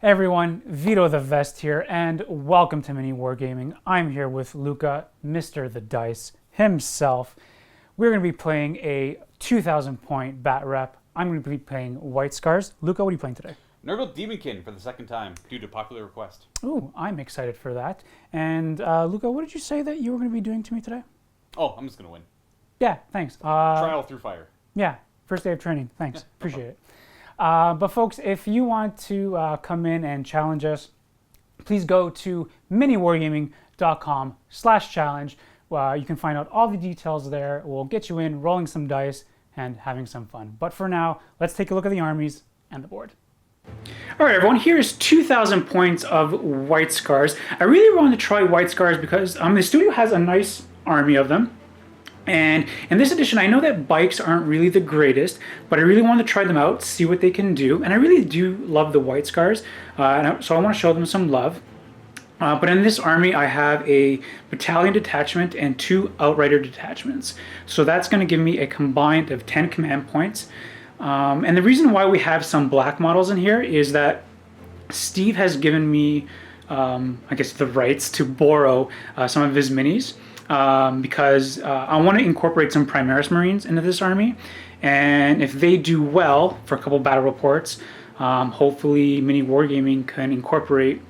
Everyone, Vito the Vest here, and welcome to MiniWarGaming. I'm here with Luka, Mr. The Dice himself. We're going to be playing a 2,000 point bat rep. I'm going to be playing White Scars. Luka, what are you playing today? Nurgle Daemonkin for the second time, due to popular request. Ooh, I'm excited for that. And Luka, what did you say that you were going to be doing to me today? Oh, I'm just going to win. Yeah, thanks. Trial through fire. Yeah, first day of training. Thanks. Appreciate it. But folks, if you want to come in and challenge us, please go to miniwargaming.com/challenge. You can find out all the details there. We'll get you in, rolling some dice, and having some fun. But for now, let's take a look at the armies and the board. All right, everyone, here's 2,000 points of White Scars. I really wanted to try White Scars because the studio has a nice army of them. And in this edition, I know that bikes aren't really the greatest, but I really want to try them out, see what they can do. And I really do love the White Scars, so I want to show them some love. But in this army, I have a battalion detachment and 2 outrider detachments. So that's going to give me a combined of 10 command points. And the reason why we have some black models in here is that Steve has given me, I guess, the rights to borrow some of his minis. Because I want to incorporate some Primaris Marines into this army, and if they do well for a couple battle reports, hopefully MiniWarGaming can incorporate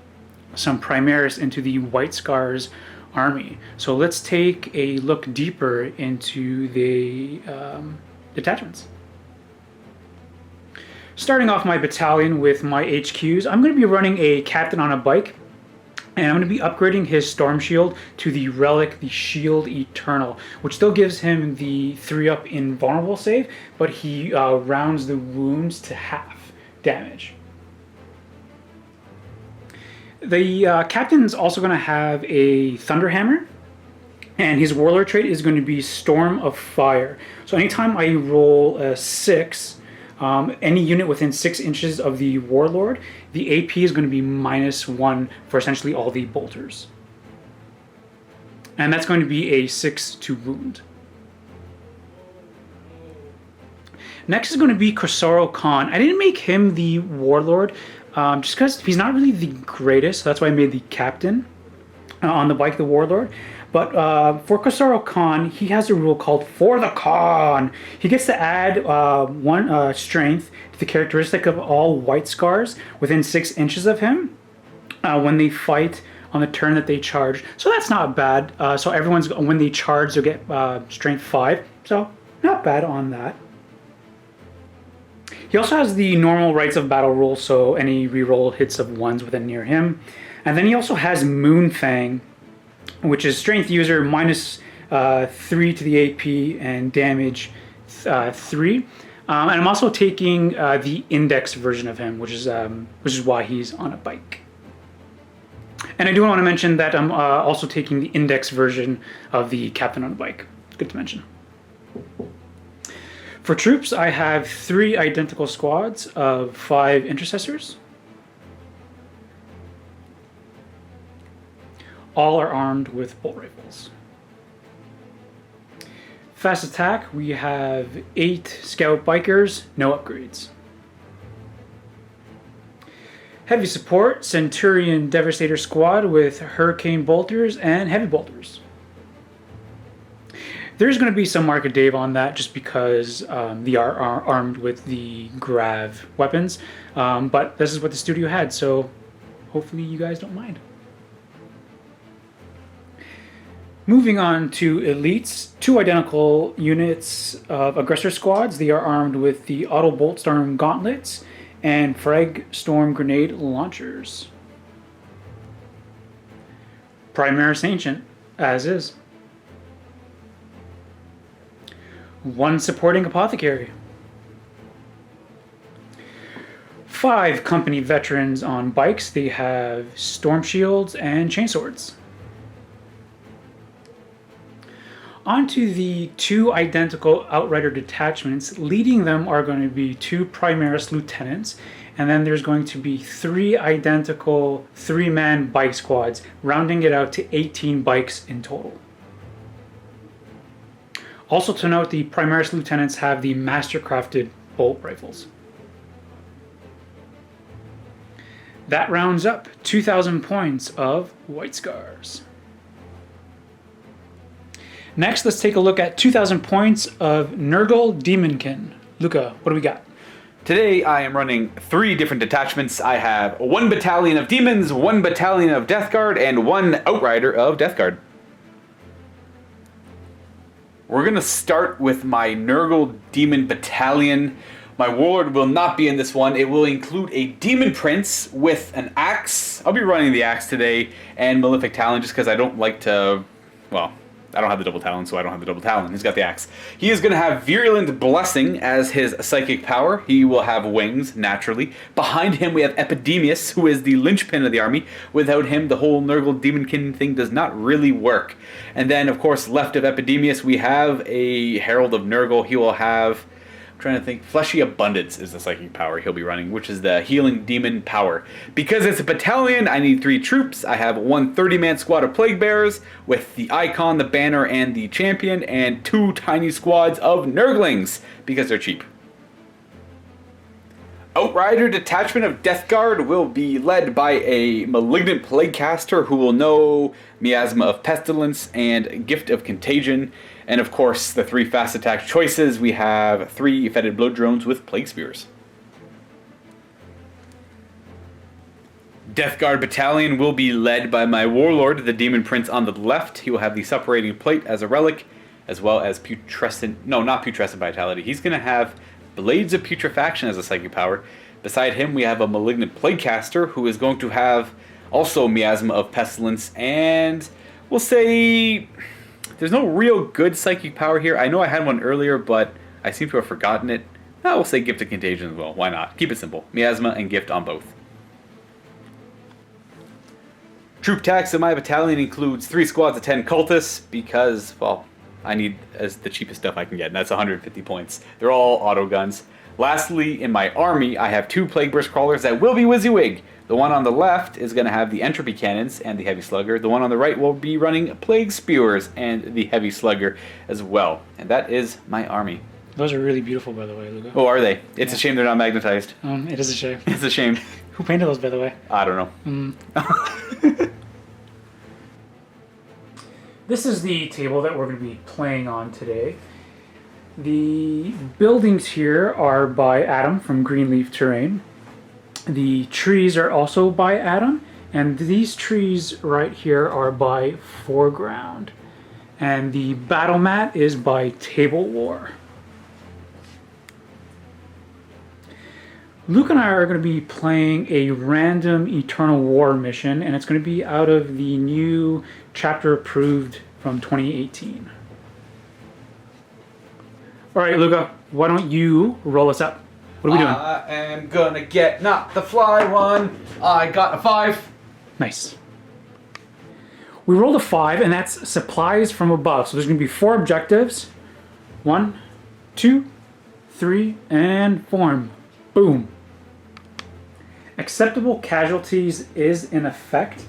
some Primaris into the White Scars army. So let's take a look deeper into the detachments. Starting off my battalion with my HQs, I'm going to be running a captain on a bike. And I'm going to be upgrading his Storm Shield to the Relic, the Shield Eternal, which still gives him the 3-up invulnerable save, but he rounds the wounds to half damage. The captain's also going to have a Thunderhammer, and his Warlord trait is going to be Storm of Fire. So anytime I roll a 6, any unit within 6 inches of the Warlord, the AP is going to be -1 for essentially all the bolters. And that's going to be a 6 to wound. Next is going to be Kisara Khan. I didn't make him the Warlord just because he's not really the greatest, so that's why I made the captain on the bike, the Warlord. But for Kisara Khan, he has a rule called For the Khan. He gets to add 1 strength to the characteristic of all White Scars within 6 inches of him when they fight on the turn that they charge. So that's not bad. So when they charge, they'll get strength 5. So not bad on that. He also has the normal Rights of Battle rule, so any reroll hits of 1s within near him. And then he also has Moonfang, which is strength user -3 to the AP and damage 3. And I'm also taking the index version of him, which is why he's on a bike. And I do want to mention that I'm also taking the index version of the captain on a bike. Good to mention. For troops, I have 3 identical squads of 5 intercessors. All are armed with bolt rifles. Fast attack, we have 8 scout bikers, no upgrades. Heavy support, Centurion Devastator squad with hurricane bolters and heavy bolters. There's going to be some Mark of Dave on that just because they are armed with the grav weapons. But this is what the studio had, so hopefully you guys don't mind. Moving on to elites, 2 identical units of aggressor squads. They are armed with the Auto Bolt Storm gauntlets and Frag Storm grenade launchers. Primaris Ancient, as is. 1 supporting apothecary. 5 company veterans on bikes. They have storm shields and chainswords. Onto the 2 identical outrider detachments. Leading them are going to be 2 Primaris lieutenants, and then there's going to be 3 identical 3-man bike squads, rounding it out to 18 bikes in total. Also to note, the Primaris lieutenants have the master-crafted bolt rifles. That rounds up 2,000 points of White Scars. Next, let's take a look at 2,000 points of Nurgle Daemonkin. Luka, what do we got? Today I am running 3 different detachments. I have 1 battalion of demons, 1 battalion of Death Guard, and 1 outrider of Death Guard. We're going to start with my Nurgle Demon Battalion. My Warlord will not be in this one. It will include a Demon Prince with an axe. I'll be running the axe today, and Malefic Talon just because I don't like to, well, I don't have the double talon, so I don't have the double talon. He's got the axe. He is going to have Virulent Blessing as his psychic power. He will have wings, naturally. Behind him, we have Epidemius, who is the linchpin of the army. Without him, the whole Nurgle Daemonkin thing does not really work. And then, of course, left of Epidemius, we have a Herald of Nurgle. He will have, I'm trying to think, Fleshy Abundance is the psychic power he'll be running, which is the healing demon power. Because it's a battalion, I need 3 troops. I have 1 30-man squad of Plague Bearers with the icon, the banner, and the champion, and 2 tiny squads of Nurglings, because they're cheap. Outrider detachment of Death Guard will be led by a Malignant Plaguecaster who will know Miasma of Pestilence and Gift of Contagion. And of course, the 3 fast attack choices, we have 3 Fetid Blood Drones with Plague Spears. Death Guard Battalion will be led by my Warlord, the Demon Prince on the left. He will have the Suppurating Plate as a relic, as well as not Putrescent Vitality. He's going to have Blades of Putrefaction as a psychic power. Beside him, we have a Malignant Plaguecaster, who is going to have also Miasma of Pestilence, and we'll say there's no real good psychic power here. I know I had one earlier, but I seem to have forgotten it. We'll say Gift of Contagion as well. Why not? Keep it simple. Miasma and Gift on both. Troop tax in my battalion includes 3 squads of 10 cultists because, well, I need as the cheapest stuff I can get, and that's 150 points. They're all auto guns. Lastly, in my army, I have 2 Plague Burst Crawlers that will be WYSIWYG. The one on the left is going to have the Entropy Cannons and the Heavy Slugger. The one on the right will be running Plague Spewers and the Heavy Slugger as well. And that is my army. Those are really beautiful, by the way, Luka. Oh, are they? It's a shame they're not magnetized. It is a shame. It's a shame. Who painted those, by the way? I don't know. This is the table that we're going to be playing on today. The buildings here are by Adam from Greenleaf Terrain. The trees are also by Adam, and these trees right here are by Foreground. And the battle mat is by Table War. Luke and I are going to be playing a random Eternal War mission, and it's going to be out of the new chapter approved from 2018. All right, Luka, why don't you roll us up? What are we doing? I am gonna get not the fly one. I got a 5. Nice. We rolled a 5, and that's supplies from above. So there's going to be 4 objectives. 1, 2, 3, and form. Boom. Acceptable casualties is in effect.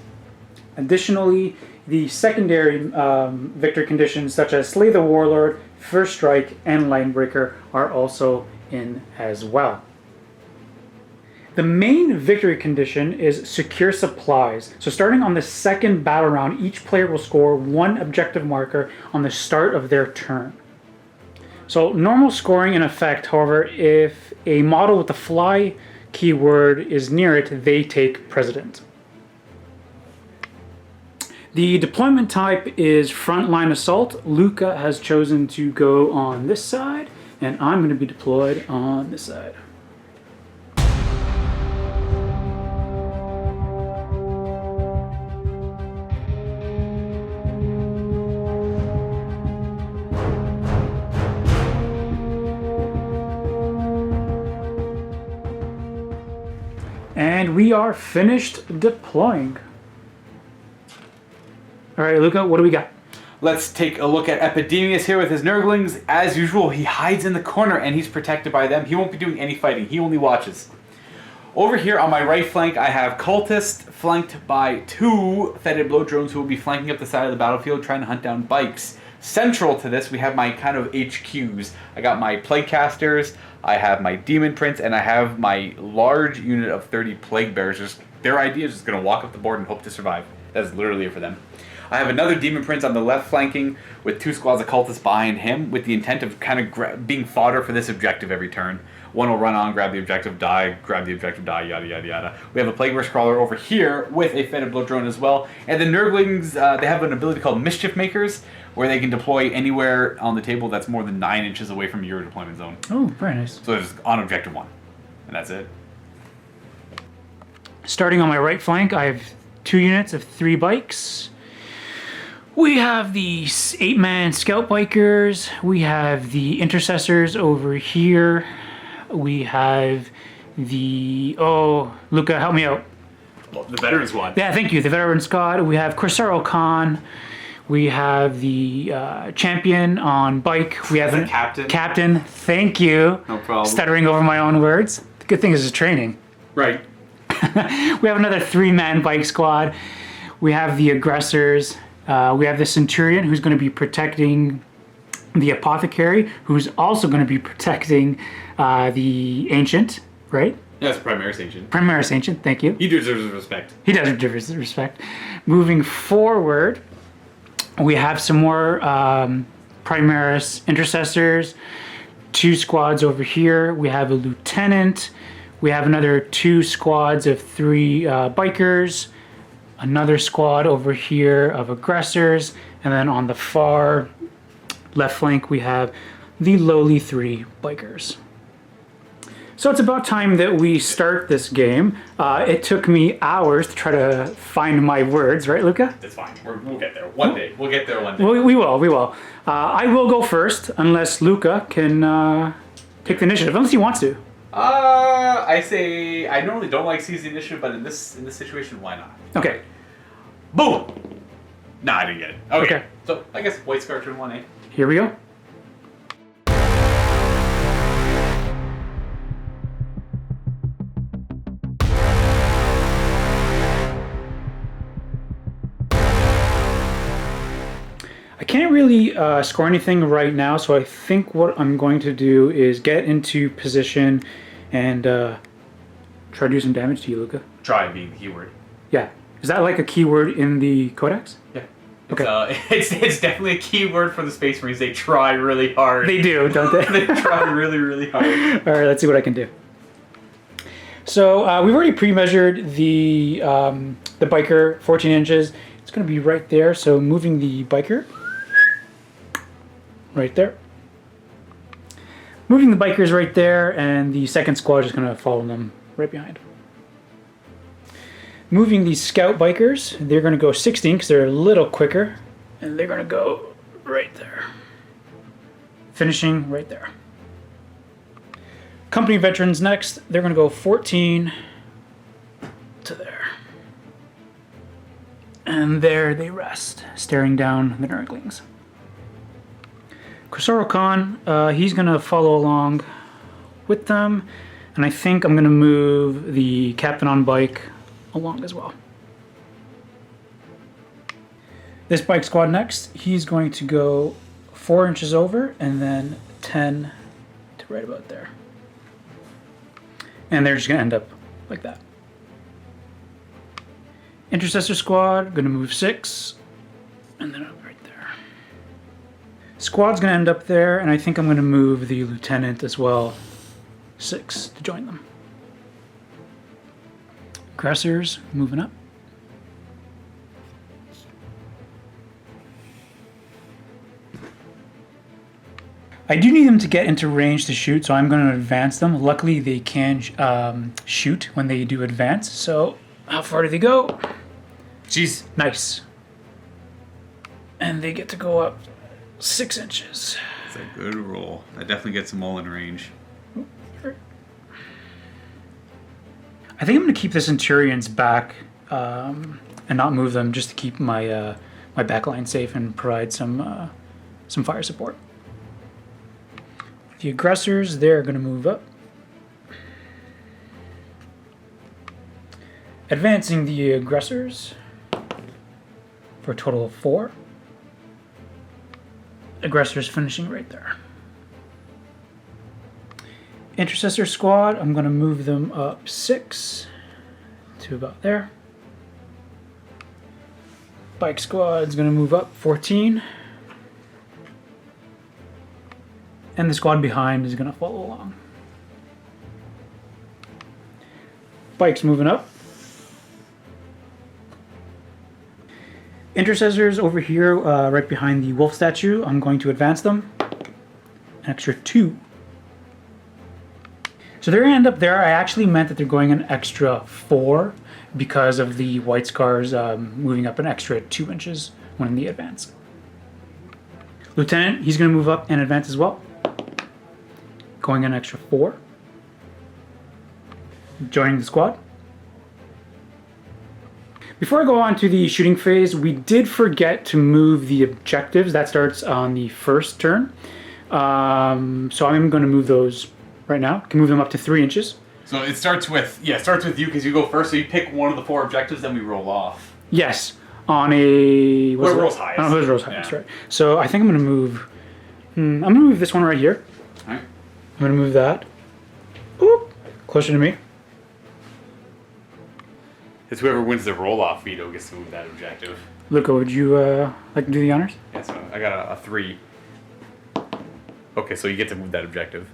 Additionally, the secondary victory conditions such as Slay the Warlord, First Strike, and Lightbreaker are also in as well. The main victory condition is secure supplies. So starting on the second battle round, each player will score 1 objective marker on the start of their turn. So normal scoring in effect, however, if a model with the fly keyword is near it, they take precedent. The deployment type is frontline assault. Luka has chosen to go on this side, and I'm going to be deployed on this side. And we are finished deploying. All right, Luka, what do we got? Let's take a look at Epidemius here with his Nurglings. As usual, he hides in the corner and he's protected by them. He won't be doing any fighting. He only watches. Over here on my right flank, I have Cultist flanked by 2 Fetid Blow Drones who will be flanking up the side of the battlefield trying to hunt down bikes. Central to this, we have my kind of HQs. I got my Plague Casters, I have my Demon Prince, and I have my large unit of 30 Plague Bearers. Their idea is just going to walk up the board and hope to survive. That's literally it for them. I have another Demon Prince on the left flanking with 2 squads of cultists behind him with the intent of kind of being fodder for this objective every turn. One will run on, grab the objective, die, grab the objective, die, yada, yada, yada. We have a Plague Burst Crawler over here with a Fetid Blood Drone as well. And the Nurglings, they have an ability called Mischief Makers, where they can deploy anywhere on the table that's more than 9 inches away from your deployment zone. Oh, very nice. So they're just on objective 1. And that's it. Starting on my right flank, I have 2 units of 3 bikes. We have the 8-man Scout Bikers. We have the Intercessors over here. We have the... Oh, Luka, help me out. Well, the Veteran Squad. Yeah, thank you. The Veteran Squad. We have Kisara Khan. We have the Champion on bike. We have the Captain. Captain, thank you. No problem. Stuttering over my own words. The good thing is it's training. Right. We have another 3-man bike squad. We have the Aggressors. We have the Centurion, who's going to be protecting the Apothecary, who's also going to be protecting the Ancient, right? Yeah, it's Primaris Ancient. Primaris Ancient, thank you. He deserves respect. He does deserve respect. Moving forward, we have some more Primaris Intercessors. 2 squads over here. We have a Lieutenant. We have another 2 squads of 3 Bikers. Another squad over here of Aggressors. And then on the far left flank, we have the lowly 3 Bikers. So it's about time that we start this game. It took me hours to try to find my words, right, Luka? It's fine. We'll get there one day. We'll get there one day. We will. I will go first, unless Luka can take the initiative, unless he wants to. I say I normally don't like seizing the initiative, but in this situation, why not? Okay. Boom! Nah, I didn't get it. Okay. So I guess White Scar turn 1, eh? Here we go. I can't really score anything right now, so I think what I'm going to do is get into position and try to do some damage to you, Luka. Try being the keyword. Yeah. Is that like a keyword in the Codex? Yeah. Okay. It's definitely a keyword for the Space Marines. They try really hard. They do, don't they? They try really, really hard. All right, let's see what I can do. So we've already pre-measured the biker 14 inches. It's going to be right there. So moving the biker right there. Moving the bikers right there, and the second squad is going to follow them right behind. Moving the scout bikers, they're going to go 16 because they're a little quicker, and they're going to go right there. Finishing right there. Company veterans next, they're going to go 14 to there. And there they rest, staring down the Nurglings. Kisara Khan, he's going to follow along with them, and I think I'm going to move the captain on bike along as well. This bike squad next, he's going to go 4 inches over and then 10 to right about there. And they're just going to end up like that. Intercessor squad, going to move 6 and then up right there. Squad's going to end up there, and I think I'm going to move the lieutenant as well 6 to join them. Aggressors moving up. I do need them to get into range to shoot, so I'm going to advance them. Luckily, they can shoot when they do advance. So, how far do they go? Jeez. Nice. And they get to go up 6 inches. It's a good roll. That definitely gets them all in range. I think I'm going to keep the Centurions back and not move them, just to keep my my backline safe and provide some fire support. The aggressors, they're going to move up. Advancing the aggressors for a total of 4. Aggressors finishing right there. Intercessor squad, I'm going to move them up 6 to about there. Bike squad's going to move up 14. And the squad behind is going to follow along. Bike's moving up. Intercessors over here, right behind the wolf statue, I'm going to advance them. An extra 2. So they're going to end up there. I actually meant that they're going an extra 4 because of the white scars moving up an extra 2 inches when in the advance. Lieutenant, he's going to move up and advance as well. Going an extra 4. Joining the squad. Before I go on to the shooting phase, we did forget to move the objectives. That starts on the first turn. So I'm going to move those right now. I can move them up to 3 inches. So it starts with you because you go first. So you pick one of the 4 objectives, then we roll off. Yes, on a whoever rolls highest. On whoever rolls highest, right? So I think I'm going to move. I'm going to move this one right here. All right. I'm going to move that. Oop, closer to me. It's whoever wins the roll off, Vito, gets to move that objective. Luka, would you like to do the honors? Yeah, so I got a 3. Okay, so you get to move that objective.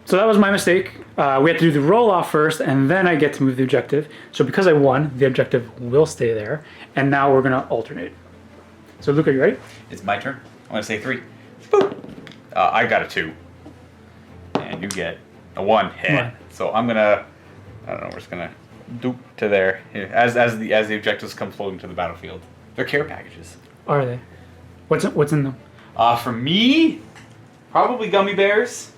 So that was my mistake. We have to do the roll off first, and then I get to move the objective. So because I won, the objective will stay there, and now we're going to alternate. So Luka, you ready? It's my turn. I'm going to say 3. Boop. I got a 2. And you get a 1. Heh. So I'm going to... I don't know, we're just gonna doop to there as the objectives come floating to the battlefield. They're care packages. Are they? What's in them? For me, probably gummy bears.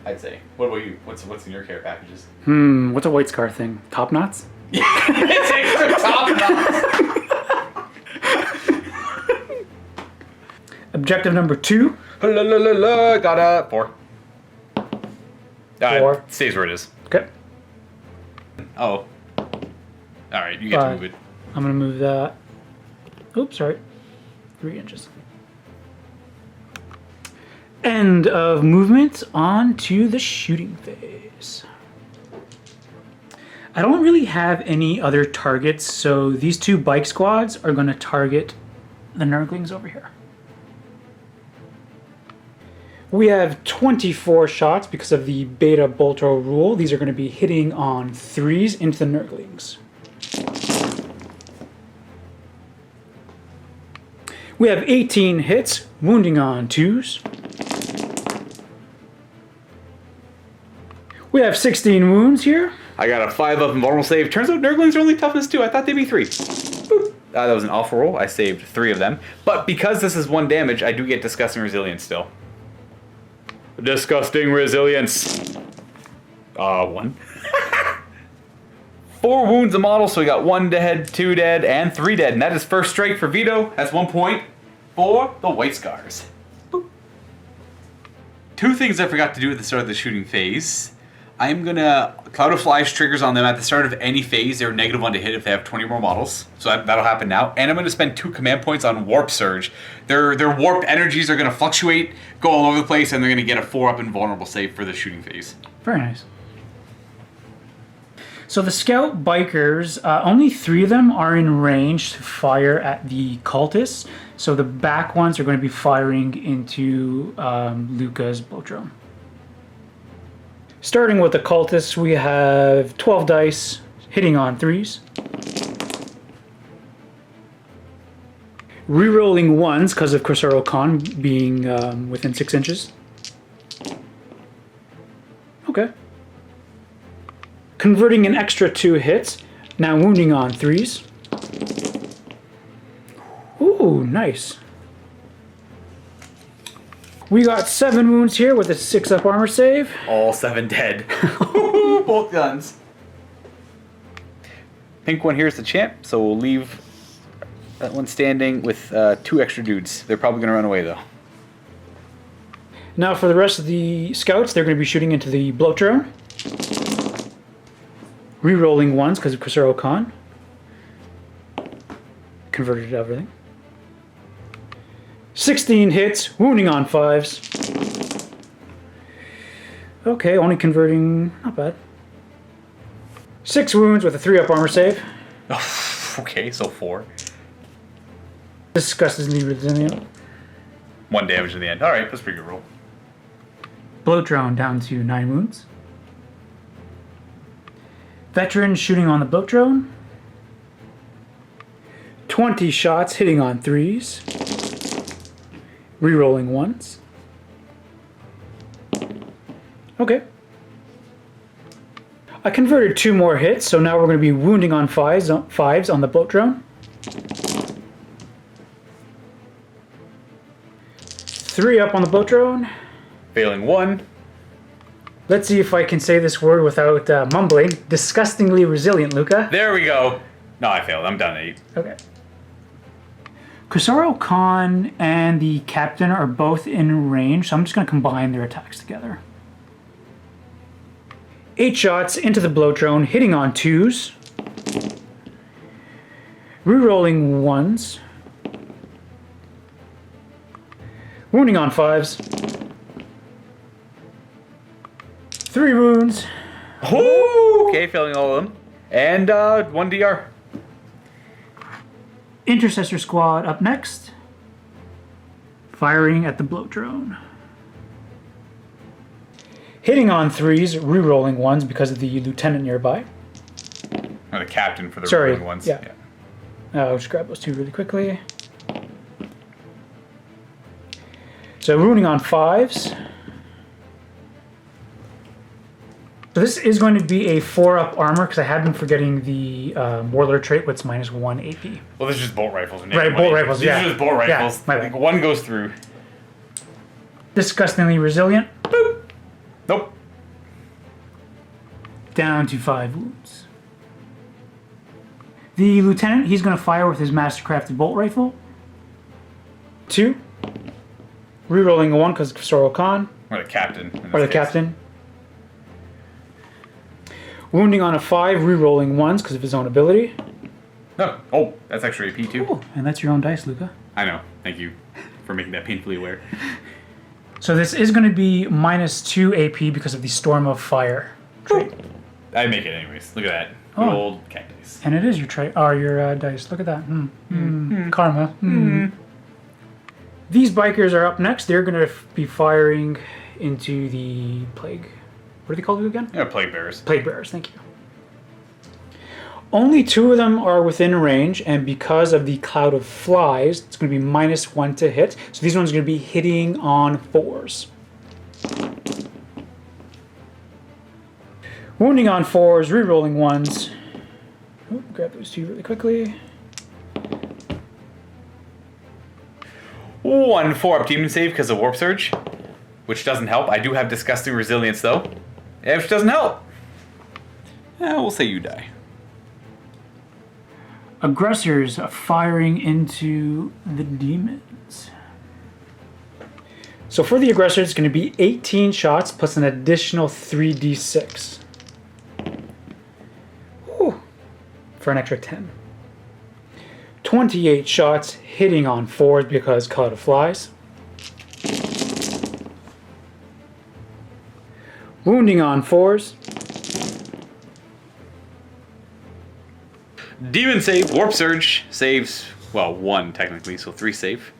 I'd say. What about you? What's in your care packages? What's a white scar thing? Top knots? Yeah, it's extra top knots. Objective number 2. Got a 4. 4. Stays where it is. Okay. Oh. Alright, you get to move it. I'm going to move that. Oops, sorry. 3 inches. End of movement, on to the shooting phase. I don't really have any other targets, so these 2 bike squads are going to target the Nurglings over here. We have 24 shots because of the beta bolter rule. These are going to be hitting on 3s into the Nurglings. We have 18 hits, wounding on 2s. We have 16 wounds here. I got a 5 up invulnerable save. Turns out Nurglings are only toughness 2. I thought they'd be 3. Boop. That was an awful roll. I saved 3 of them. But because this is 1 damage, I do get disgusting resilience still. Disgusting resilience. 1. 4 wounds a model, so we got 1 dead, 2 dead, and 3 dead. And that is first strike for Vito. That's 1 point for the white scars. Boop. 2 things I forgot to do at the start of the shooting phase. I'm gonna Cloud of Flies triggers on them at the start of any phase. They're -1 to hit if they have 20 more models. So that'll happen now. And I'm gonna spend 2 command points on Warp Surge. Their warp energies are gonna fluctuate, go all over the place, and they're gonna get a 4 up invulnerable save for the shooting phase. Very nice. So the scout bikers, only 3 of them are in range to fire at the cultists. So the back ones are going to be firing into Luka's bow drone. Starting with the cultists, we have 12 dice hitting on 3s. Rerolling 1s because of Kisara Khan being within 6 inches. Okay. Converting an extra 2 hits. Now wounding on 3s. Ooh, nice. We got 7 wounds here with a 6 up armor save. All 7 dead. Both guns. Pink one here is the champ, so we'll leave that one standing with 2 extra dudes. They're probably going to run away, though. Now for the rest of the scouts, they're going to be shooting into the bloat drone. Rerolling 1s because of Kisara Khan. Converted everything. 16 hits, wounding on 5s. Okay, only converting, not bad. 6 wounds with a 3-up armor save. Okay, so 4. Disgustingly resilient. 1 damage in the end. Alright, that's a pretty good roll. Bloat drone down to 9 wounds. Veteran shooting on the bloat drone. 20 shots hitting on 3s. Rerolling 1s. Okay. I converted 2 more hits, so now we're going to be wounding on 5s on the bloat drone. 3 up on the bloat drone. Failing 1. Let's see if I can say this word without mumbling. Disgustingly resilient, Luka. There we go. No, I failed. I'm down 8. Okay. Kisara Khan and the captain are both in range, so I'm just going to combine their attacks together. 8 shots into the bloat drone, hitting on 2s. Rerolling 1s. Wounding on 5s. 3 wounds. Oh, okay, failing all of them. And 1 DR. Intercessor squad up next. Firing at the bloat drone. Hitting on 3s, rerolling 1s because of the lieutenant nearby. Or the captain for the Sorry, rolling ones. yeah. I'll just grab those 2 really quickly. So wounding on 5s. So this is going to be a 4-up armor because I had been forgetting the Warlord trait, which is -1 AP. Well, this is just bolt rifles. Right, bolt rifles, These yeah. are just bolt rifles. Yeah, my bad. 1 goes through. Disgustingly resilient. Boop. Nope. Down to 5 wounds. The lieutenant, he's going to fire with his mastercrafted bolt rifle. 2. Rerolling a 1 because of Kisara Khan. Or the captain. Or the captain. Wounding on a 5, rerolling 1s because of his own ability. No. Oh, that's extra AP too. Oh, and that's your own dice, Luka. I know. Thank you for making that painfully aware. So this is going to be -2 AP because of the Storm of Fire trait. I make it anyways. Look at that. Oh. Good old cat dice. And it is your trait, or your dice. Look at that. Karma. These bikers are up next. They're going to be firing into the plague. What are they called again? Yeah, plague bearers. Plague bearers, thank you. Only 2 of them are within range, and because of the cloud of flies, it's going to be -1 to hit. So these ones are going to be hitting on 4s. Wounding on 4s, rerolling 1s. Oh, grab those 2 really quickly. 1 4-up demon save because of warp surge, which doesn't help. I do have disgusting resilience though, which doesn't help. We'll say you die. Aggressors firing into the demons. So for the aggressor, it's going to be 18 shots plus an additional 3d6. Whew. For an extra 10. 28 shots hitting on 4s because cloud of flies. Wounding on 4s. Demon save, warp surge saves, well, 1 technically, so 3 save.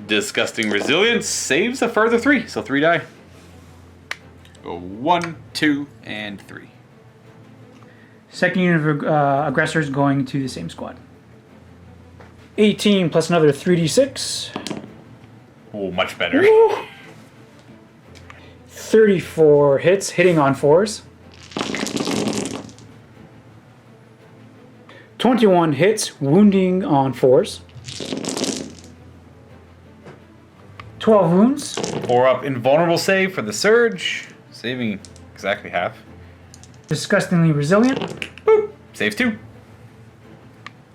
Disgusting resilience saves a further 3, so 3 die. Go 1, 2, and 3. Second unit of aggressors going to the same squad. 18 plus another 3d6. Oh, much better. Woo. 34 hits, hitting on 4s. 21 hits, wounding on 4s. 12 wounds. 4-up invulnerable save for the surge, saving exactly half. Disgustingly resilient. Boop. Saves 2.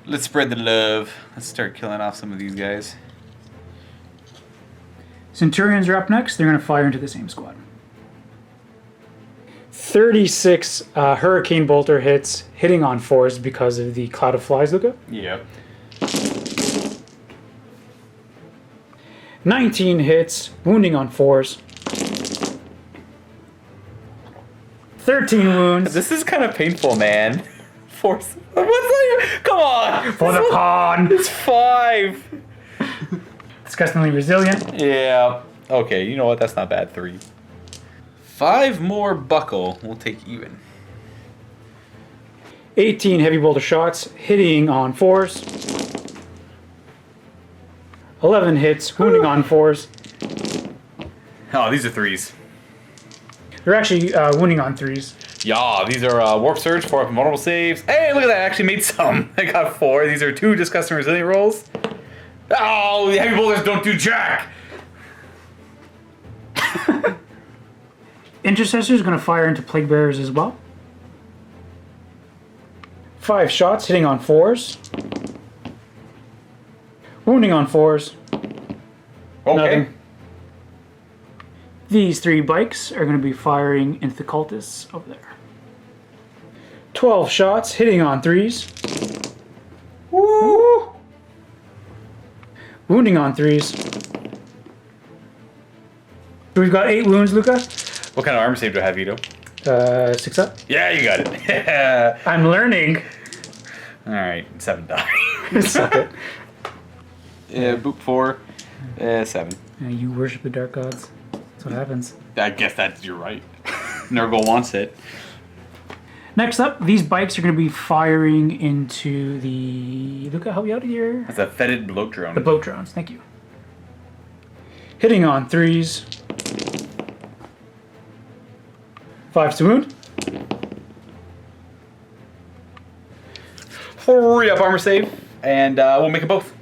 Let's spread the love. Let's start killing off some of these guys. Centurions are up next. They're going to fire into the same squad. 36 Hurricane Bolter hits, hitting on 4s because of the cloud of flies, Luka. Yep. 19 hits, wounding on 4s. 13 wounds. This is kind of painful, man. What's that? Come on! For the pawn! It's 5! Disgustingly resilient. Yeah. Okay, you know what? That's not bad. 3. 5 more buckle. We'll take even. 18 heavy bolter shots, hitting on 4s. 11 hits, wounding on 4s. Oh, these are 3s. They're actually wounding on 3s. Yeah, these are Warp Surge, 4 up multiple saves. Hey, look at that, I actually made some. I got 4. These are 2 Disgusting Resilient rolls. Oh, the heavy bolters don't do jack! Intercessor is going to fire into Plague Bearers as well. 5 shots, hitting on 4s. Wounding on 4s. Okay. Nothing. These 3 bikes are going to be firing into the cultists over there. 12 shots, hitting on 3s. Woo! Wounding on 3s. So we've got 8 wounds, Luka. What kind of armor save do I have, Vito? 6 up. Yeah, you got it. I'm learning. Alright, 7 die. Suck it. Yeah, boop 4. 7. You worship the dark gods. That's what happens. I guess you're right. Nurgle wants it. Next up, these bikes are going to be firing into the... Luka, help me out here. That's a fetid bloat drone. The boat drones, thank you. Hitting on 3s. 5 to wound. 3 up armor save, and we'll make it both.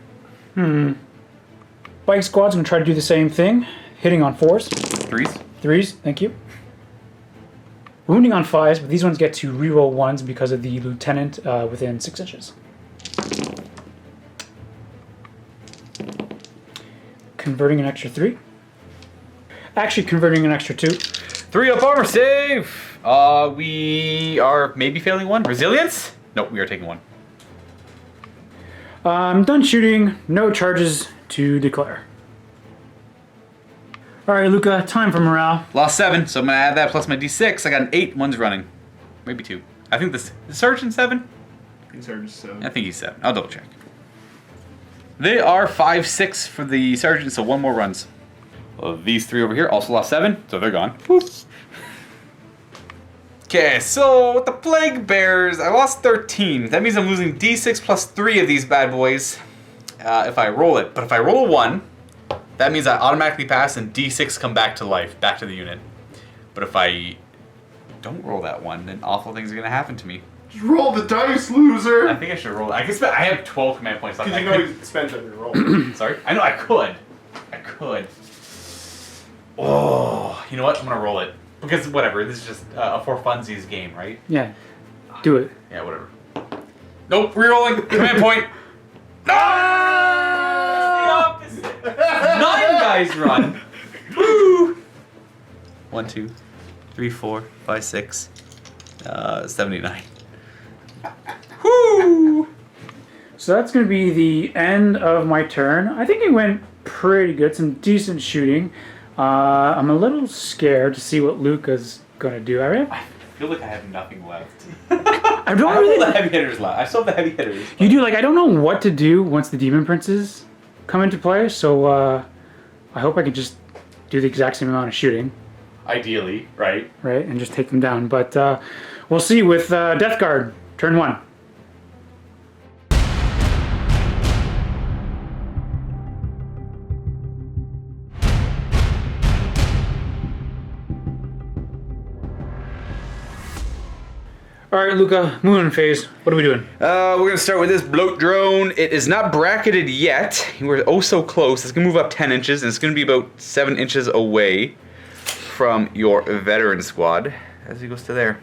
Bike squad's going to try to do the same thing. Hitting on 4s. 3s. 3s, thank you. Wounding on 5s, but these ones get to reroll 1s because of the lieutenant within 6 inches. Converting an extra 3. Actually converting an extra 2. 3 up armor save! We are maybe failing 1. Resilience? Nope, we are taking 1. I'm done shooting. No charges to declare. Alright, Luka, time for morale. Lost 7, so I'm going to add that plus my d6. I got an 8, 1's running. Maybe 2. I think this... Is Sergeant 7? I think Sergeant's 7. I think he's 7. I'll double check. They are 5, 6 for the Sergeant, so 1 more runs. Well, these 3 over here also lost 7, so they're gone. Okay, so with the Plague Bears, I lost 13. That means I'm losing d6 plus 3 of these bad boys if I roll it. But if I roll a 1, that means I automatically pass and d6 come back to life, back to the unit. But if I don't roll that 1, then awful things are going to happen to me. Just roll the dice, loser! I think I should roll it. I have 12 command points left. Because you know you spent on your roll. Sorry? I know I could. Oh, you know what? I'm going to roll it. Because whatever, this is just a for funsies game, right? Yeah, do it. Yeah, whatever. Nope, rerolling. Command point. No! It's the opposite. 9 guys run. Woo! 1, 2, 3, 4, 5, 6, 79. Woo! So that's going to be the end of my turn. I think it went pretty good. Some decent shooting. I'm a little scared to see what Luka's going to do. I feel like I have nothing left. I don't I have really... all the heavy hitters left. I still have the heavy hitters. You do, like, I don't know what to do once the Demon Princes come into play, so I hope I can just do the exact same amount of shooting. Ideally, right? Right, and just take them down. But we'll see with Death Guard, turn 1. Alright, Luka, moving phase. What are we doing? We're going to start with this bloat drone. It is not bracketed yet. We're oh so close. It's going to move up 10 inches, and it's going to be about 7 inches away from your veteran squad as he goes to there.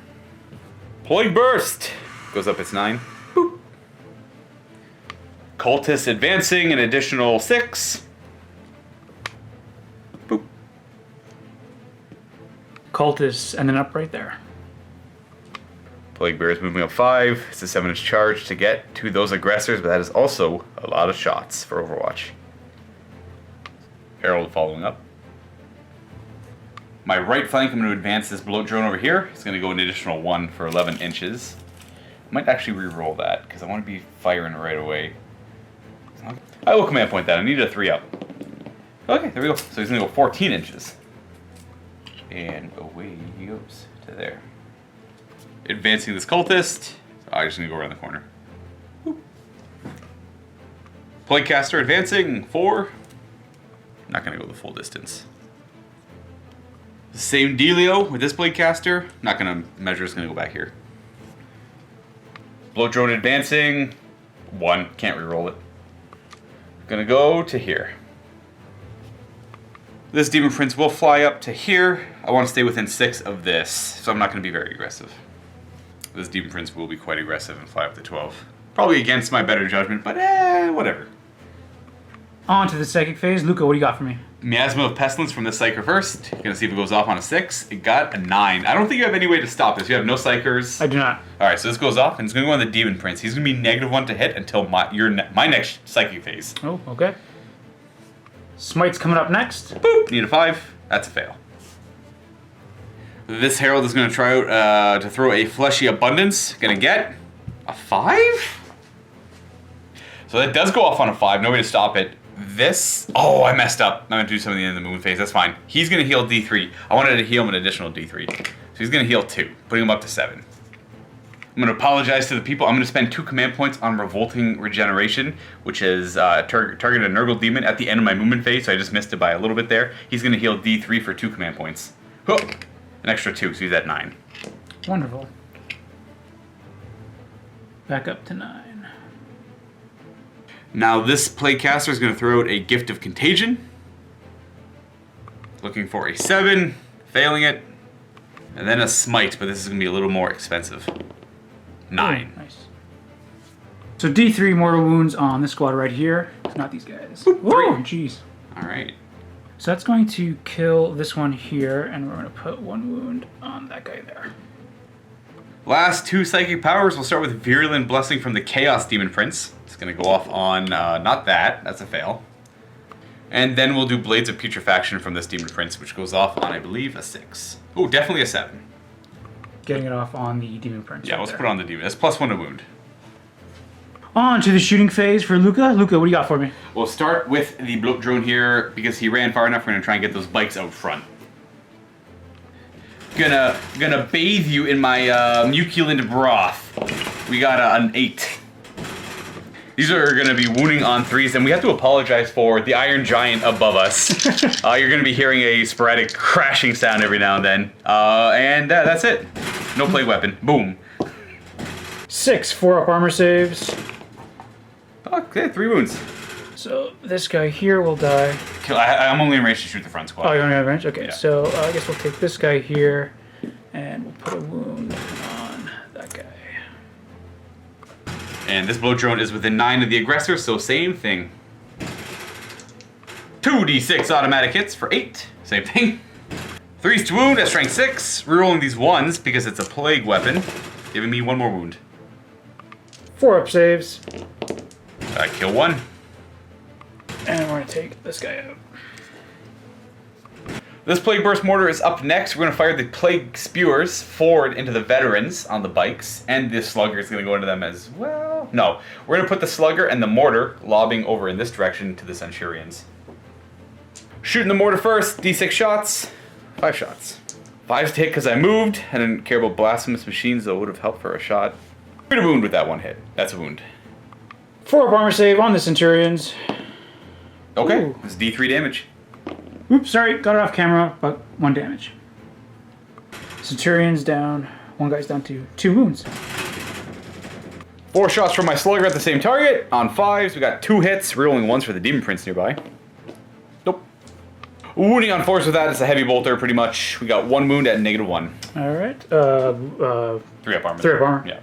Plague Burst! Goes up its 9. Boop. Cultists advancing an additional 6. Boop. Cultists ending up right there. Plague Bear is moving up 5. It's a 7-inch charge to get to those aggressors, but that is also a lot of shots for Overwatch. Herald following up. My right flank, I'm going to advance this bloat drone over here. It's going to go an additional 1 for 11 inches. I might actually re-roll that, because I want to be firing right away. I will command point that. I needed a 3 up. Okay, there we go. So he's going to go 14 inches. And away he goes to there. Advancing this cultist. I'm just going to go around the corner. Whoop. Plaguecaster advancing 4. I'm not going to go the full distance. Same dealio with this Plaguecaster. Not going to measure, it's going to go back here. Bloat drone advancing 1. Can't re-roll it. Gonna go to here. This Demon Prince will fly up to here. I want to stay within 6 of this, so I'm not going to be very aggressive. This Demon Prince will be quite aggressive and fly up to 12. Probably against my better judgment, but whatever. On to the psychic phase. Luka, what do you got for me? Miasma of Pestilence from the Psyker first. Gonna see if it goes off on a 6. It got a 9. I don't think you have any way to stop this. You have no Psykers. I do not. Alright, so this goes off, and it's gonna go on the Demon Prince. He's gonna be -1 to hit until my next Psychic phase. Oh, okay. Smite's coming up next. Boop! Need a 5. That's a fail. This Herald is gonna try out to throw a Fleshy Abundance. Gonna get a 5? So that does go off on a 5. No way to stop it. This... Oh, I messed up. I'm going to do something in the moon phase. That's fine. He's going to heal D3. I wanted to heal him an additional D3. So he's going to heal 2, putting him up to 7. I'm going to apologize to the people. I'm going to spend 2 command points on Revolting Regeneration, which is target a Nurgle Demon at the end of my movement phase, so I just missed it by a little bit there. He's going to heal D3 for 2 command points. Oh, an extra 2, so he's at 9. Wonderful. Back up to 9. Now this Plaguecaster is going to throw out a Gift of Contagion. Looking for a 7, failing it. And then a Smite, but this is going to be a little more expensive. 9. Oh, nice. So D3 mortal wounds on this squad right here. Not these guys. Boop, Whoa, 3. jeez. Alright. So that's going to kill this one here, and we're going to put 1 wound on that guy there. Last 2 Psychic Powers. We'll start with Virulent Blessing from the Chaos Demon Prince. It's going to go off on, not that. That's a fail. And then we'll do Blades of Putrefaction from this Demon Prince, which goes off on, I believe, a 6. Oh, definitely a 7. Getting it off on the Demon Prince. Yeah, right let's there. put it on the Demon. That's +1 to wound. On to the shooting phase for Luka. Luka, what do you got for me? We'll start with the bloat drone here because he ran far enough. We're gonna try and get those bikes out front. Gonna bathe you in my muculent broth. We got an 8. These are gonna be wounding on 3s, and we have to apologize for the Iron Giant above us. You're gonna be hearing a sporadic crashing sound every now and then. And that's it. No plague weapon. Boom. 6 4-up armor saves. Okay, 3 wounds. So this guy here will die. I'm only in range to shoot the front squad. Oh, you only have range? Okay, Yeah. so I guess we'll take this guy here, and we'll put a wound on that guy. And this bloat drone is within 9 of the aggressor, so same thing. 2d6 automatic hits for 8. Same thing. 3s to wound at strength 6. Rerolling these 1s because it's a plague weapon, giving me 1 more wound. 4-up saves. Kill 1. And we're going to take this guy out. This Plague Burst Mortar is up next. We're going to fire the Plague Spewers forward into the veterans on the bikes, and the Slugger is going to go into them as well. No, we're going to put the Slugger and the Mortar lobbing over in this direction to the Centurions. Shooting the Mortar first, d6 shots, 5 shots. 5 to hit because I moved. I didn't care about Blasphemous Machines, though it would have helped for a shot. Shoot a wound with that 1 hit. That's a wound. 4-up armor save on the Centurions. Okay, Ooh. it's D3 damage. Oops, sorry, got it off camera, but 1 damage. Centurions down. 1 guy's down to 2 wounds. 4 shots from my Slugger at the same target. On 5s, we got 2 hits, rerolling 1s for the Demon Prince nearby. Nope. Wounding on 4s with that is a heavy bolter, pretty much. We got 1 wound at -1. Alright, 3-up armor. 3-up armor. Yeah.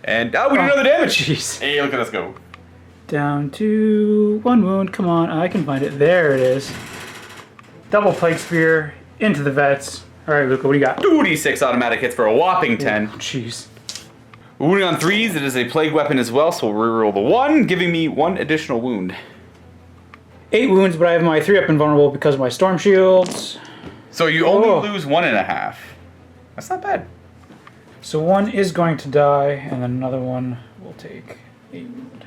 And we did another damage. Jeez. Hey, look at us go. Down to 1 wound. Come on, I can find it. There it is. Double Plague Spear into the vets. Alright, Luka, what do you got? 2d6 automatic hits for a whopping 10. Jeez. Wounding on 3s, it is a plague weapon as well, so we'll reroll the 1, giving me 1 additional wound. 8 wounds, but I have my 3-up invulnerable because of my storm shields. So you only lose 1.5. That's not bad. So one is going to die, and then another one will take a wound.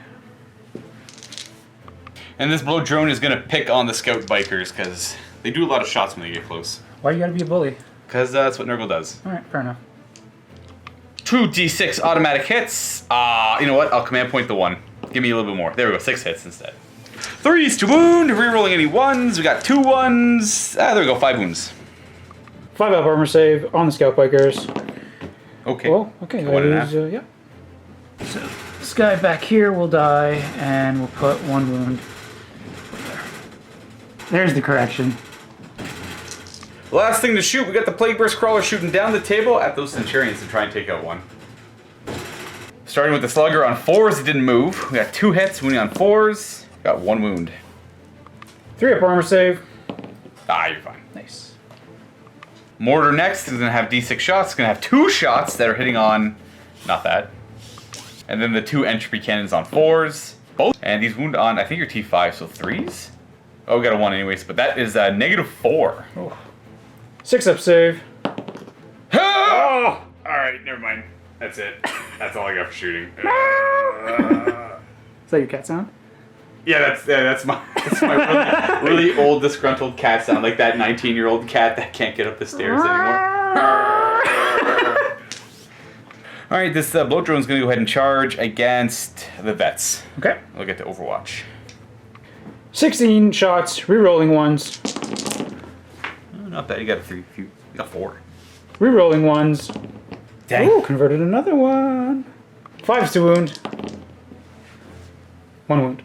And this blow drone is going to pick on the scout bikers because they do a lot of shots when they get close. Why you gotta be a bully? Because that's what Nurgle does. Alright, fair enough. 2d6 automatic hits. You know what? I'll command point the 1. Give me a little bit more. There we go. 6 hits instead. 3s to wound. Rerolling any 1s. We got 2 1s. There we go. 5 wounds. 5-up armor save on the scout bikers. Okay. Well, okay. 1.5. Yeah. So this guy back here will die, and we'll put 1 wound. There's the correction. Last thing to shoot, we got the Plague Burst Crawler shooting down the table at those Centurions to try and take out 1. Starting with the Slugger on 4s, it didn't move. We got 2 hits, wounding on 4s. Got 1 wound. 3-up armor save. You're fine. Nice. Mortar next is going to have d6 shots. It's going to have 2 shots that are hitting on... Not that. And then the 2 entropy cannons on 4s. Both. And these wound on, I think you're T5, so 3s? Oh, we got a 1 anyways, but that is -4. Oh. 6-up save. Oh! Alright, never mind. That's it. That's all I got for shooting. Is that your cat sound? Yeah, that's my really old disgruntled cat sound, like that 19-year-old cat that can't get up the stairs anymore. All right, this blow drone is going to go ahead and charge against the vets. Okay. We'll get to Overwatch. 16 shots, rerolling ones. Not bad. You got you got 4. Rerolling ones. Dang. Ooh, converted another one. 5s to wound. 1 wound.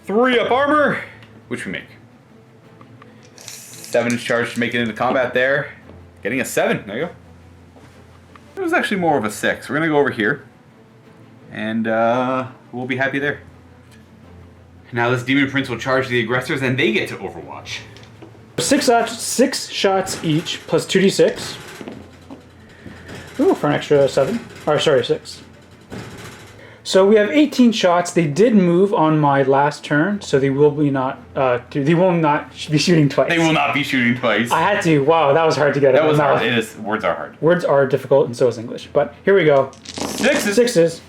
3-up armor, which we make. 7 charge to make it into combat there. Getting a 7. There you go. It was actually more of a 6. We're going to go over here. And we'll be happy there. Now this Demon Prince will charge the aggressors and they get to Overwatch. 6 shots each, plus 2d6. Ooh, for an extra 7. Or, sorry, 6. So we have 18 shots. They did move on my last turn, so they will not be shooting twice. They will not be shooting twice. I had to. Wow, that was hard to get. That was hard. It is. Words are hard. Words are difficult, and so is English. But here we go. 6s.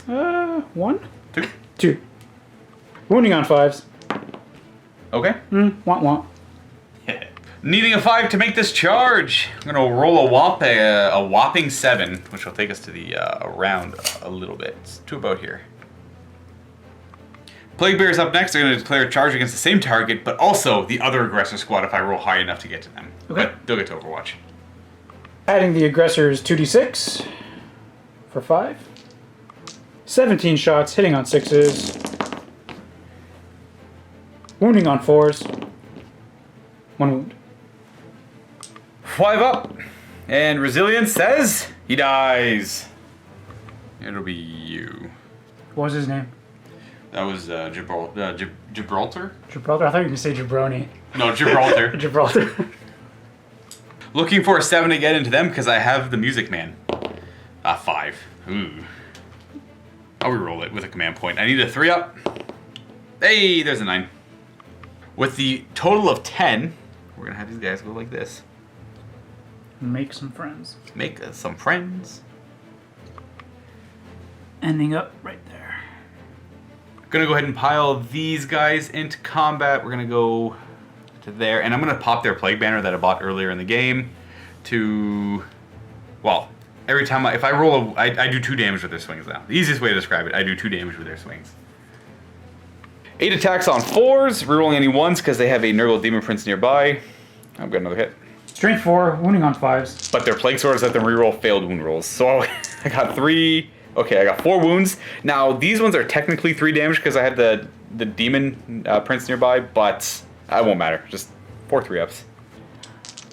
6s. 1? 2. 2. Wounding on 5s. Okay. Want. Needing a 5 to make this charge. I'm going to roll a whopping 7, which will take us to the around a little bit. It's to about here. Plague Bear's up next. They're going to declare a charge against the same target, but also the other aggressor squad if I roll high enough to get to them. Okay. But they'll get to Overwatch. Adding the aggressors 2d6 for 5. 17 shots, hitting on 6s. Wounding on 4s. 1 wound. 5 up. And Resilience says he dies. It'll be you. What was his name? That was Gibraltar? Gibraltar? I thought you were going to say Jabroni. No, Gibraltar. Gibraltar. Looking for a 7 to get into them because I have the Music Man. 5. Ooh. I'll reroll it with a command point. I need a 3 up. Hey, there's a 9. With the total of 10, we're going to have these guys go like this. Make some friends. Make some friends. Ending up right there. Gonna go ahead and pile these guys into combat. We're gonna go to there, and I'm gonna pop their Plague Banner that I bought earlier in the game to, well, every time if I roll, I do 2 damage with their swings now. The easiest way to describe it, I do 2 damage with their swings. 8 attacks on 4s, rerolling any 1s because they have a Nurgle Demon Prince nearby. I've got another hit. Strength 4, wounding on 5s. But their Plague Swords let them reroll failed wound rolls. So I got 3. Okay, I got 4 wounds. Now, these ones are technically 3 damage because I had the Demon Prince nearby, but it won't matter. Just 4 3-ups.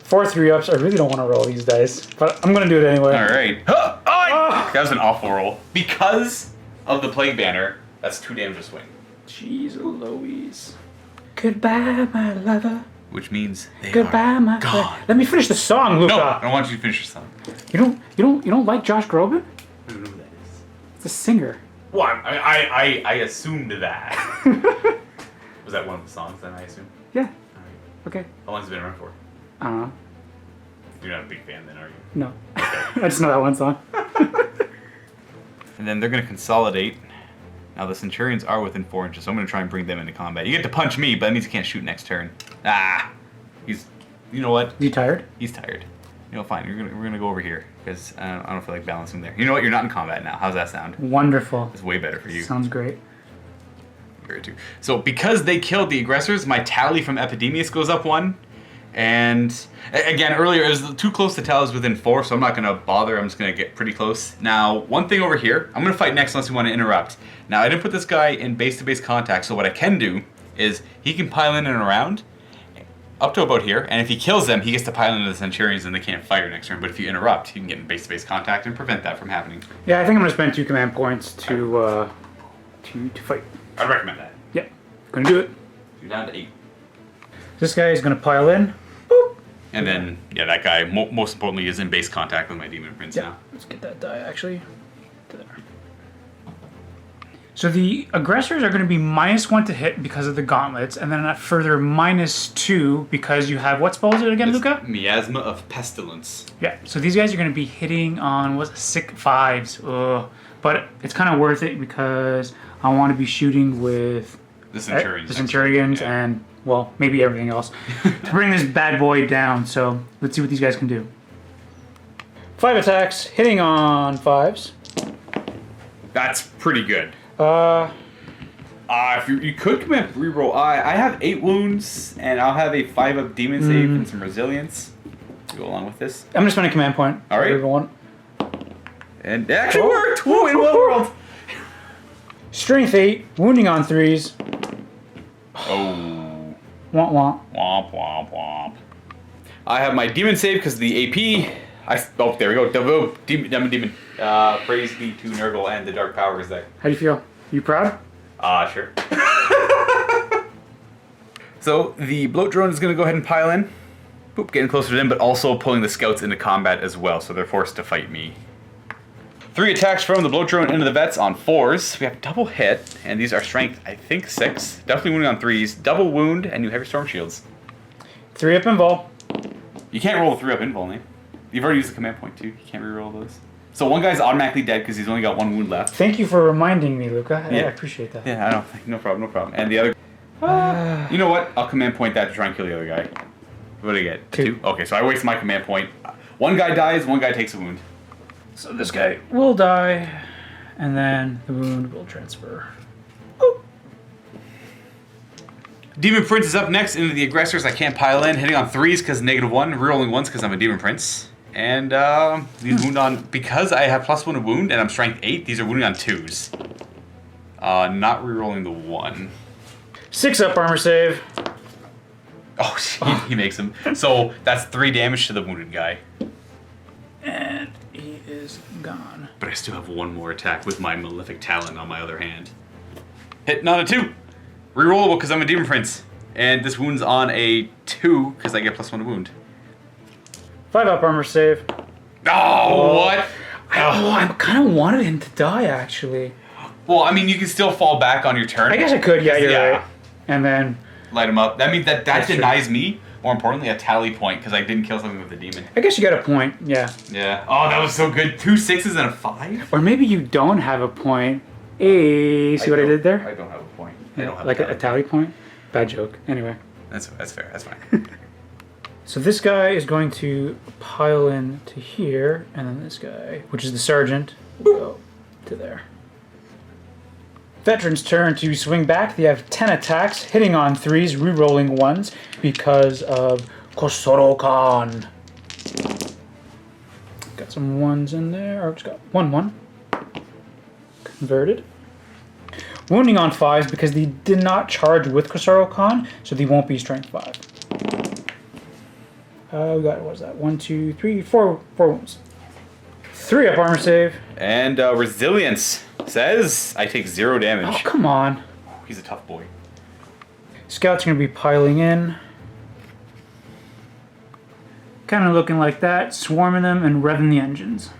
4 3-ups. I really don't want to roll these dice, but I'm going to do it anyway. All right. That was an awful roll. Because of the Plague Banner, that's 2 damage a swing. Jeez Louise. Goodbye, my lover. Which means they Goodbye, are my gone. friend. Let me finish the song, Luka. No, I don't want you to finish your song. You don't like Josh Groban? I don't know who that is. It's a singer. Well, I assumed that. Was that one of the songs then, I assume? Yeah. Alright. Okay. How long's it been around for? I don't know. You're not a big fan then, are you? No. I just know that one song. And then they're going to consolidate. Now the Centurions are within 4 inches, so I'm going to try and bring them into combat. You get to punch me, but that means you can't shoot next turn. Ah! He's... You know what? You tired? He's tired. You know, fine. We're gonna go over here, because I don't feel like balancing there. You know what? You're not in combat now. How's that sound? Wonderful. It's way better for you. Sounds great. Too. So because they killed the aggressors, my tally from Epidemius goes up 1. And again, earlier it was too close to tell us within 4, so I'm not going to bother. I'm just going to get pretty close. Now, one thing over here, I'm going to fight next unless you want to interrupt. Now, I didn't put this guy in base-to-base contact, so what I can do is he can pile in and around up to about here, and if he kills them, he gets to pile into the Centurions and they can't fire next turn. But if you interrupt, you can get in base-to-base contact and prevent that from happening. Yeah, I think I'm going to spend 2 command points to fight. I'd recommend that. Yep. Gonna do it. You're down to 8. This guy is going to pile in. Boop. And then, yeah, that guy, most importantly, is in base contact with my Demon Prince now. Let's get that die, actually. To there. So the aggressors are going to be -1 to hit because of the gauntlets, and then a further -2 because you have... What spell is it again, Luka? Miasma of Pestilence. Yeah, so these guys are going to be hitting on, what's it, 6 5s. Ugh. But it's kind of worth it because I want to be shooting with... The Centurions. The Centurions yeah. and, well, maybe everything else to bring this bad boy down. So let's see what these guys can do. 5 attacks, hitting on 5s. That's pretty good. If If you could commit reroll, I have 8 wounds, and I'll have a 5-up demon save and some resilience to go along with this. I'm just spending a command point. All right. Everyone. And it actually worked! Whoa, in what world? Strength 8, wounding on 3s. Oh. Womp womp. Womp, womp, womp. I have my demon save because the AP. Oh, there we go. Demon. Praise be to Nurgle and the Dark Powers there. How do you feel? You proud? Sure. So the bloat drone is going to go ahead and pile in. Boop, getting closer to them, but also pulling the scouts into combat as well, so they're forced to fight me. 3 attacks from the bloat drone into the vets on 4s. We have double hit, and these are strength, I think 6. Definitely wounding on 3s. Double wound, and you have your storm shields. 3 up invul. You can't roll the 3-up invul, name. You've already used the command point too. You can't reroll those. So one guy's automatically dead because he's only got 1 wound left. Thank you for reminding me, Luka. Yeah. I appreciate that. Yeah, I don't. No problem. And the other. You know what? I'll command point that to try and kill the other guy. What do I get? 2? Okay, so I waste my command point. One guy dies, one guy takes a wound. So this guy will die, and then the wound will transfer. Demon Prince is up next into the aggressors. I can't pile in, hitting on 3s because -1, rerolling 1s because I'm a Demon Prince. And these wound on, because I have +1 wound and I'm strength 8, these are wounding on 2s. Not rerolling the 1. 6 up armor save. Oh, he makes him. So that's 3 damage to the wounded guy. And he is gone. But I still have 1 more attack with my Malefic Talon on my other hand. Hit, not a 2. Rerollable because I'm a Demon Prince. And this wound's on a 2 because I get +1 wound. 5 up armor save. Oh, what? I kind of wanted him to die, actually. Well, I mean, you can still fall back on your turn. I guess I could, yeah, you're right. And then... Light him up. That means that That's denies me, more importantly, a tally point because I didn't kill something with a demon. I guess you got a point, yeah. Yeah. Oh, that was so good. 2 6s and a 5? Or maybe you don't have a point. Hey, see what I did there? I don't have a point. I don't have Like a tally point? Bad joke. Anyway. That's fair. That's fine. So this guy is going to pile in to here, and then this guy, which is the sergeant, will go to there. Veteran's turn to swing back. They have 10 attacks, hitting on 3s, re-rolling 1s because of Kisara Khan. Got some 1s in there. Or just got 1 converted. Wounding on 5s because they did not charge with Kisara Khan, so they won't be strength 5. We got, what is that? 1, 2, 3, 4 wounds. 3 up armor save. And resilience says I take 0 damage. Oh, come on. He's a tough boy. Scouts are going to be piling in. Kind of looking like that, swarming them and revving the engines.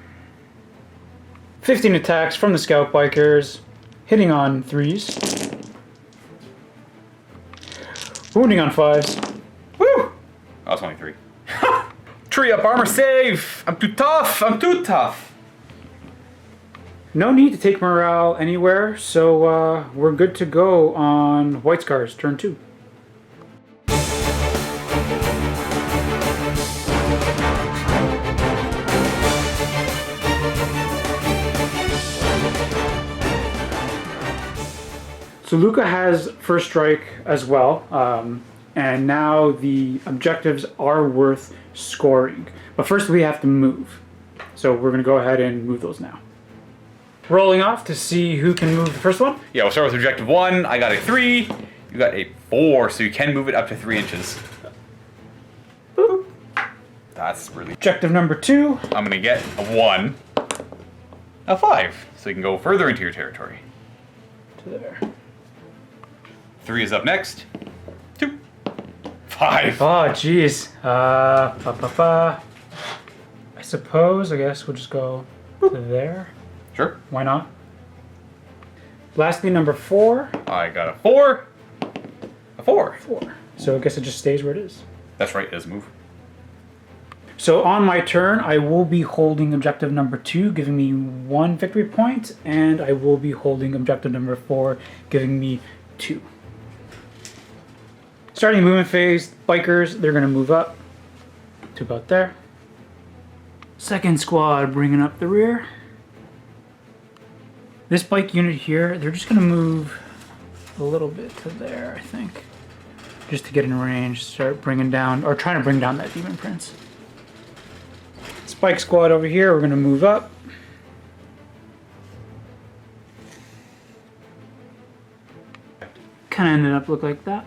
15 attacks from the scout bikers. hitting on 3s. Wounding on 5s. Woo! Oh, that's only 3. Tree up, armor save! I'm too tough! I'm too tough! No need to take morale anywhere, so we're good to go on White Scars, turn 2. So Luka has first strike as well, and now the objectives are worth scoring. But first we have to move. So we're going to go ahead and move those now. Rolling off to see who can move the first one. Yeah, we'll start with objective 1. I got a 3. You got a 4, so you can move it up to 3 inches. Boop. That's really... Objective number 2. I'm going to get a 1. A 5, so you can go further into your territory. To there. 3 is up next. 2. 5. Oh, jeez. I suppose, I guess we'll just go to there. Sure. Why not? Lastly, number 4. I got a 4. A 4. 4. So I guess it just stays where it is. That's right, it doesn't move. So on my turn, I will be holding objective number 2, giving me 1 victory point, and I will be holding objective number 4, giving me 2. Starting the movement phase, bikers, they're going to move up to about there. Second squad bringing up the rear. This bike unit here, they're just going to move a little bit to there, I think. Just to get in range, start bringing down, or trying to bring down that Demon Prince. Spike squad over here, we're going to move up. Kind of ended up look like that.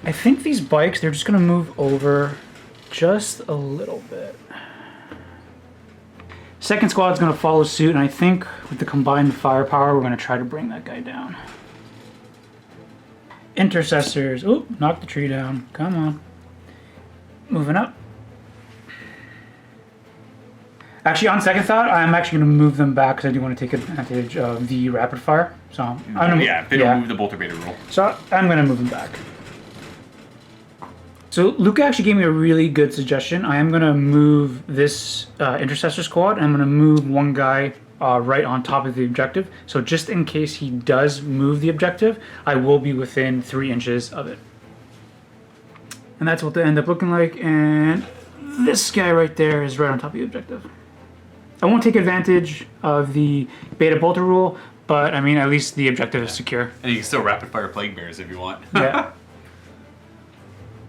I think these bikes, they're just going to move over just a little bit. Second squad's going to follow suit, and I think with the combined firepower, we're going to try to bring that guy down. Intercessors. Oop, knock the tree down. Come on. Moving up. Actually, on second thought, I'm actually going to move them back because I do want to take advantage of the rapid fire. So I'm gonna, yeah, they don't move the bolter beta rule. So I'm going to move them back. So Luka actually gave me a really good suggestion. I am going to move this intercessor squad, and I'm going to move one guy right on top of the objective. So just in case he does move the objective, I will be within 3 inches of it. And that's what they end up looking like. And this guy right there is right on top of the objective. I won't take advantage of the beta bolter rule, but I mean, at least the objective is secure. And you can still rapid fire plague bears if you want. Yeah.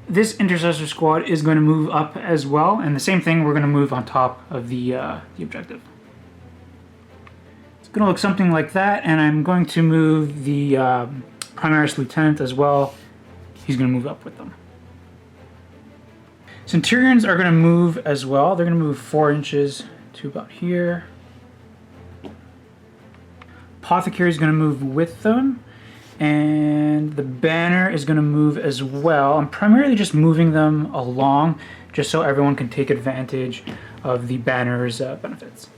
This intercessor squad is going to move up as well, and the same thing, we're going to move on top of the objective. It's going to look something like that, and I'm going to move the Primaris Lieutenant as well. He's going to move up with them. Centurions are going to move as well. They're going to move 4 inches to about here. Apothecary is going to move with them. And the banner is going to move as well. I'm primarily just moving them along just so everyone can take advantage of the banner's benefits.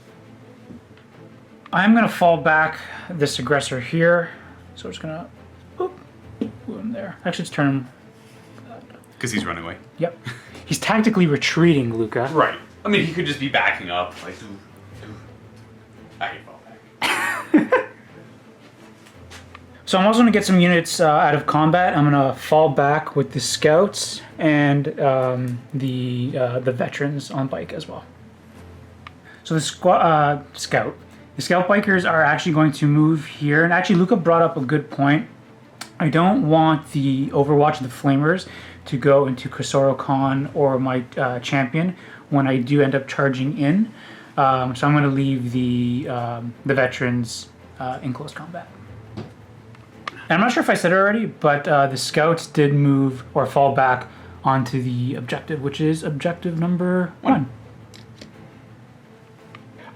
I'm going to fall back this aggressor here. So we're just going to move him there. Actually, let's turn him. Because he's running away. Yep. He's tactically retreating, Luka. Right. I mean, he could just be backing up. Like, I hate fall back. So I'm also going to get some units out of combat. I'm going to fall back with the scouts and the veterans on bike as well. So the scout bikers are actually going to move here. And actually, Luka brought up a good point. I don't want the Overwatch of the Flamers to go into Kisara Khan or my champion when I do end up charging in. So I'm going to leave the veterans in close combat. And I'm not sure if I said it already, but the scouts did move or fall back onto the objective, which is objective number 1.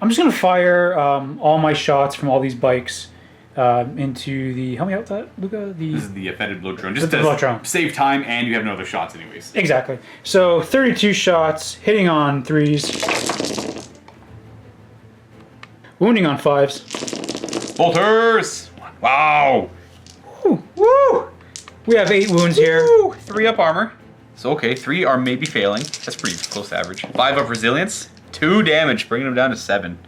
I'm just going to fire all my shots from all these bikes into the... Help me out with that, Luka? This is the offended blow drone. Just the blow drone. Save time, and you have no other shots anyways. Exactly. So 32 shots, hitting on 3s. Wounding on 5s. Bolters! Wow! Woo! Woo! We have 8 wounds here. Woo! 3 up armor. So okay, 3 are maybe failing. That's pretty close to average. 5 up resilience. 2 damage, bringing them down to 7.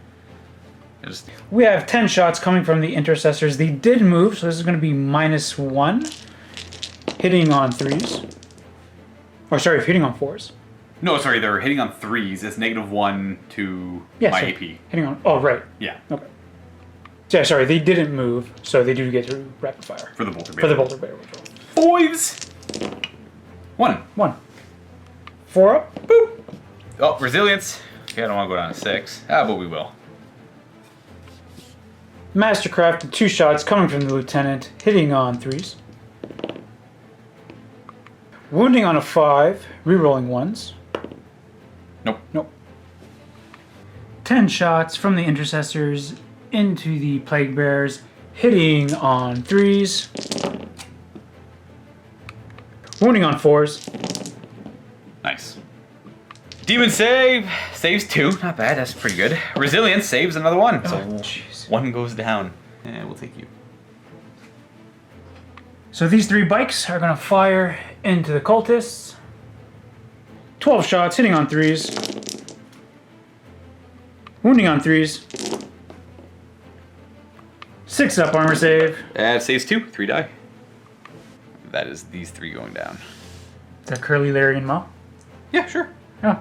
We have 10 shots coming from the intercessors. They did move, so this is going to be -1. Hitting on 3s. Or sorry, hitting on 4s. No, sorry, they're hitting on 3s. It's -1 to my so AP. Hitting on... Oh, right. Yeah. Okay. Yeah, sorry, they didn't move, so they do get to rapid fire. For the bolter For the bolter bear. 5s! 1. 1. 4 up. Boop. Oh, resilience. Okay, I don't want to go down to 6. Ah, but we will. Mastercraft, 2 shots coming from the lieutenant, hitting on 3s. Wounding on a 5, rerolling 1s. Nope. Nope. 10 shots from the intercessors into the plague bears, hitting on 3s. Wounding on 4s. Nice. Demon save. Saves 2. Not bad. That's pretty good. Resilience saves another 1. So jeez. 1 goes down. And we'll take you. So these 3 bikes are going to fire into the cultists. 12 shots, hitting on 3s. Wounding on 3s. 6 up armor save. Saves 2. 3 die. That is these 3 going down. The Curly, Larry, and Mo. Yeah, sure. Yeah.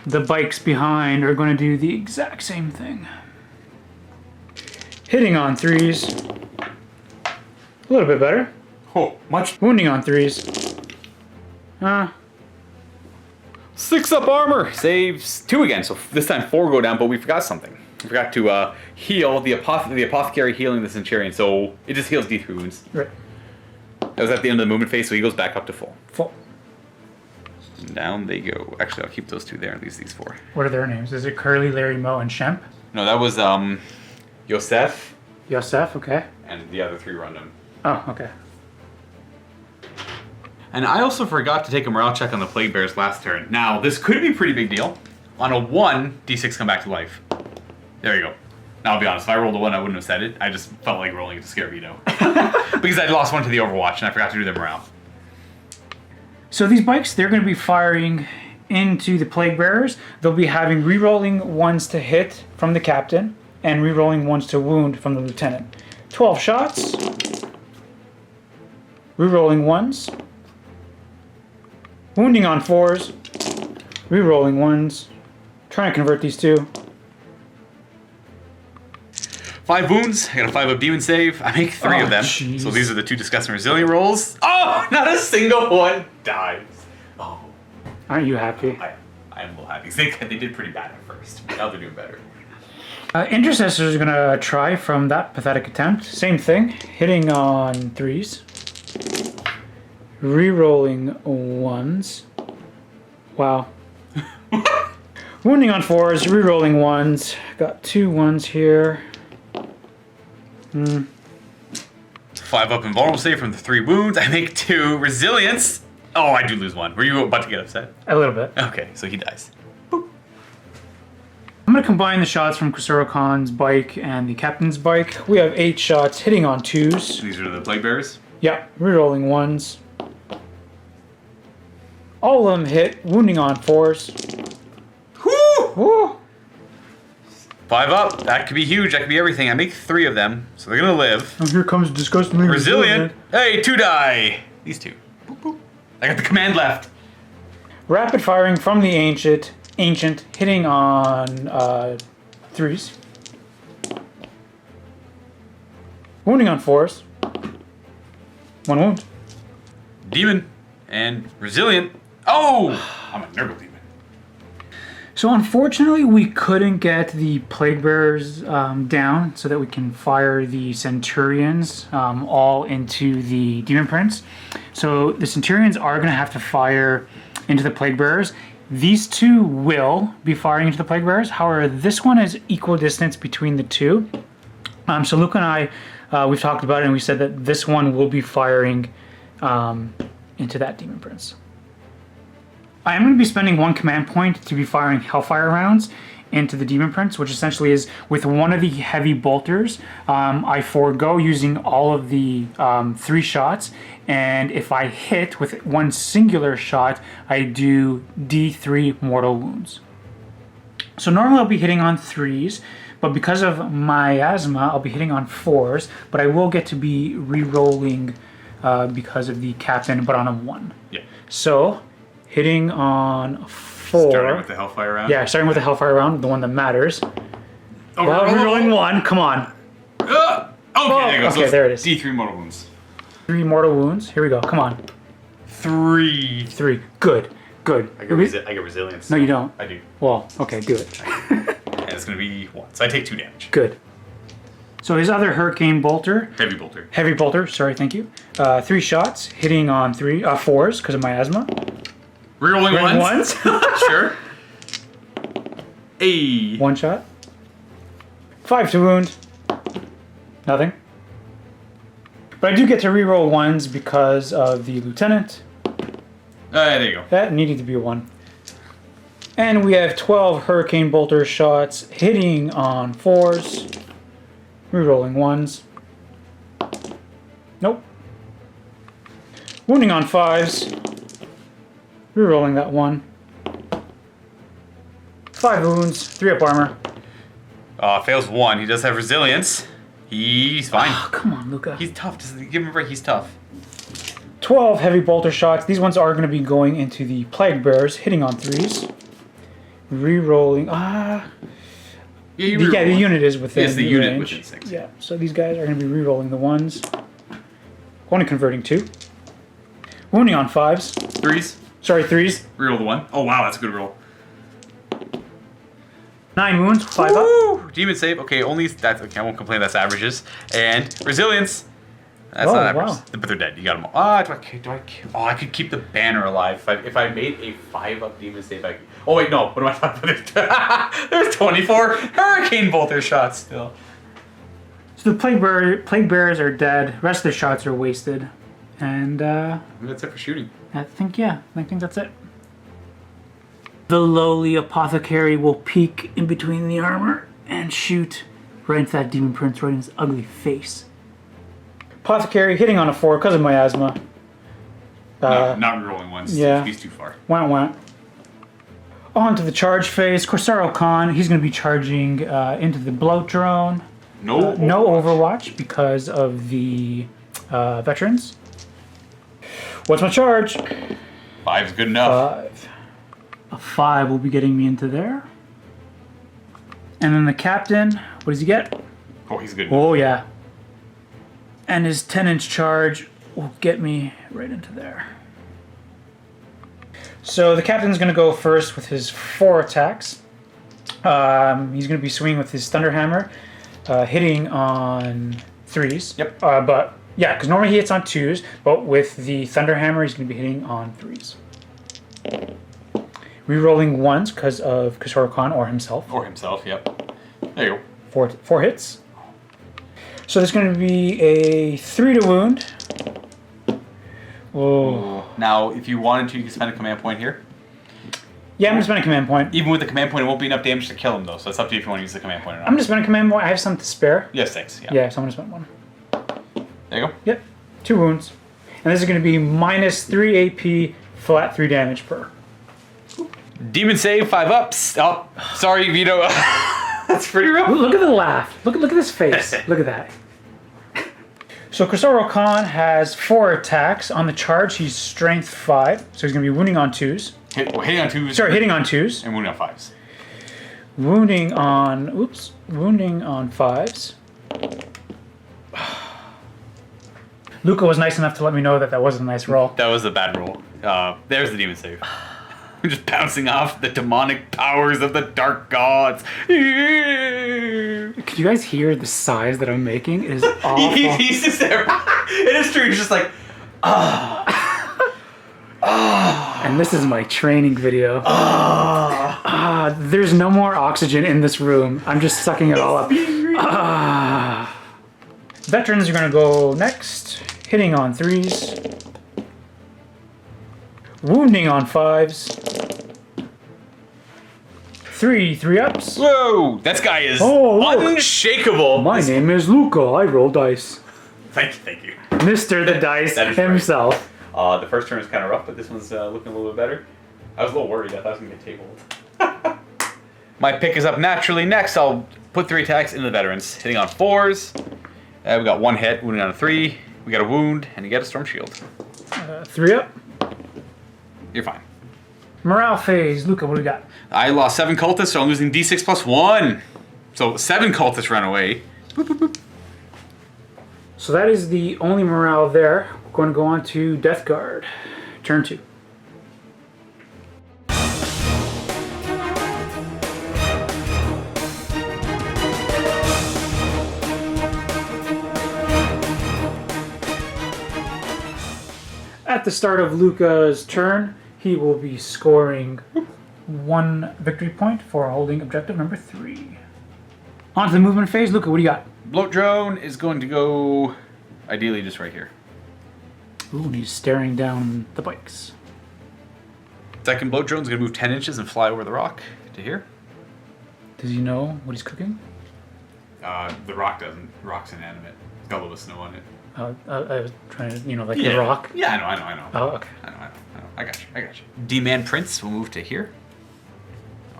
The bikes behind are going to do the exact same thing. Hitting on 3s. A little bit better. Oh, much. Wounding on 3s. 6 up armor. Saves 2 again. So this time 4 go down, but we forgot something. We forgot to heal the apothecary healing the Centurion. So it just heals D3 wounds. Right. That was at the end of the movement phase, so he goes back up to full. Full. Down they go. Actually, I'll keep those 2 there and leave these 4. What are their names? Is it Curly, Larry, Mo, and Shemp? No, that was Yosef Yosef, okay. and the other 3 random. Oh, okay. And I also forgot to take a morale check on the Plague Bears last turn. Now, this could be a pretty big deal. On a 1, D6 come back to life. There you go. Now, I'll be honest, if I rolled a 1, I wouldn't have said it. I just felt like rolling it to scare Vito. Because I lost 1 to the Overwatch, and I forgot to do the morale. So these bikes, they're going to be firing into the Plague Bearers. They'll be having rerolling 1s to hit from the captain, and rerolling 1s to wound from the lieutenant. 12 shots. Rerolling 1s. Wounding on 4s. Rerolling 1s. Trying to convert these 2. 5 wounds. I got a 5 up demon save. I make 3 of them. Geez. So these are the 2 disgusting resilient rolls. Oh, not a single one dies. Oh, Aren't you happy? I am a little happy. They did pretty bad at first. Now they're doing better. Intercessors are going to try from that pathetic attempt. Same thing. Hitting on 3s. Rerolling 1s. Wow. Wounding on 4s. Rerolling 1s. Got 2 1s here. 5 up invulnerable save from the 3 wounds. I make 2 resilience. Oh, I do lose 1. Were you about to get upset? A little bit. Okay, so he dies. I'm going to combine the shots from Kisara Khan's bike and the captain's bike. We have 8 shots hitting on 2s. These are the Plague Bearers? Yeah, rerolling 1s. All of them hit, wounding on 4s. Whoo! Woo! 5 up. That could be huge. That could be everything. I make 3 of them, so they're going to live. Oh, here comes disgustingly Resilient. Hey, 2 die. These 2. Boop, boop. I got the command left. Rapid firing from the ancient hitting on 3s. Wounding on 4s. 1 wound. Demon and resilient. Oh! I'm a Nurgle Demon. So unfortunately, we couldn't get the Plague Bearers down so that we can fire the Centurions all into the Demon Prince. So the Centurions are going to have to fire into the Plague Bearers. These 2 will be firing into the Plague Bearers. However, this one is equal distance between the 2. So Luka and I, we've talked about it, and we said that this one will be firing into that Demon Prince. I am going to be spending 1 command point to be firing Hellfire rounds into the Demon Prince, which essentially is with one of the heavy bolters, I forego using all of the 3 shots, and if I hit with one singular shot, I do D3 mortal wounds. So normally I'll be hitting on 3s, but because of Miasma, I'll be hitting on 4s, but I will get to be re-rolling because of the captain, but on a 1. Yeah. So, hitting on 4. Starting with the Hellfire round? Yeah, starting with the Hellfire round, the one that matters. Oh, well, rerolling 1, come on. Okay, there you go. Okay, there it is. D3 mortal wounds. 3 mortal wounds, here we go, come on. 3. 3, good, good. I get resilience. No, you don't. I do. Well, okay, do it. And it's going to be 1, so I take 2 damage. Good. So his other Hurricane Bolter. Heavy bolter. Heavy Bolter, sorry, thank you. 3 shots, hitting on 4s because of Miasma. Rerolling ones. Sure. 1 shot. 5 to wound. Nothing. But I do get to reroll 1s because of the Lieutenant. There you go. That needed to be a 1. And we have 12 Hurricane Bolter shots hitting on 4s. Rerolling 1s. Nope. Wounding on 5s. Rerolling that 1. 5 wounds, 3 up armor. Fails 1. He does have resilience. He's fine. Oh, come on, Luka. He's tough. Give him a break. He's tough. 12 heavy bolter shots. These ones are going to be going into the Plague Bearers, hitting on 3s. Rerolling. The unit is within Yes, the range. unit within 6. Yeah, so these guys are going to be rerolling the 1s. Only converting 2. Wounding on 5s. 3s. Sorry, 3s. Reroll the 1. Oh, wow, that's a good roll. 9 wounds, 5 up. Demon save. Okay, only that's okay. I won't complain. That's averages. And resilience. That's Oh, not average. wow. But they're dead. You got them all. I could keep the banner alive if I made a 5-up demon save. Oh wait, no. What am I talking about? There's 24 Hurricane Bolter shots still. So the Plague Bearers are dead. The rest of the shots are wasted. And That's it for shooting. I think that's it. The lowly apothecary will peek in between the armor and shoot right into that Demon Prince, right in his ugly face. Apothecary hitting on a 4 because of Miasma. Not rerolling ones. Yeah. He's too far. Went. On to the charge phase. Kisara Khan, he's going to be charging into the bloat drone. No Overwatch because of the veterans. What's my charge? 5's good enough. 5. A 5 will be getting me into there. And then the captain, what does he get? Oh, he's good enough. Oh, yeah. And his 10-inch charge will get me right into there. So the captain's going to go first with his 4 attacks. He's going to be swinging with his Thunderhammer, hitting on 3s. Yep. But yeah, because normally he hits on 2s, but with the Thunderhammer, he's going to be hitting on 3s. Rerolling 1s because of Kisara Khan or himself. Yep. There you go. 4 hits. So there's going to be a 3 to wound. Oh. Now, if you wanted to, you can spend a command point here. Yeah, I'm going to spend a command point. Even with the command point, it won't be enough damage to kill him, though. So it's up to you if you want to use the command point or not. I'm going to spend a command point. I have some to spare. Yes, thanks. Yeah, so I'm going to spend 1. There you go. Yep. 2 wounds. And this is going to be minus 3 AP, flat 3 damage per. Demon save, 5 ups. Oh, sorry, Vito. That's pretty rough. Look at the laugh. Look at this face. Look at that. So Kisara Khan has 4 attacks. On the charge, he's strength 5. So he's going to be wounding on 2s. Hitting on 2s. Sorry, hitting on 2s. And wounding on 5s. Wounding on 5s. Luka was nice enough to let me know that wasn't a nice roll. That was a bad roll. There's the demon save. I'm just bouncing off the demonic powers of the dark gods. Could you guys hear the sighs that I'm making? It is awful. He's just there. It is true. He's just like, And this is my training video. There's no more oxygen in this room. I'm just sucking it all up. Veterans are going to go next. Hitting on 3s. Wounding on 5s. Three ups. Whoa! That guy is look. unshakable. My name is Luka. I roll dice. Thank you. Mr. the Dice That is right. himself. The first turn is kind of rough, but this one's looking a little bit better. I was a little worried. I thought I was going to get tabled. My pick is up naturally. Next, I'll put 3 attacks into the veterans. Hitting on 4s. We got 1 hit, wounding on a 3. We got a wound, and you get a storm shield. 3 up. You're fine. Morale phase. Luka, what do we got? I lost 7 cultists, so I'm losing d6 plus 1. So 7 cultists ran away. Boop, boop, boop. So that is the only morale there. We're going to go on to Death Guard. Turn 2. At the start of Luka's turn, he will be scoring 1 victory point for holding objective number 3. On to the movement phase. Luka, what do you got? Bloat drone is going to go ideally just right here. Ooh, and he's staring down the bikes. Second bloat drone is going to move 10 inches and fly over the rock to here. Does he know what he's cooking? The rock doesn't. The rock's inanimate. It's got a little bit of snow on it. I was trying to, the rock. Yeah, I know. Oh, okay. I know. I got you. D-Man Prince will move to here. Oh,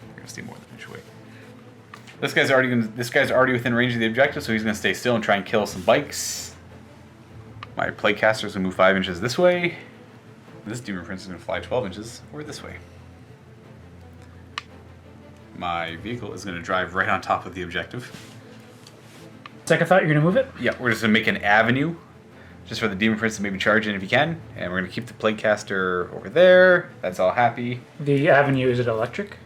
you're gonna stay more than an inch away. This guy's already within range of the objective, so he's gonna stay still and try and kill some bikes. My Playcaster's gonna move 5 inches this way. This Demon Prince is gonna fly 12 inches or this way. My vehicle is gonna drive right on top of the objective. Second thought, you're going to move it? Yeah, we're just going to make an avenue just for the Demon Prince to maybe charge in if he can. And we're going to keep the Plaguecaster over there. That's all happy. The avenue, is it electric?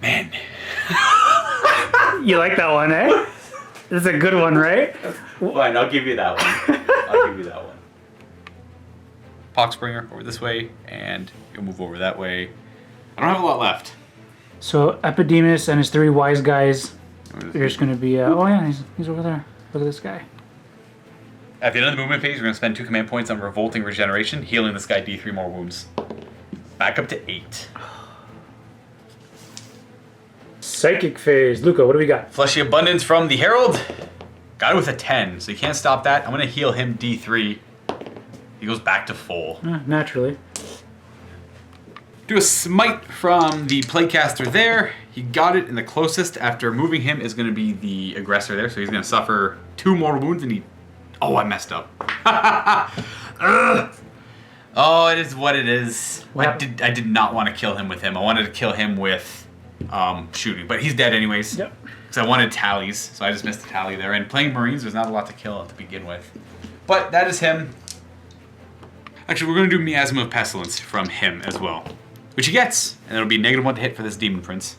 Man. You like that one, eh? That's a good one, right? Fine, I'll give you that one. Poxbringer over this way, and you'll move over that way. I don't have a lot left. So, Epidemus and his 3 wise guys... There's going to be, oh yeah, he's over there. Look at this guy. At the end of the movement phase, we're going to spend 2 command points on Revolting Regeneration, healing this guy D3 more wounds. Back up to 8. Psychic phase. Luka, what do we got? Fleshy Abundance from the Herald. Got it with a 10, so you can't stop that. I'm going to heal him D3. He goes back to full. Naturally. Do a smite from the Playcaster there. He got it in the closest. After moving him is going to be the aggressor there, so he's going to suffer 2 mortal wounds, and he... Oh, I messed up. Oh, it is what it is. I did not want to kill him with him. I wanted to kill him with shooting, but he's dead anyways. Yep. Because I wanted tallies, so I just missed the tally there. And playing Marines, there's not a lot to kill to begin with. But that is him. Actually, we're going to do Miasma of Pestilence from him as well. Which he gets, and it'll be -1 to hit for this Demon Prince.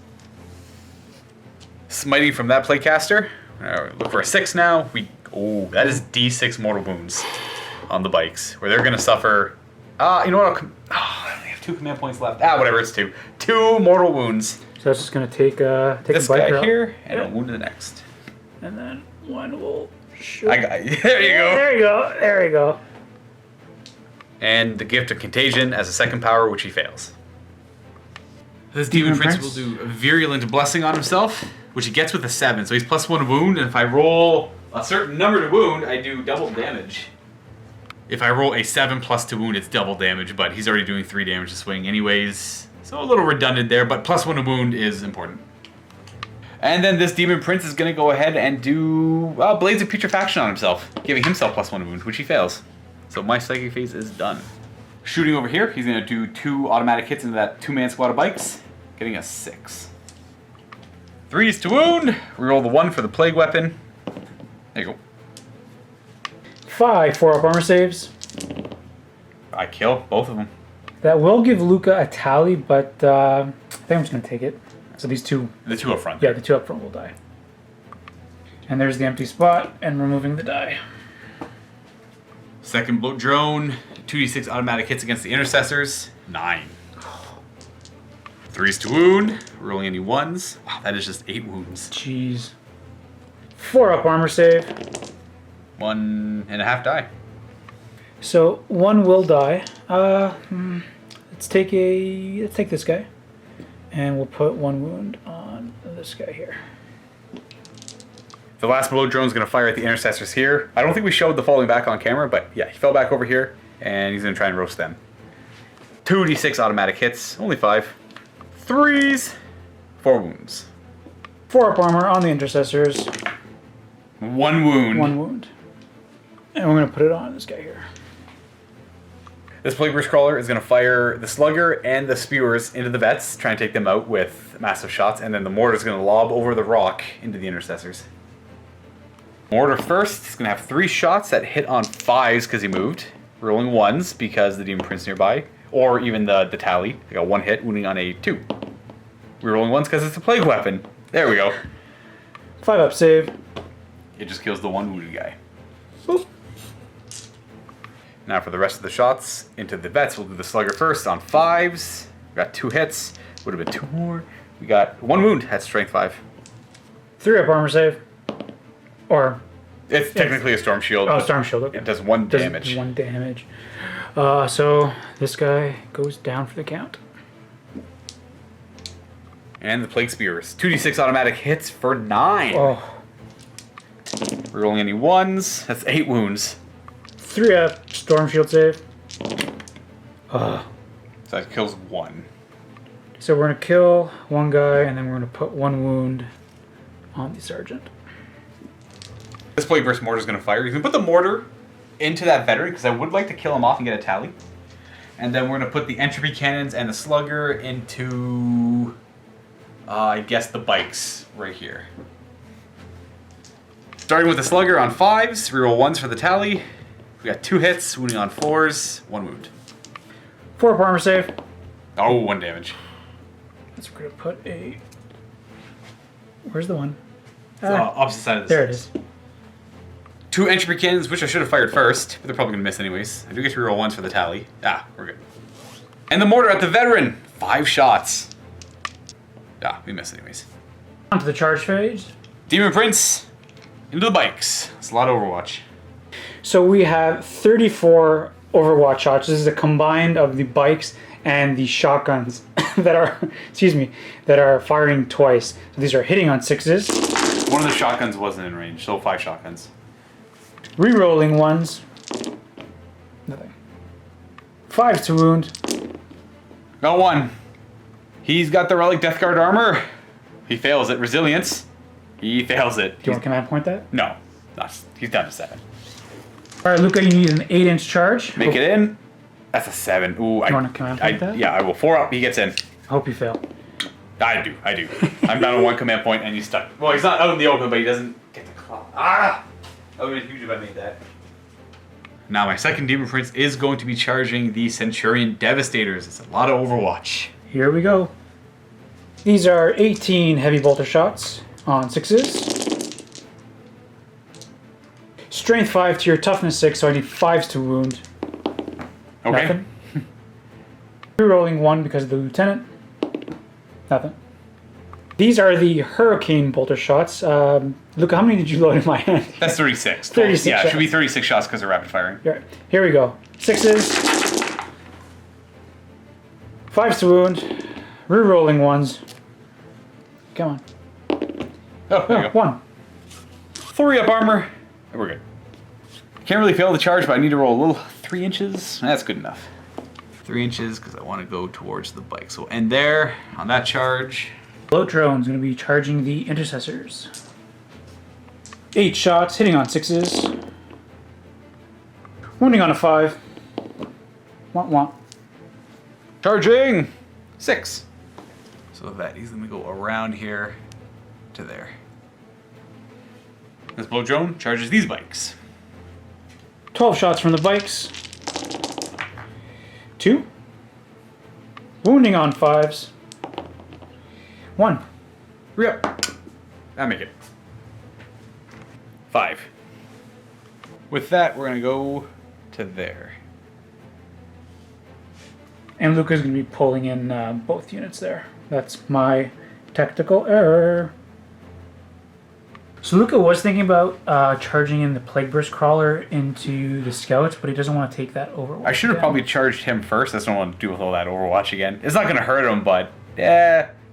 Smiting from that Playcaster. Look for a 6 now. Oh, that is D6 mortal wounds on the bikes, where they're going to suffer... you know what? I only have 2 command points left. Whatever, it's 2. 2 mortal wounds. So that's just going to take this a biker guy out. here, and a wound to the next. And then 1 will shoot. I got you. There you go. There you go. There you go. And the Gift of Contagion as a second power, which he fails. This Demon Prince will do a Virulent Blessing on himself, which he gets with a 7. So he's +1 wound, and if I roll a certain number to wound, I do double damage. If I roll a 7 +2 wound, it's double damage, but he's already doing 3 damage to swing anyways. So a little redundant there, but +1 to wound is important. And then this Demon Prince is going to go ahead and do Blades of Putrefaction on himself, giving himself +1 to wound, which he fails. So my psychic phase is done. Shooting over here, he's going to do 2 automatic hits into that 2-man squad of bikes, getting a 6. 3s to wound. Reroll the 1 for the plague weapon. There you go. 5 4-up armor saves. I kill both of them. That will give Luka a tally, but I think I'm just going to take it. So these 2... The 2 up front. Yeah, the 2 up front will die. And there's the empty spot, and removing the die. Second bloat drone, 2d6 automatic hits against the intercessors, 9. 3s to wound, rolling any 1s. Wow, that is just 8 wounds. Jeez. 4-up armor save. 1.5 die. So 1 will die. Let's take this guy. And we'll put 1 wound on this guy here. The last blow drone is going to fire at the intercessors here. I don't think we showed the falling back on camera, but yeah, he fell back over here, and he's going to try and roast them. 2d6 automatic hits, only 5. 3s, 4 wounds. 4 up armor on the intercessors. 1 wound. 1 wound. And we're going to put it on this guy here. This Plague Burst Crawler is going to fire the Slugger and the Spewers into the vets, try and take them out with massive shots, and then the Mortar is going to lob over the rock into the intercessors. Mortar first is going to have 3 shots that hit on 5s because he moved, rolling 1s because the Demon Prince nearby, or even the tally. I got 1 hit, wounding on a 2. We're rolling 1s because it's a plague weapon. There we go. 5 up save. It just kills the 1 wounded guy. Boop. Now for the rest of the shots into the vets, we'll do the Slugger first on 5s. We got 2 hits. Would have been 2 more. We got 1 wound at strength 5. 3 up armor save. Or It's technically a Storm Shield. oh, but Storm Shield. Okay. It does 1 damage. 1 damage. So this guy goes down for the count. And the Plague Spears. 2d6 automatic hits for 9. Oh, We're rolling any 1s. That's 8 wounds. 3 up Storm Shield save. So that kills 1. So we're gonna kill 1 guy, and then we're gonna put 1 wound on the sergeant. This Plague Burst Mortar is going to fire. You can put the Mortar into that veteran, because I would like to kill him off and get a tally. And then we're going to put the Entropy Cannons and the Slugger into, I guess, the bikes right here. Starting with the Slugger on 5s, reroll 1s for the tally. We got 2 hits, wounding on 4s, 1 wound. 4 up armor save. Oh, 1 damage. So we're gonna put a. Where's the one? Opposite side of the There it is. 2 Entropy Cannons, which I should have fired first, but they're probably going to miss anyways. I do get to reroll 1s for the tally. Ah, we're good. And the Mortar at the veteran. 5 shots. Ah, we missed anyways. On to the charge phase. Demon Prince into the bikes. It's a lot of Overwatch. So we have 34 Overwatch shots. This is a combined of the bikes and the shotguns that are, that are firing twice. So these are hitting on 6s. One of the shotguns wasn't in range, so 5 shotguns. Rerolling 1s. Nothing. 5 to wound. Got 1. He's got the Relic Death Guard armor. He fails it. Resilience. He fails it. Do you want to command point that? No. He's down to 7. All right, Luka, you need an 8-inch charge. Make it in. That's a 7. Ooh, you want to command point that? Yeah, I will. 4 up. He gets in. I hope you fail. I do. I'm down to 1 command point and he's stuck. Well, he's not out in the open, but he doesn't get the claw. Ah! That would have been huge if I made that. Now my second Demon Prince is going to be charging the Centurion Devastators. It's a lot of Overwatch. Here we go. These are 18 heavy bolter shots on 6s. Strength 5 to your toughness 6, so I need 5s to wound. Okay. Nothing. Rerolling 1 because of the lieutenant. Nothing. These are the hurricane bolter shots. Luka, how many did you load in my hand? That's 36. 36 Yeah, it shots. should be 36 shots because they're rapid firing. Here we go. 6s. 5s to wound. Rerolling 1s. Come on. Oh, there you go. 1. 3 up armor. We're good. Can't really fail the charge, but I need to roll a little 3 inches. That's good enough. 3 inches because I want to go towards the bike. So we'll end there on that charge. Float drone's going to be charging the intercessors. 8 shots, hitting on 6s. Wounding on a 5. Want. Charging! 6. So that he's going to go around here to there. This blow drone charges these bikes. 12 shots from the bikes. 2. Wounding on 5s. 1. 3 up. I make it. 5. With that, we're going to go to there. And Luka's going to be pulling in both units there. That's my tactical error. So Luka was thinking about charging in the Plague Burst Crawler into the Scouts, but he doesn't want to take that Overwatch. I should have down. probably charged him first. I just don't want to deal with all that Overwatch again. It's not going to hurt him, but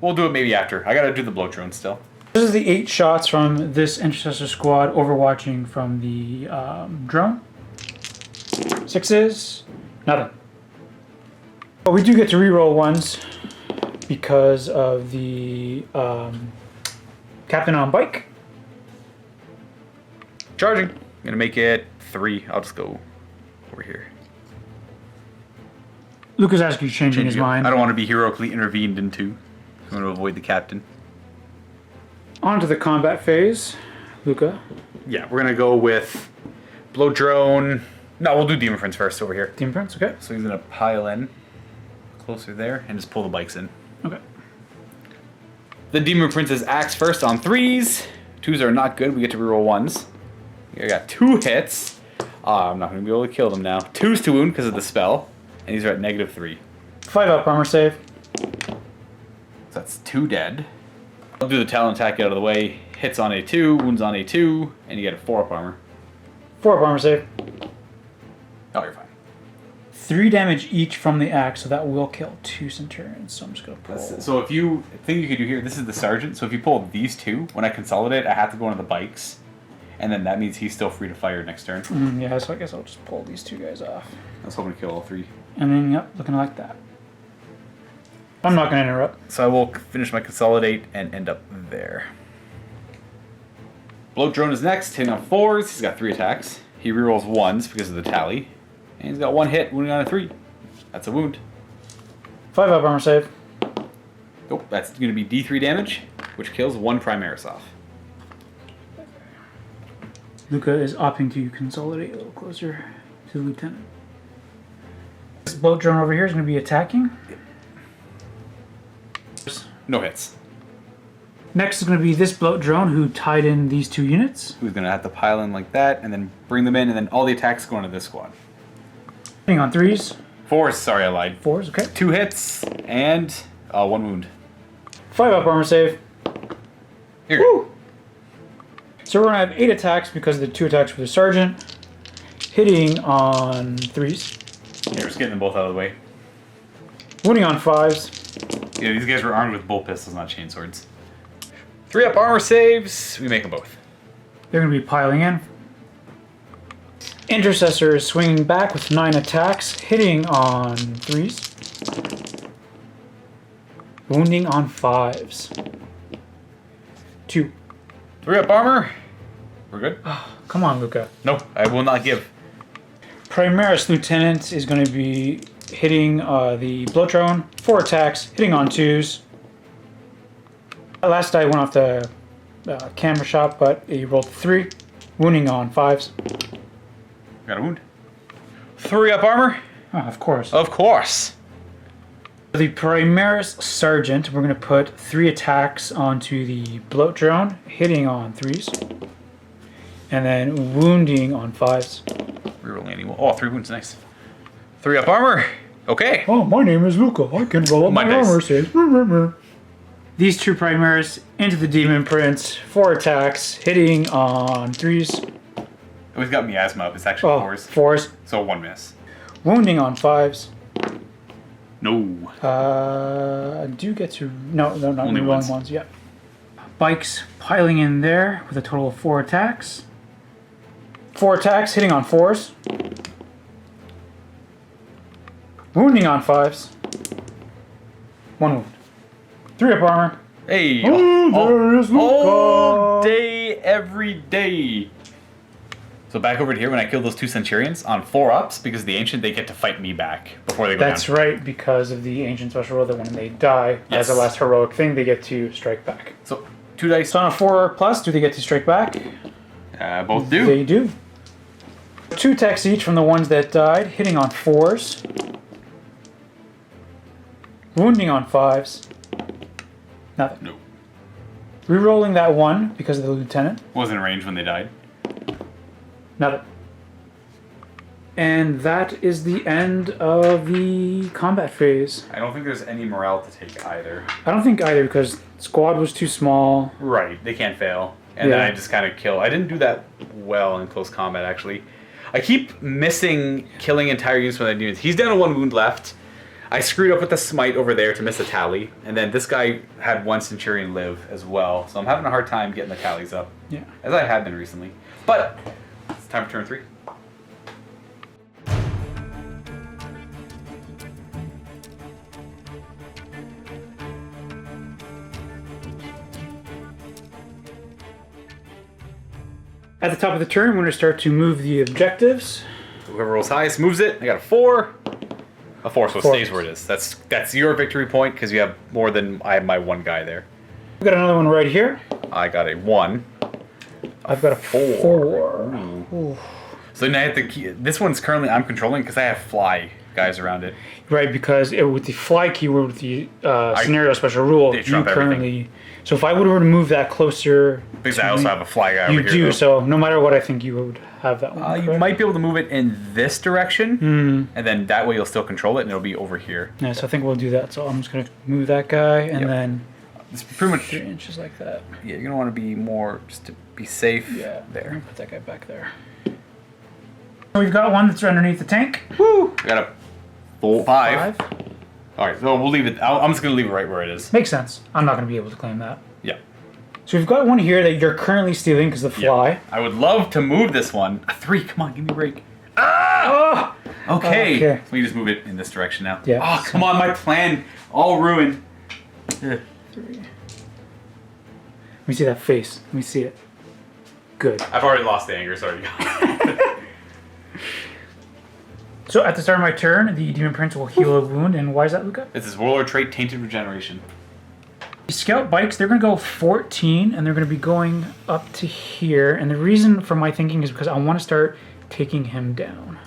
We'll do it maybe after. I gotta do the blow drone still. This is the 8 shots from this Intercessor squad overwatching from the drone. 6s, nothing. But we do get to reroll ones because of the captain on bike. Charging. I'm gonna make it 3. I'll just go over here. Luka's actually changing his mind. I don't want to be heroically intervened into. I'm going to avoid the captain. On to the combat phase. Luka. Yeah, we're going to go with blow drone. No, we'll do Demon Prince first over here. Demon Prince, okay. So he's going to pile in closer there and just pull the bikes in. Okay. The Demon Prince's axe first on 3s. 2s are not good. We get to reroll 1s. I got 2 hits. I'm not going to be able to kill them now. 2s to wound because of the spell. And these are at -3. 5 up armor save. So that's 2 dead. I'll do the talent attack, get out of the way. Hits on A2, wounds on A2, and you get a 4 up armor. 4 up armor save. Oh, you're fine. 3 damage each from the axe, so that will kill 2 Centurions. So I'm just going to pull. So if you, the thing you could do here, this is the Sergeant, so if you pull these 2, when I consolidate, I have to go onto the bikes. And then that means he's still free to fire next turn. Yeah, so I guess I'll just pull these 2 guys off. I was hoping to kill all 3. And then, yep, looking like that. I'm not going to interrupt. So I will finish my consolidate and end up there. Blow drone is next, hitting on 4s. He's got 3 attacks. He rerolls 1s because of the tally. And he's got 1 hit, wounding on a 3. That's a wound. 5 up armor save. Nope, that's going to be D3 damage, which kills 1 Primaris off. Luka is opting to consolidate a little closer to the lieutenant. This boat drone over here is going to be attacking. No hits. Next is going to be this bloat drone who tied in these 2 units. Who's going to have to pile in like that, and then bring them in, and then all the attacks go into this squad. Hitting on 3s. 4s, sorry I lied. 4s, okay. 2 hits, and 1 wound. 5 up armor save. Here you go. So we're going to have 8 attacks because of the 2 attacks with the Sergeant. Hitting on 3s. Here, just getting them both out of the way. Wounding on 5s. Yeah, these guys were armed with bolt pistols, not chainswords. 3 up armor saves, we make them both. They're going to be piling in. Intercessor is swinging back with 9 attacks, hitting on 3s. Wounding on 5s. 2. 3 up armor. We're good? Come on, Luka. No, I will not give. Primaris Lieutenant is going to be hitting the bloat drone. 4 attacks, hitting on 2s. Last die went off the camera shot, but he rolled 3. Wounding on 5s. Got a wound. 3 up armor. Oh, of course. Of course. The Primaris Sergeant, we're going to put 3 attacks onto the bloat drone, hitting on 3s. And then wounding on 5s. Rerolling any. Oh, 3 wounds, nice. 3 up armor. Okay. Oh, my name is Luka. I can roll up my dice. armor saves. These 2 Primaris into the Demon Prince. 4 attacks, hitting on 3s. Oh, he's got miasma up. It's actually 4s. 4s. So 1 miss. Wounding on 5s. No. I do get to... No, not Only rerolling ones. ones. Yeah. Bikes piling in there with a total of 4 attacks. 4 attacks, hitting on 4s. Wounding on 5s. 1 wound. 3 up armor. Hey. there is Luka. all day, every day. So back over to here, when I kill those 2 Centurions on 4 ups, because the Ancient, they get to fight me back before they go That's down. right, because of the Ancient Special Rule that when they die, Yes. as a last heroic thing, they get to strike back. So 2 dice. So on a 4 plus, do they get to strike back? Both do. They do. 2 attacks each from the ones that died, hitting on 4s. Wounding on 5s. Nothing. No. Rerolling that 1 because of the lieutenant. Wasn't in range when they died. Nothing. And that is the end of the combat phase. I don't think there's any morale to take either. I don't think either because squad was too small. Right, they can't fail. And then Yeah. I just kind of kill. I didn't do that well in close combat, actually. I keep missing killing entire units with that unit. He's down to 1 wound left. I screwed up with the smite over there to miss a tally, and then this guy had 1 Centurion live as well, so I'm having a hard time getting the tallies up. Yeah. As I have been recently. But it's time for turn 3. At the top of the turn, we're going to start to move the objectives. Whoever rolls highest moves it. I got a 4. A 4, so it stays where it is. That's your victory point because you have more than I have my 1 guy there. We've got another one right here. I got a 1. I've got a 4. Ooh. So now I have to keep, this one's currently I'm controlling because I have fly guys around it. Right, because with the fly keyword, with the scenario special rule, they you trump currently... everything. So if I would have moved that closer... Because I also have a fly guy over you here. do, though. so no matter what, I think you would have that one. You might be able to move it in this direction, and then that way you'll still control it, and it'll be over here. Yeah, so I think we'll do that. So I'm just going to move that guy, and then... It's pretty much 3 inches like that. Yeah, you're gonna want to be more just to be safe. Yeah, I'm there. gonna put that guy back there. So we've got one that's underneath the tank. Woo! I got a 5. All right, so we'll leave it. I'm just gonna leave it right where it is. Makes sense. I'm not gonna be able to claim that. Yeah. So we've got one here that you're currently stealing because of the fly. Yeah. I would love to move this one. A 3. Come on, give me a break. Ah! Oh! Okay. Okay. So we just move it in this direction now. Yeah. Oh, come on, my plan all ruined. 3. Let me see that face. Let me see it. Good. I've already lost the anger. Sorry. So at the start of my turn, the Demon Prince will heal a wound. And why is that, Luka? This is Warlord trait, Tainted Regeneration. The Scout bikes, they're going to go 14, and they're going to be going up to here. And the reason for my thinking is because I want to start taking him down.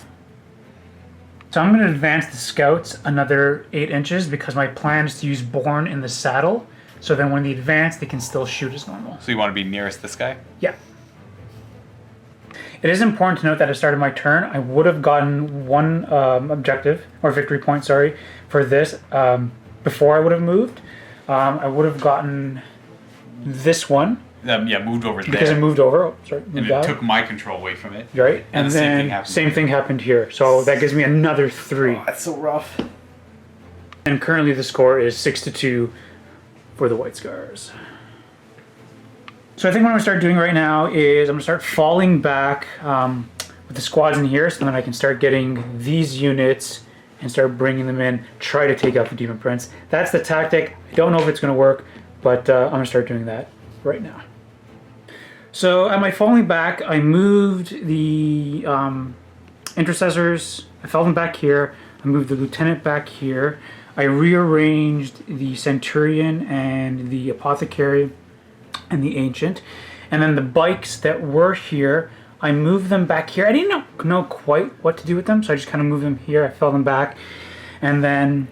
So I'm going to advance the Scouts another 8 inches because my plan is to use Born in the saddle. So then when they advance, they can still shoot as normal. So you want to be nearest this guy? Yeah. It is important to note that at the start of my turn, I would have gotten one objective, or victory point, sorry, for this before I would have moved. I would have gotten this one. Yeah, moved over there. Because it moved over. Oh, sorry, moved and it out. took my control away from it. Right, and the then same thing happened here. So that gives me another 3. Oh, that's so rough. And currently the score is 6-2 for the White Scars. So I think what I'm going to start doing right now is I'm going to start falling back with the squads in here so then I can start getting these units and start bringing them in, try to take out the Demon Prince. That's the tactic. I don't know if it's going to work, but I'm going to start doing that right now. So at my falling back, I moved the intercessors. I fell them back here. I moved the lieutenant back here. I rearranged the Centurion and the Apothecary and the Ancient. And then the bikes that were here, I moved them back here. I didn't know quite what to do with them, so I just kind of moved them here. I fell them back. And then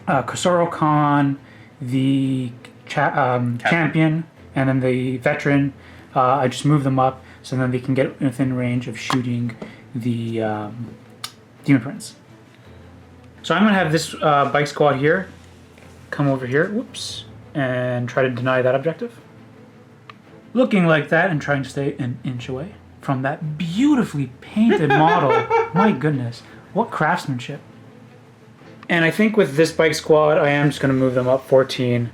Kisara Khan, the champion, and then the veteran, I just moved them up so then they can get within range of shooting the Demon Prince. So I'm going to have this bike squad here come over here, whoops, and try to deny that objective. Looking like that and trying to stay an inch away from that beautifully painted model. My goodness, what craftsmanship. And I think with this bike squad, I am just going to move them up 14.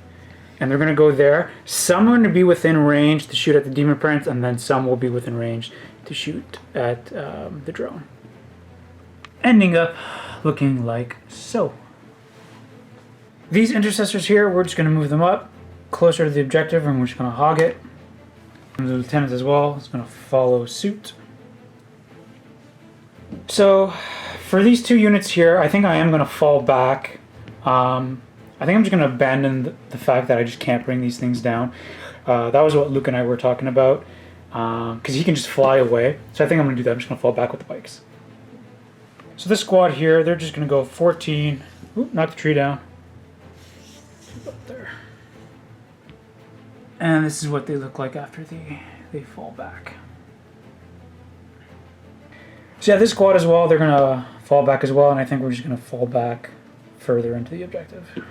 And they're going to go there. Some are going to be within range to shoot at the Demon Prince, and then some will be within range to shoot at the drone. Ending up looking like so. These intercessors here, we're just going to move them up closer to the objective, and we're just going to hog it. And the lieutenant as well is going to follow suit. So for these 2 units here, I think I am going to fall back. I think I'm just going to abandon the fact that I just can't bring these things down. That was what Luke and I were talking about, because he can just fly away. So I think I'm going to do that. I'm just going to fall back with the bikes. So this squad here, they're just going to go 14. Oop, knock the tree down. Up there. And this is what they look like after they fall back. So yeah, this squad as well, they're going to fall back as well, and I think we're just going to fall back further into the objective.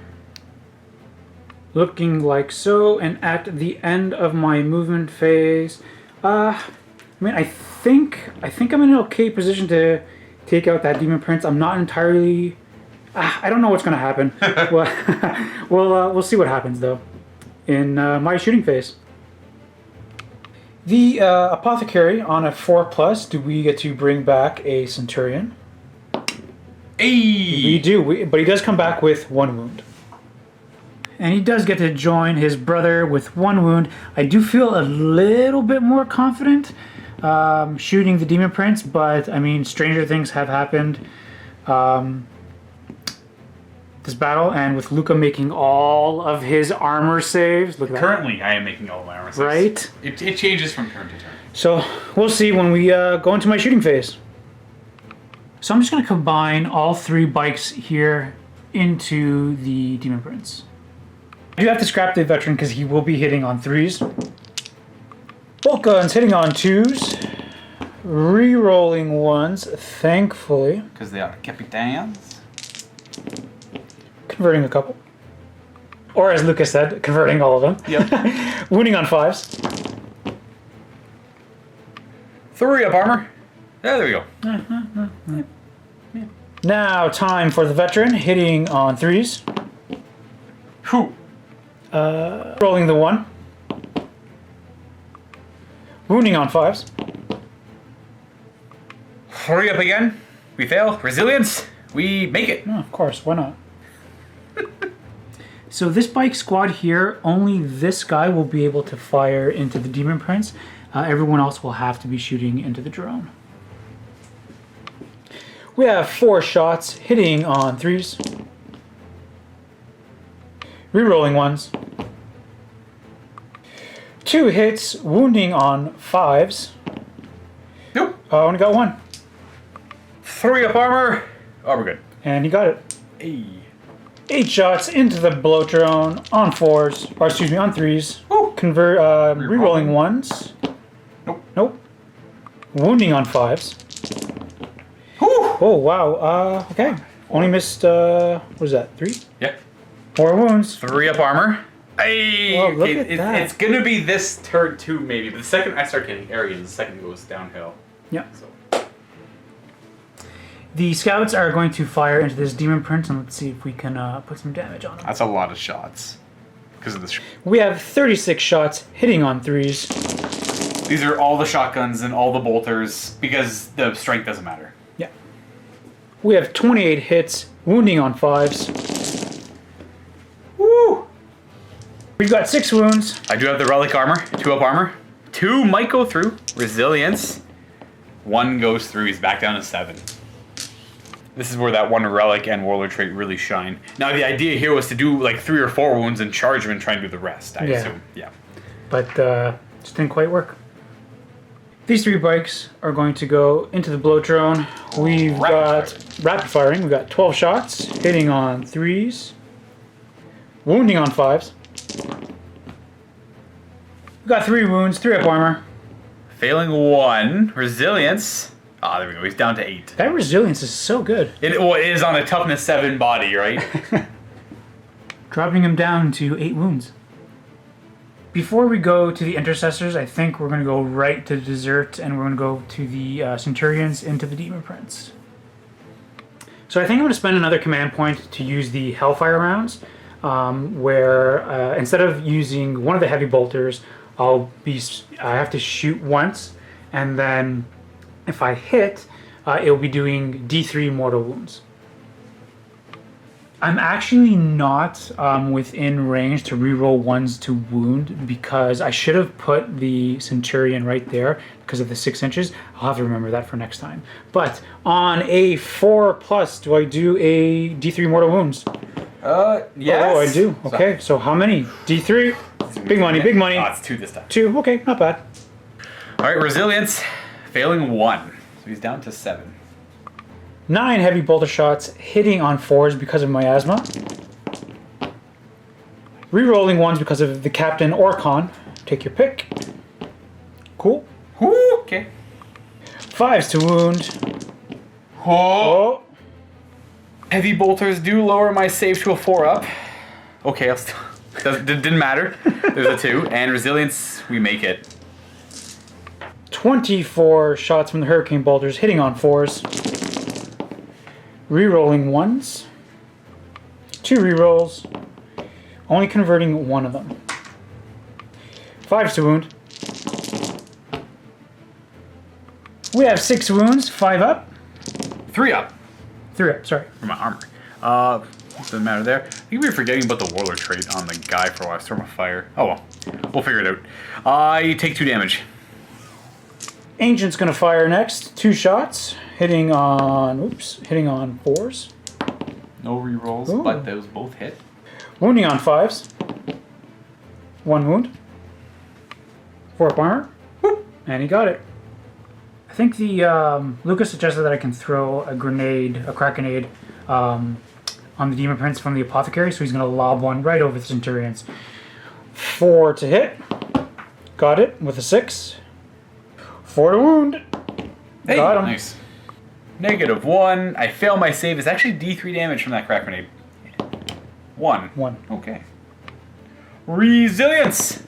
Looking like so, and at the end of my movement phase, I mean, I think I'm in an okay position to take out that Demon Prince. I'm not entirely I don't know what's going to happen. We'll see what happens, though, in my shooting phase. The Apothecary on a 4+, do we get to bring back a Centurion? Hey! We do, but he does come back with 1 wound. And he does get to join his brother with 1 wound. I do feel a little bit more confident shooting the Demon Prince, but I mean, stranger things have happened this battle, and with Luka making all of his armor saves. Look at that. Currently, I am making all of my armor saves. Right? It changes from turn to turn. So we'll see when we go into my shooting phase. So I'm just going to combine all 3 bikes here into the Demon Prince. I do have to scrap the veteran because he will be hitting on 3s. Bolt guns hitting on 2s. Re-rolling 1s, thankfully. Because they are capitans. Converting a couple. Or as Luka said, converting all of them. Yep. Wounding on 5s. 3 up armor. There we go. Now time for the veteran hitting on 3s. Whew. Rolling the 1. Wounding on 5s. 3 up again. We fail. Resilience. We make it. Oh, of course, why not? So this bike squad here, only this guy will be able to fire into the Demon Prince. Everyone else will have to be shooting into the drone. We have 4 shots hitting on 3s. Rerolling 1s. 2 hits wounding on 5s. Nope. Only got 1. 3 up armor. Oh, we're good. And he got it. Hey. 8 shots into the blow drone on 4s, or excuse me, on 3s. Woo. Convert, rerolling 1s. Nope. Nope. Wounding on 5s. Whew. Oh, wow. Okay. Only missed, what is that, 3? Yep. 4 wounds. 3 up armor. Hey. Oh, look at that. It's gonna be this turn 2 maybe, but the second I start getting areas, the second goes downhill. Yeah. So. The scouts are going to fire into this Demon Prince, and let's see if we can put some damage on him. That's a lot of shots. Because of the. We have 36 shots hitting on 3s. These are all the shotguns and all the bolters because the strength doesn't matter. Yeah. We have 28 hits, wounding on 5s. Woo! We've got 6 wounds. I do have the relic armor, 2 up armor. 2 might go through. Resilience. 1 goes through. He's back down to 7. This is where that 1 relic and warlord trait really shine. Now the idea here was to do like 3 or 4 wounds and charge him and try and do the rest, I assume. Yeah. But just didn't quite work. These 3 bikes are going to go into the blow drone. We've got rapid firing. We've got 12 shots hitting on 3s. Wounding on 5s. We've got 3 wounds, 3 up armor. Failing 1. Resilience. Ah, there we go. He's down to 8. That resilience is so good. It is on a toughness 7 body, right? Dropping him down to 8 wounds. Before we go to the intercessors, I think we're going to go right to the dessert, and we're going to go to the Centurions into the Demon Prince. So I think I'm going to spend another command point to use the Hellfire rounds, where instead of using one of the heavy bolters, I have to shoot once, and then if I hit, it will be doing D3 mortal wounds. I'm actually not within range to reroll 1s to wound because I should have put the Centurion right there because of the 6 inches. I'll have to remember that for next time. But on a 4+, do I do a D3 mortal wounds? Yes. Oh, I do. Okay, so how many? D3? Big money, big money. Oh, it's 2 this time. 2, okay, not bad. Alright, resilience. Failing 1. So he's down to 7. 9 heavy bolter shots hitting on 4s because of Miasma. Rerolling 1s because of the Captain or Khan. Take your pick. Cool. Ooh, okay. 5s to wound. Oh. Heavy bolters do lower my save to a 4 up. Okay, I'll still. Didn't matter. There's a 2. And resilience, we make it. 24 shots from the Hurricane bolters hitting on 4s. Rerolling 1s. 2 rerolls, only converting 1 of them. 5 to wound. We have 6 wounds, 5 up. 3 up 3 up, sorry. for my armor. Doesn't matter there. I think we were forgetting about the Warlord trait on the guy for a while. Storm of Fire. Oh well. We'll figure it out. I take 2 damage. Ancient's gonna fire next. 2 shots, hitting on 4s. No rerolls, Ooh. but those both hit. Wounding on 5s. 1 wound. 4 up armor. Whoop. And he got it. I think the Luka suggested that I can throw a crack grenade, on the Demon Prince from the Apothecary, so he's going to lob one right over the Centurions. 4 to hit. Got it with a 6. 4 to wound. Hey, Got him. nice. -1. I fail my save. It's actually D3 damage from that crack grenade. 1. 1. Okay. Resilience!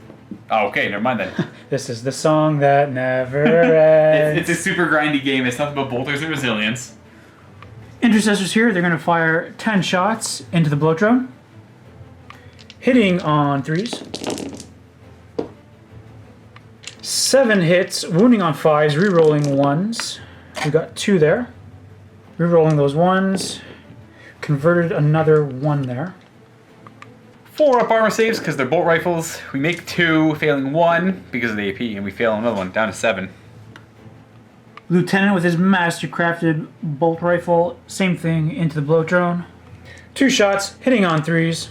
Oh, okay, never mind then. This is the song that never ends. It's a super grindy game. It's nothing but bolters and resilience. Intercessors here, they're going to fire 10 shots into the bloat drone. Hitting on 3s. 7 hits, wounding on 5s, rerolling 1s. We got 2 there. Rerolling those 1s. Converted another 1 there. 4 up armor saves because they're bolt rifles. We make 2, failing 1 because of the AP, and we fail another one, down to 7. Lieutenant with his master-crafted bolt rifle, same thing, into the bloat drone. 2 shots, hitting on 3s.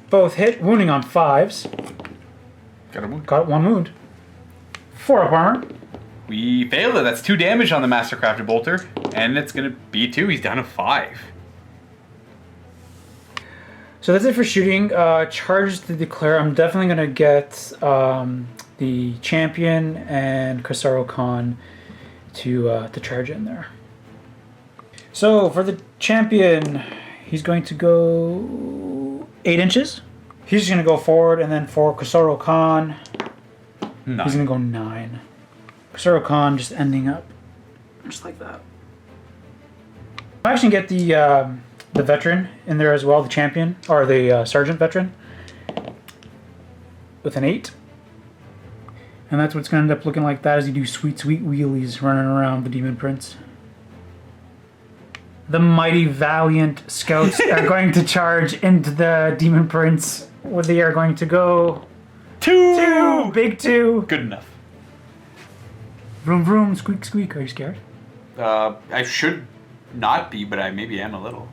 Both hit, wounding on 5s. Got a wound. Got 1 wound. 4 up armor. We failed it. That's 2 damage on the Mastercrafted Bolter, and it's going to be 2. He's down to 5. So that's it for shooting. Charges to declare. I'm definitely going to get the champion and Kisara Khan to charge in there. So for the champion, he's going to go 8 inches. He's going to go forward, and then for Kisara Khan, 9. he's going to go 9. Kisara Khan just ending up just like that. I actually get the veteran in there as well, the champion, or the sergeant veteran, with an 8. And that's what's going to end up looking like that as you do sweet wheelies running around the Demon Prince. The mighty valiant scouts are going to charge into the Demon Prince, where they are going to go 2! Big 2! Good enough. Vroom vroom, squeak squeak. Are you scared? I should not be, but I maybe am a little.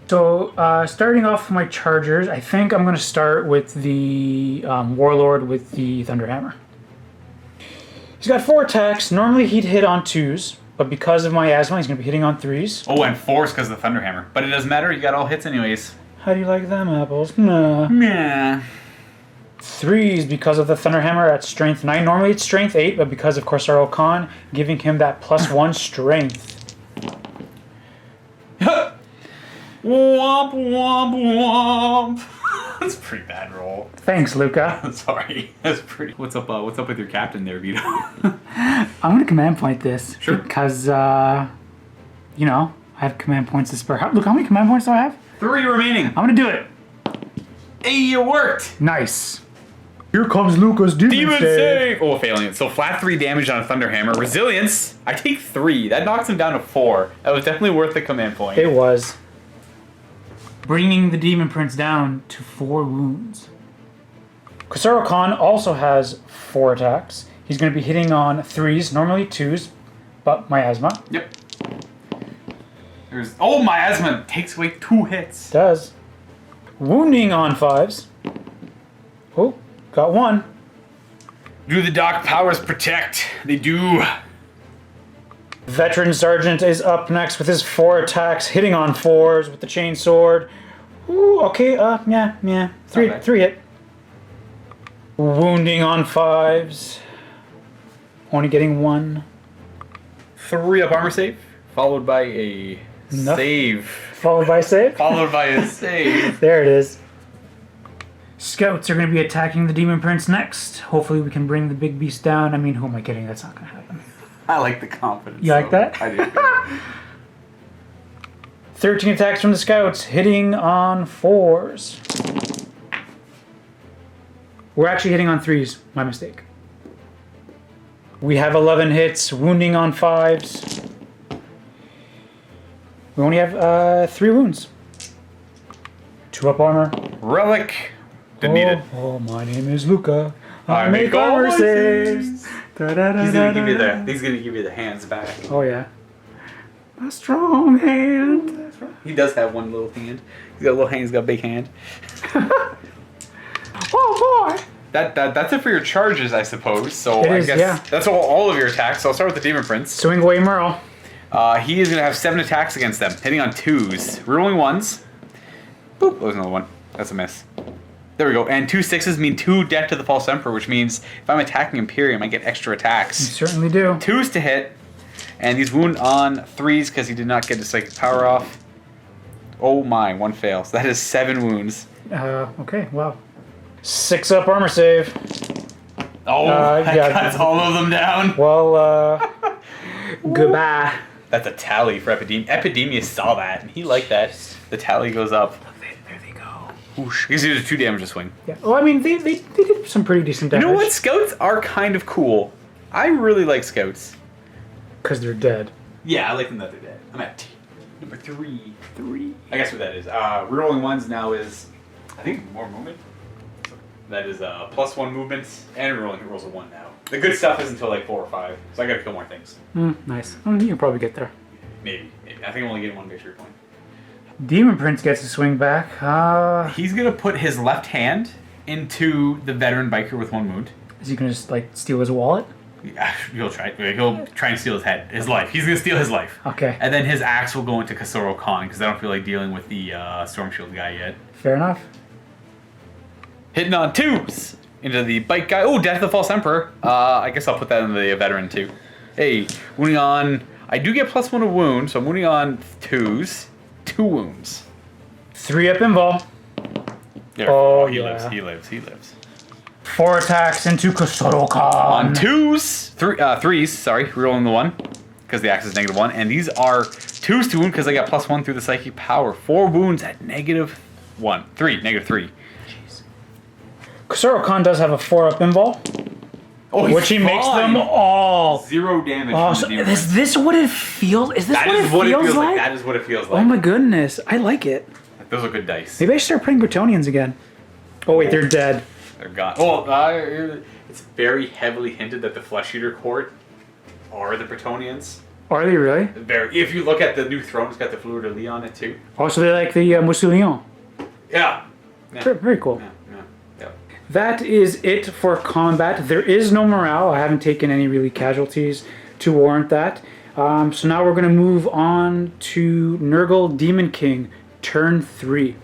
So, starting off my chargers, I think I'm going to start with the Warlord with the Thunderhammer. He's got 4 attacks. Normally he'd hit on 2s, but because of Miasma, he's going to be hitting on 3s. Oh, and 4's because of the Thunderhammer. But it doesn't matter, you got all hits anyways. How do you like them apples? Nah. Nah. 3s because of the Thunderhammer at Strength 9. Normally it's Strength 8, but because of Kisara Khan, giving him that +1 Strength. Womp womp womp. That's a pretty bad roll. Thanks, Luka. Sorry. That's pretty. What's up with your captain there, Vito? I'm going to command point this. Sure. Because, I have command points to spare. Look, how many command points do I have? 3 remaining. I'm going to do it. Hey, it worked. Nice. Here comes Luka's Demon Save. Oh, failing it. So flat 3 damage on a Thunderhammer. Resilience. I take 3. That knocks him down to 4. That was definitely worth the command point. It was. Bringing the Demon Prince down to 4 wounds. Kisara Khan also has 4 attacks. He's going to be hitting on 3s, normally 2s, but Miasma. Yep. Miasma takes away 2 hits. Does. Wounding on 5s. Oh, got 1. Do the dark powers protect? They do. Veteran Sergeant is up next with his 4 attacks, hitting on 4s with the chain sword. Ooh, okay, yeah. 3 hit. Wounding on 5s. Only getting 1. 3 up armor save, followed by a save. Followed by a save? Followed by a save. There it is. Scouts are going to be attacking the Demon Prince next. Hopefully we can bring the big beast down. I mean, who am I kidding? That's not going to happen. I like the confidence. You like that? I do. 13 attacks from the scouts, hitting on 4s. We're actually hitting on 3s. My mistake. We have 11 hits, wounding on 5s. We only have 3 wounds. 2 up armor. Relic. Didn't need it. Oh, my name is Luka. I make armor saves. He's gonna give you the hands back. Oh yeah. A strong hand. He does have one little hand. He's got a little hand. He's got a big hand. Oh boy. That's it for your charges, I suppose. So I guess that's all of your attacks. So I'll start with the Demon Prince. Swing away, Merle. He is gonna have 7 attacks against them, hitting on 2s, rolling 1s. Boop. There's another one. That's a miss. There we go. And 2 6s mean 2 death to the False Emperor, which means if I'm attacking Imperium, I get extra attacks. You certainly do. 2s to hit. And he's wound on 3s because he did not get his psychic power off. Oh my, 1 fails. That is 7 wounds. Okay, wow. 6 up armor save. Oh, that cuts all of them down. Well, goodbye. That's a tally for Epidemius. Epidemius saw that, and he liked that. The tally goes up. There they go. Whoosh. He's using 2 damage to swing. Yeah. Well, I mean, they did some pretty decent damage. You know what? Scouts are kind of cool. I really like Scouts. Because they're dead. Yeah, I like them that they're dead. I'm at number 3. I guess what that is. Rerolling 1s now is, I think, more movement. That is +1 movement, and rerolling rolls a 1 now. The good stuff is until like 4 or 5, so I gotta kill more things. Nice. You can probably get there. Maybe. I think I'm only getting 1 victory point. Demon Prince gets to swing back. He's gonna put his left hand into the veteran biker with 1 wound. Is he gonna just like steal his wallet? He'll try and steal his life. He's gonna steal his life. Okay. And then his axe will go into Kisara Khan because I don't feel like dealing with the Storm Shield guy yet. Fair enough. Hitting on 2s into the bike guy. Oh, Death of the False Emperor. I guess I'll put that in the veteran too. Hey, wounding on. I do get +1 to wound, so I'm wounding on 2s. 2 wounds. 3 up invul. Oh, he lives. He lives. 4 attacks into Kisara Khan. On 2s, 3s. Sorry, rerolling the 1 because the axe is -1, and these are 2s to wound because I got +1 through the psychic power. 4 wounds at -3. Jeez. Kisara Khan does have a 4 up invul. Oh, which he makes them all 0 damage. Oh, so is this what it feels? Is this That what is it what feels it feels like? That is what it feels like. Oh my goodness, I like it. Those are good dice. Maybe I should start playing Bretonnians again. Oh wait, they're dead. They're gone. Well, it's very heavily hinted that the Flesh Eater Court are the Bretonnians. Are they really? Very. If you look at the new throne, it's got the Fleur de Lis on it too. Oh, so they're like the Mousillon. Yeah. Very cool. Yeah. That is it for combat. There is no morale. I haven't taken any really casualties to warrant that. So now we're going to move on to Nurgle Daemonkin, turn 3.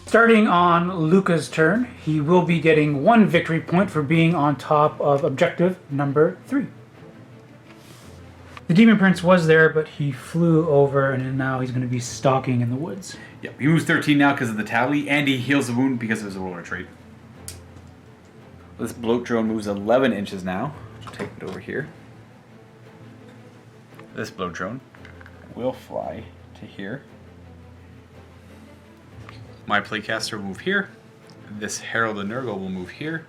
Starting on Luka's turn, he will be getting 1 victory point for being on top of objective number 3. The Demon Prince was there, but he flew over, and now he's going to be stalking in the woods. Yep, he moves 13 now because of the tally, and he heals the wound because of his roller trait. This bloat drone moves 11 inches now. I'll take it over here. This bloat drone will fly to here. My playcaster will move here. This Herald of Nurgle will move here.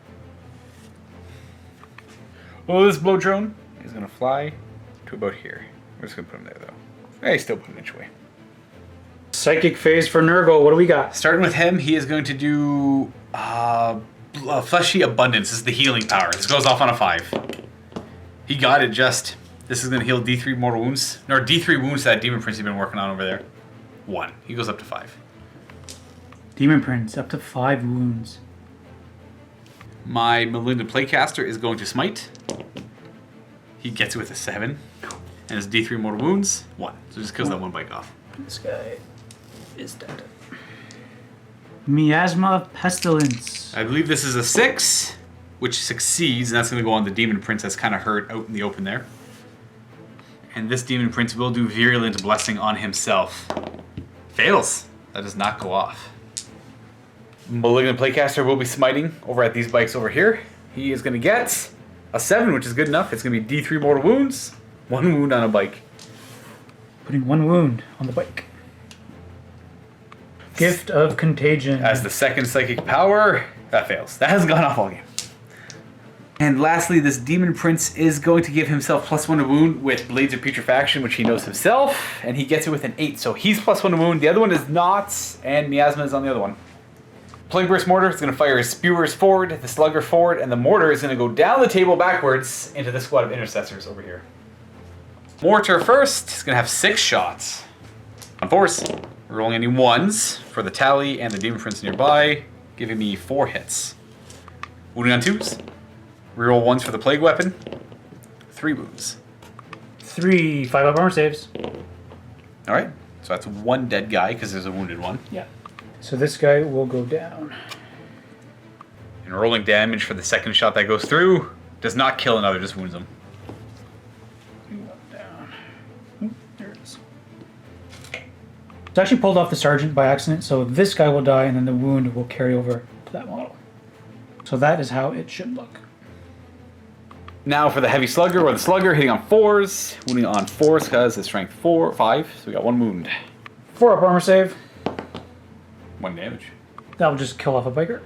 Oh, this blow drone is going to fly to about here. We're just going to put him there, though. Hey, still put an inch away. Psychic phase for Nurgle. What do we got? Starting with him, he is going to do Fleshy Abundance. This is the healing power. This goes off on a 5. He got it just. This is going to heal D3 mortal wounds. Or D3 wounds that Demon Prince has been working on over there. 1. He goes up to 5. Demon Prince, up to 5 wounds. My Malignant Playcaster is going to smite. He gets it with a 7. And his D3 mortal wounds, 1. So just kills that 1 bike off. This guy is dead. Miasma of Pestilence. I believe this is a 6, which succeeds, and that's going to go on the Demon Prince that's kind of hurt out in the open there. And this Demon Prince will do Virulent Blessing on himself. Fails. That does not go off. Malignant Playcaster will be smiting over at these bikes over here. He is going to get a 7, which is good enough. It's going to be D3 mortal wounds. 1 wound on a bike. Putting 1 wound on the bike. Gift of Contagion. As the second psychic power, that fails. That hasn't gone off all game. And lastly, this Demon Prince is going to give himself +1 to wound with Blades of Putrefaction, which he knows himself, and he gets it with an 8. So he's +1 to wound. The other one is not, and Miasma is on the other one. Plague Burst Mortar is going to fire his Spewers forward, the Slugger forward, and the Mortar is going to go down the table backwards into the squad of Intercessors over here. Mortar first is going to have 6 shots. On 4s. We're rolling any 1s for the Tally and the Demon Prince nearby, giving me 4 hits. Wounding on 2s. Reroll 1s for the Plague Weapon. 3 wounds. 3 5-up armor saves. Alright, so that's 1 dead guy because there's a wounded one. Yeah. So this guy will go down. And rolling damage for the second shot that goes through does not kill another, just wounds him. Down. There it is. It's actually pulled off the Sergeant by accident, so this guy will die and then the wound will carry over to that model. So that is how it should look. Now for the Heavy Slugger, or the Slugger, hitting on 4s, wounding on 4s because it's strength 5, so we got 1 wound. 4-up armor save. 1 damage. That will just kill off a biker.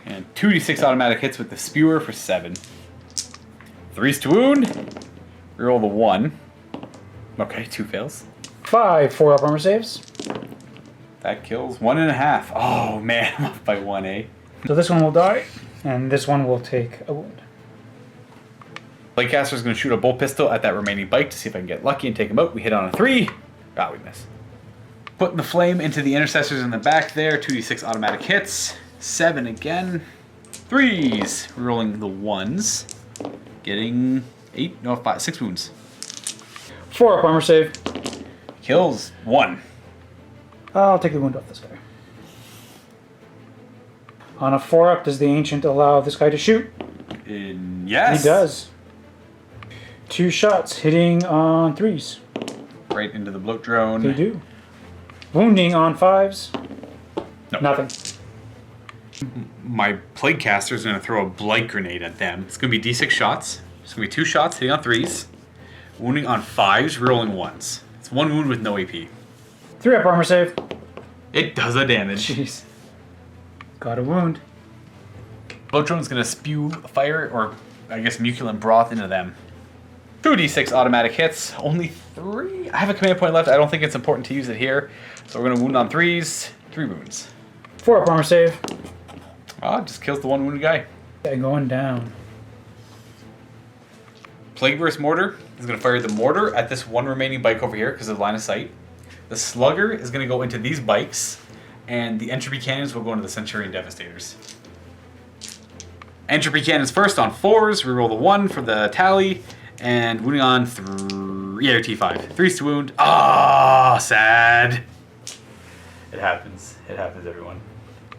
And 2d6 automatic hits with the Spewer for 7. 3s to wound. Reroll the 1. Okay, 2 fails. 5 4-up armor saves. That kills 1.5. Oh man, I'm off by 1, eh? So this one will die, and this one will take a wound. Bladecaster is going to shoot a bolt pistol at that remaining bike to see if I can get lucky and take him out. We hit on a 3. Ah, we miss. Putting the flame into the Intercessors in the back there. 2d6 automatic hits. 7 again. 3s. Rolling the 1s. Getting 6 wounds. 4-up armor save. Kills 1. I'll take the wound off this guy. On a 4-up, does the Ancient allow this guy to shoot? Yes. He does. 2 shots hitting on 3s. Right into the bloat drone. They do. Wounding on 5s. No. Nothing. My Plaguecaster is going to throw a Blight Grenade at them. It's going to be d6 shots. It's going to be 2 shots hitting on 3s. Wounding on 5s, rerolling 1s. It's 1 wound with no AP. 3-up armor save. It does a damage. Jeez. Got a wound. Bloat Drone's going to spew fire, or I guess muculent broth into them. 2d6 automatic hits. Only 3. I have a command point left. I don't think it's important to use it here. So we're going to wound on 3s. 3 wounds. 4-up armor save. Ah, just kills the 1 wounded guy. Yeah, going down. Plague Burst Mortar is going to fire the mortar at this 1 remaining bike over here because of line of sight. The Slugger is going to go into these bikes, and the Entropy Cannons will go into the Centurion Devastators. Entropy Cannons first on 4s, reroll the 1 for the Tally, and wounding on 3, yeah, T5. 3s to wound. Ah, sad. It happens. It happens, everyone.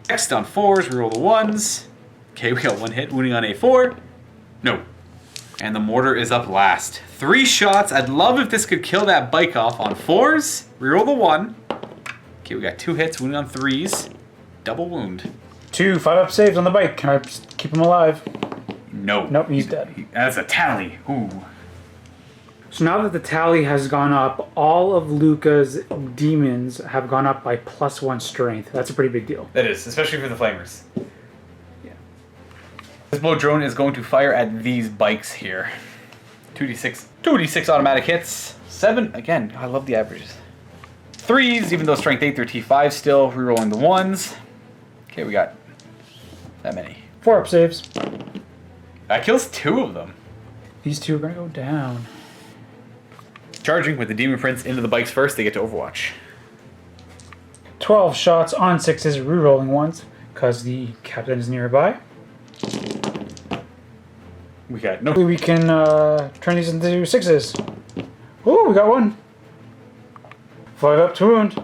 Next on 4s, reroll the 1s. Okay, we got 1 hit, wounding on A4. No. And the mortar is up last. 3 shots. I'd love if this could kill that bike off on 4s. Reroll the 1. Okay, we got 2 hits, wounding on 3s. Double wound. 2 5-up saves on the bike. Can I just keep him alive? No. Nope, he's dead. That's a Tally. Ooh. So now that the tally has gone up, all of Luka's demons have gone up by +1 strength. That's a pretty big deal. That is, especially for the flamers. Yeah. This blow drone is going to fire at these bikes here. 2d6 automatic hits. 7, again, I love the averages. 3s, even though strength 8 through T5 still, rerolling the 1s. Okay, we got that many. 4-up saves. That kills 2 of them. These 2 are going to go down. Charging with the Demon Prince into the bikes first, they get to Overwatch. 12 shots on 6s, rerolling 1s, because the captain is nearby. We got no. We can turn these into 6s. Ooh, we got 1. 5-up to wound. I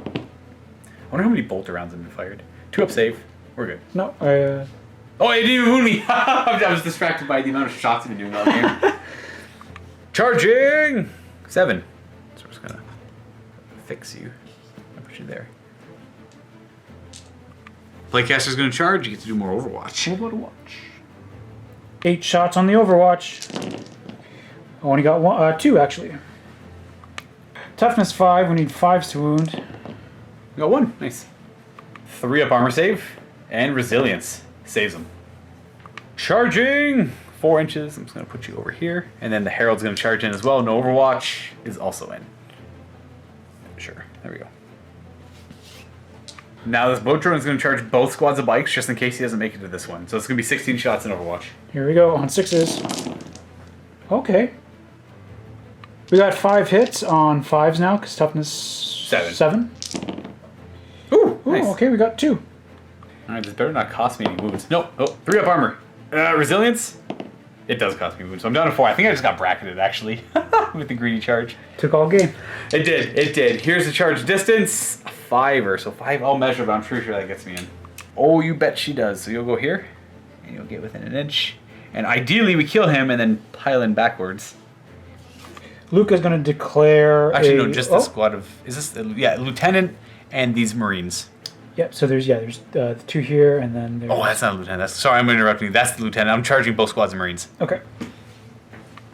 wonder how many bolt rounds have been fired. 2-up save. We're good. No, Oh, it didn't even wound me! I was distracted by the amount of shots I've been doing all game. Charging! 7. So we're just gonna fix you. I'll put you there. Playcaster's going to charge. You get to do more Overwatch. Overwatch. 8 shots on the Overwatch. I only got 2 actually. Toughness 5. We need 5s to wound. You got 1. Nice. 3 up armor save. And resilience. Saves them. Charging! 4 inches. I'm just going to put you over here. And then the Herald's going to charge in as well. No Overwatch is also in. Sure. There we go. Now this boat drone is going to charge both squads of bikes just in case he doesn't make it to this one. So it's going to be 16 shots in Overwatch. Here we go on 6s. Okay. We got 5 hits on 5s now because toughness 7. Ooh, nice. Okay, we got 2. Alright, this better not cost me any wounds. Nope. Oh, 3 up armor. Resilience? It does cost me wounds. So I'm down to 4. I think I just got bracketed actually with the greedy charge. Took all game. It did. It did. Here's the charge distance. A 5er. So 5 I'll measure, but I'm pretty sure that gets me in. Oh, you bet she does. So you'll go here and you'll get within an inch. And ideally we kill him and then pile in backwards. Luka's going to declare Actually, no, just the squad of... Is this... Yeah, Lieutenant and these Marines. Yep, so there's 2 here and then there's... Oh, that's not a Lieutenant. That's, sorry, I'm interrupting you. That's the Lieutenant. I'm charging both squads of Marines. Okay.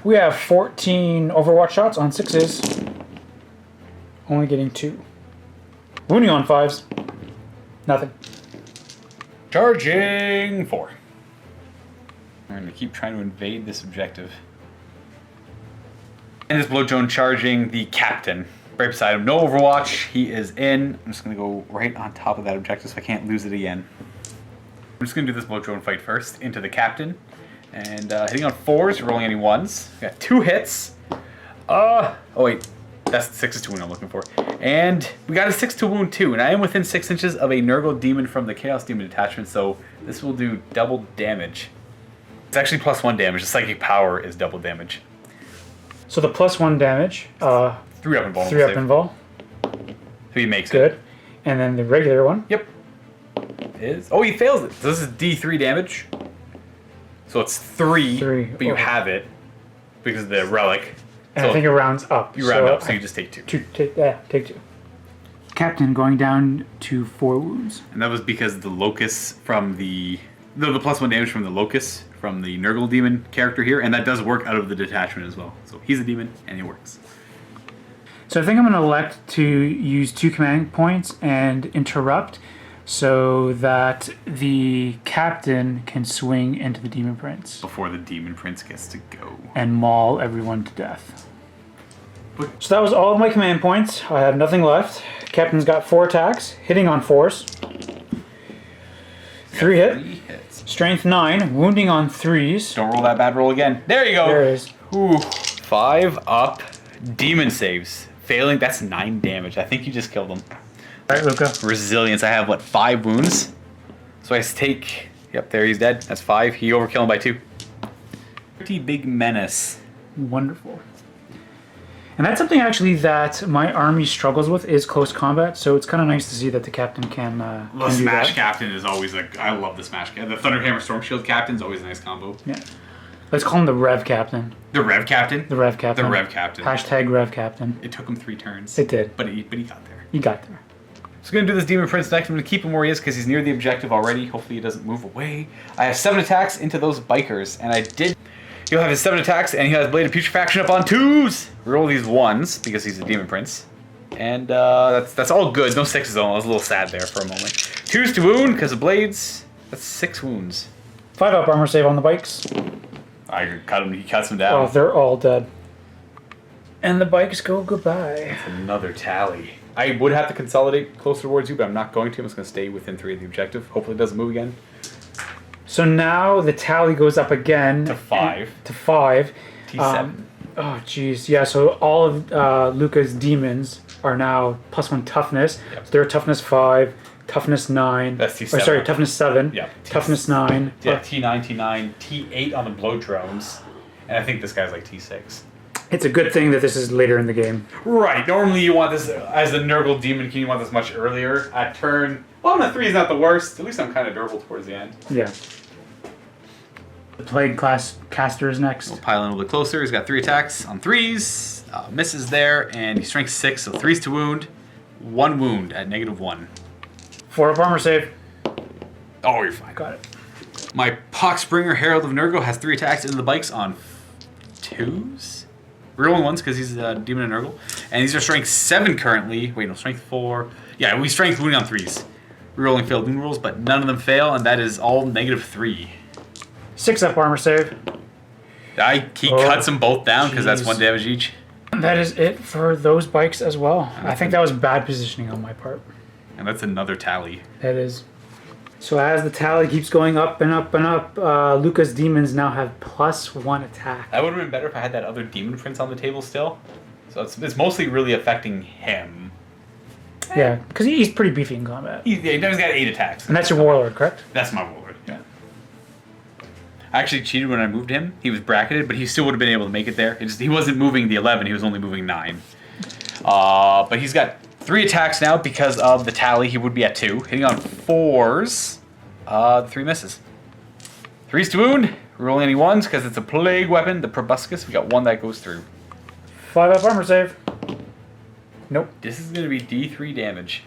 We have 14 Overwatch shots on 6s. Only getting 2. Wounding on 5s. Nothing. Charging 4. We're going to keep trying to invade this objective. And this blow drone charging the captain. Right beside him. No Overwatch. He is in. I'm just going to go right on top of that objective so I can't lose it again. I'm just going to do this blow drone fight first into the captain. And hitting on 4s, rolling any 1s. We got 2 hits. Oh wait. That's the 6 to wound I'm looking for. And we got a 6 to wound too. And I am within 6 inches of a Nurgle Demon from the Chaos Demon detachment. So this will do double damage. It's actually +1 damage. The psychic power is double damage. So the +1 damage. 3 up invulnerable 3 up save. invul. So he makes it. Good. And then the regular one. Yep. Is he fails it. So this is D3 damage. So it's 3, but you have it because of the relic. And so I think it rounds up. You round up, so you just take 2. Take 2. Captain going down to 4 wounds. And that was because the locust from the +1 damage from the locust from the Nurgle Demon character here, and that does work out of the detachment as well. So he's a demon, and it works. So I think I'm going to elect to use 2 command points and interrupt so that the captain can swing into the Demon Prince. Before the Demon Prince gets to go. And maul everyone to death. So that was all of my command points. I have nothing left. Captain's got 4 attacks, hitting on 4s. 3 hits. Strength 9, wounding on 3s. Don't roll that bad roll again. There you go. There it is. Ooh. 5 up. Demon saves. Failing, that's 9 damage. I think you just killed him. Alright, Luka. Resilience, I have, 5 wounds? So I take... Yep, there he's dead. That's 5. He overkill him by 2. Pretty big menace. Wonderful. And that's something actually that my army struggles with is close combat, so it's kind of nice to see that the captain can The Smash Captain is always I love the Smash Captain. The Thunderhammer Storm Shield Captain is always a nice combo. Yeah. Let's call him the Rev Captain. The Rev Captain? The Rev Captain. The Rev Captain. Hashtag Rev Captain. It took him 3 turns. It did. But he got there. He got there. So I'm going to do this Demon Prince next. I'm going to keep him where he is because he's near the objective already. Hopefully he doesn't move away. I have 7 attacks into those bikers, and I did... He'll have his 7 attacks, and he has Blade of Putrefaction up on 2s! Roll these 1s, because he's a Demon Prince. And that's all good. No 6s though. I was a little sad there for a moment. 2s to wound, because of Blades. That's 6 wounds. 5 up armor save on the bikes. I cut him. He cuts him down. Oh, they're all dead. And the bikes go goodbye. That's another tally. I would have to consolidate closer towards you, but I'm not going to. I'm just going to stay within 3 of the objective. Hopefully it doesn't move again. So now the tally goes up again. To 5. To 5. T7. Oh, jeez. Yeah, so all of Luka's demons are now +1 toughness. Yep. So they're toughness 5, toughness 9. That's T7. Or sorry, toughness 7. Yeah. Toughness 9. Yeah, T9, T9, T8 on the blow drones. And I think this guy's like T6. It's a good thing that this is later in the game. Right. Normally you want this, as the Nurgle Daemonkin, you want this much earlier. At turn... Bottom of 3 is not the worst. At least I'm kind of durable towards the end. Yeah. The Plague class caster is next. We'll pile in a little bit closer. He's got 3 attacks on 3s. Misses there, and he's strength 6, so 3s to wound. 1 wound at -1. 4 up armor save. Oh, you're fine. Got it. My Poxbringer Herald of Nurgle has 3 attacks into the bikes on 2s. Rerolling 1s because he's a demon and Nurgle. And these are strength 7 currently. Wait, no, strength 4. Yeah, we strength wounding on 3s. Rerolling failed wound rolls, but none of them fail, and that is all -3. 6 up armor save. He cuts them both down because that's Jeez. 1 damage each. That is it for those bikes as well. I think that was bad positioning on my part. And that's another tally. That is. So as the tally keeps going up and up and up, Luka's demons now have +1 attack. That would have been better if I had that other demon prince on the table still. So it's mostly really affecting him. Yeah, because he's pretty beefy in combat. He's got 8 attacks. And that's your warlord, correct? That's my warlord. Yeah. I actually cheated when I moved him. He was bracketed, but he still would have been able to make it there. He wasn't moving the 11, he was only moving 9. But he's got 3 attacks now because of the tally. He would be at 2. Hitting on 4s. 3 misses. 3s to wound. Rolling any 1s because it's a plague weapon, the proboscis. We got 1 that goes through. 5 up armor save. Nope. This is going to be D3 damage.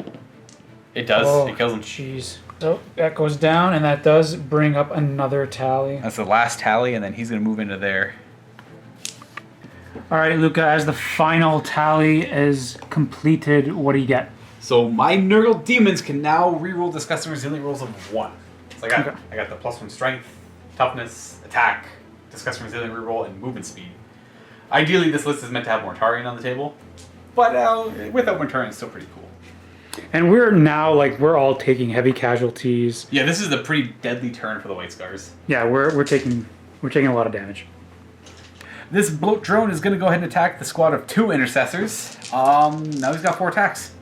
It does. Oh, It kills him. Jeez. So that goes down, and that does bring up another tally. That's the last tally, and then he's going to move into there. All right, Luka, as the final tally is completed, what do you get? So my Nurgle demons can now reroll disgust and resilient rolls of 1. So I got the +1 strength, toughness, attack, disgust and resilient reroll, and movement speed. Ideally, this list is meant to have Mortarion on the table, but without Mortarion, it's still pretty cool. And we're now we're all taking heavy casualties. Yeah, this is a pretty deadly turn for the White Scars. Yeah, we're taking a lot of damage. This bloat drone is going to go ahead and attack the squad of 2 intercessors. Now he's got 4 attacks.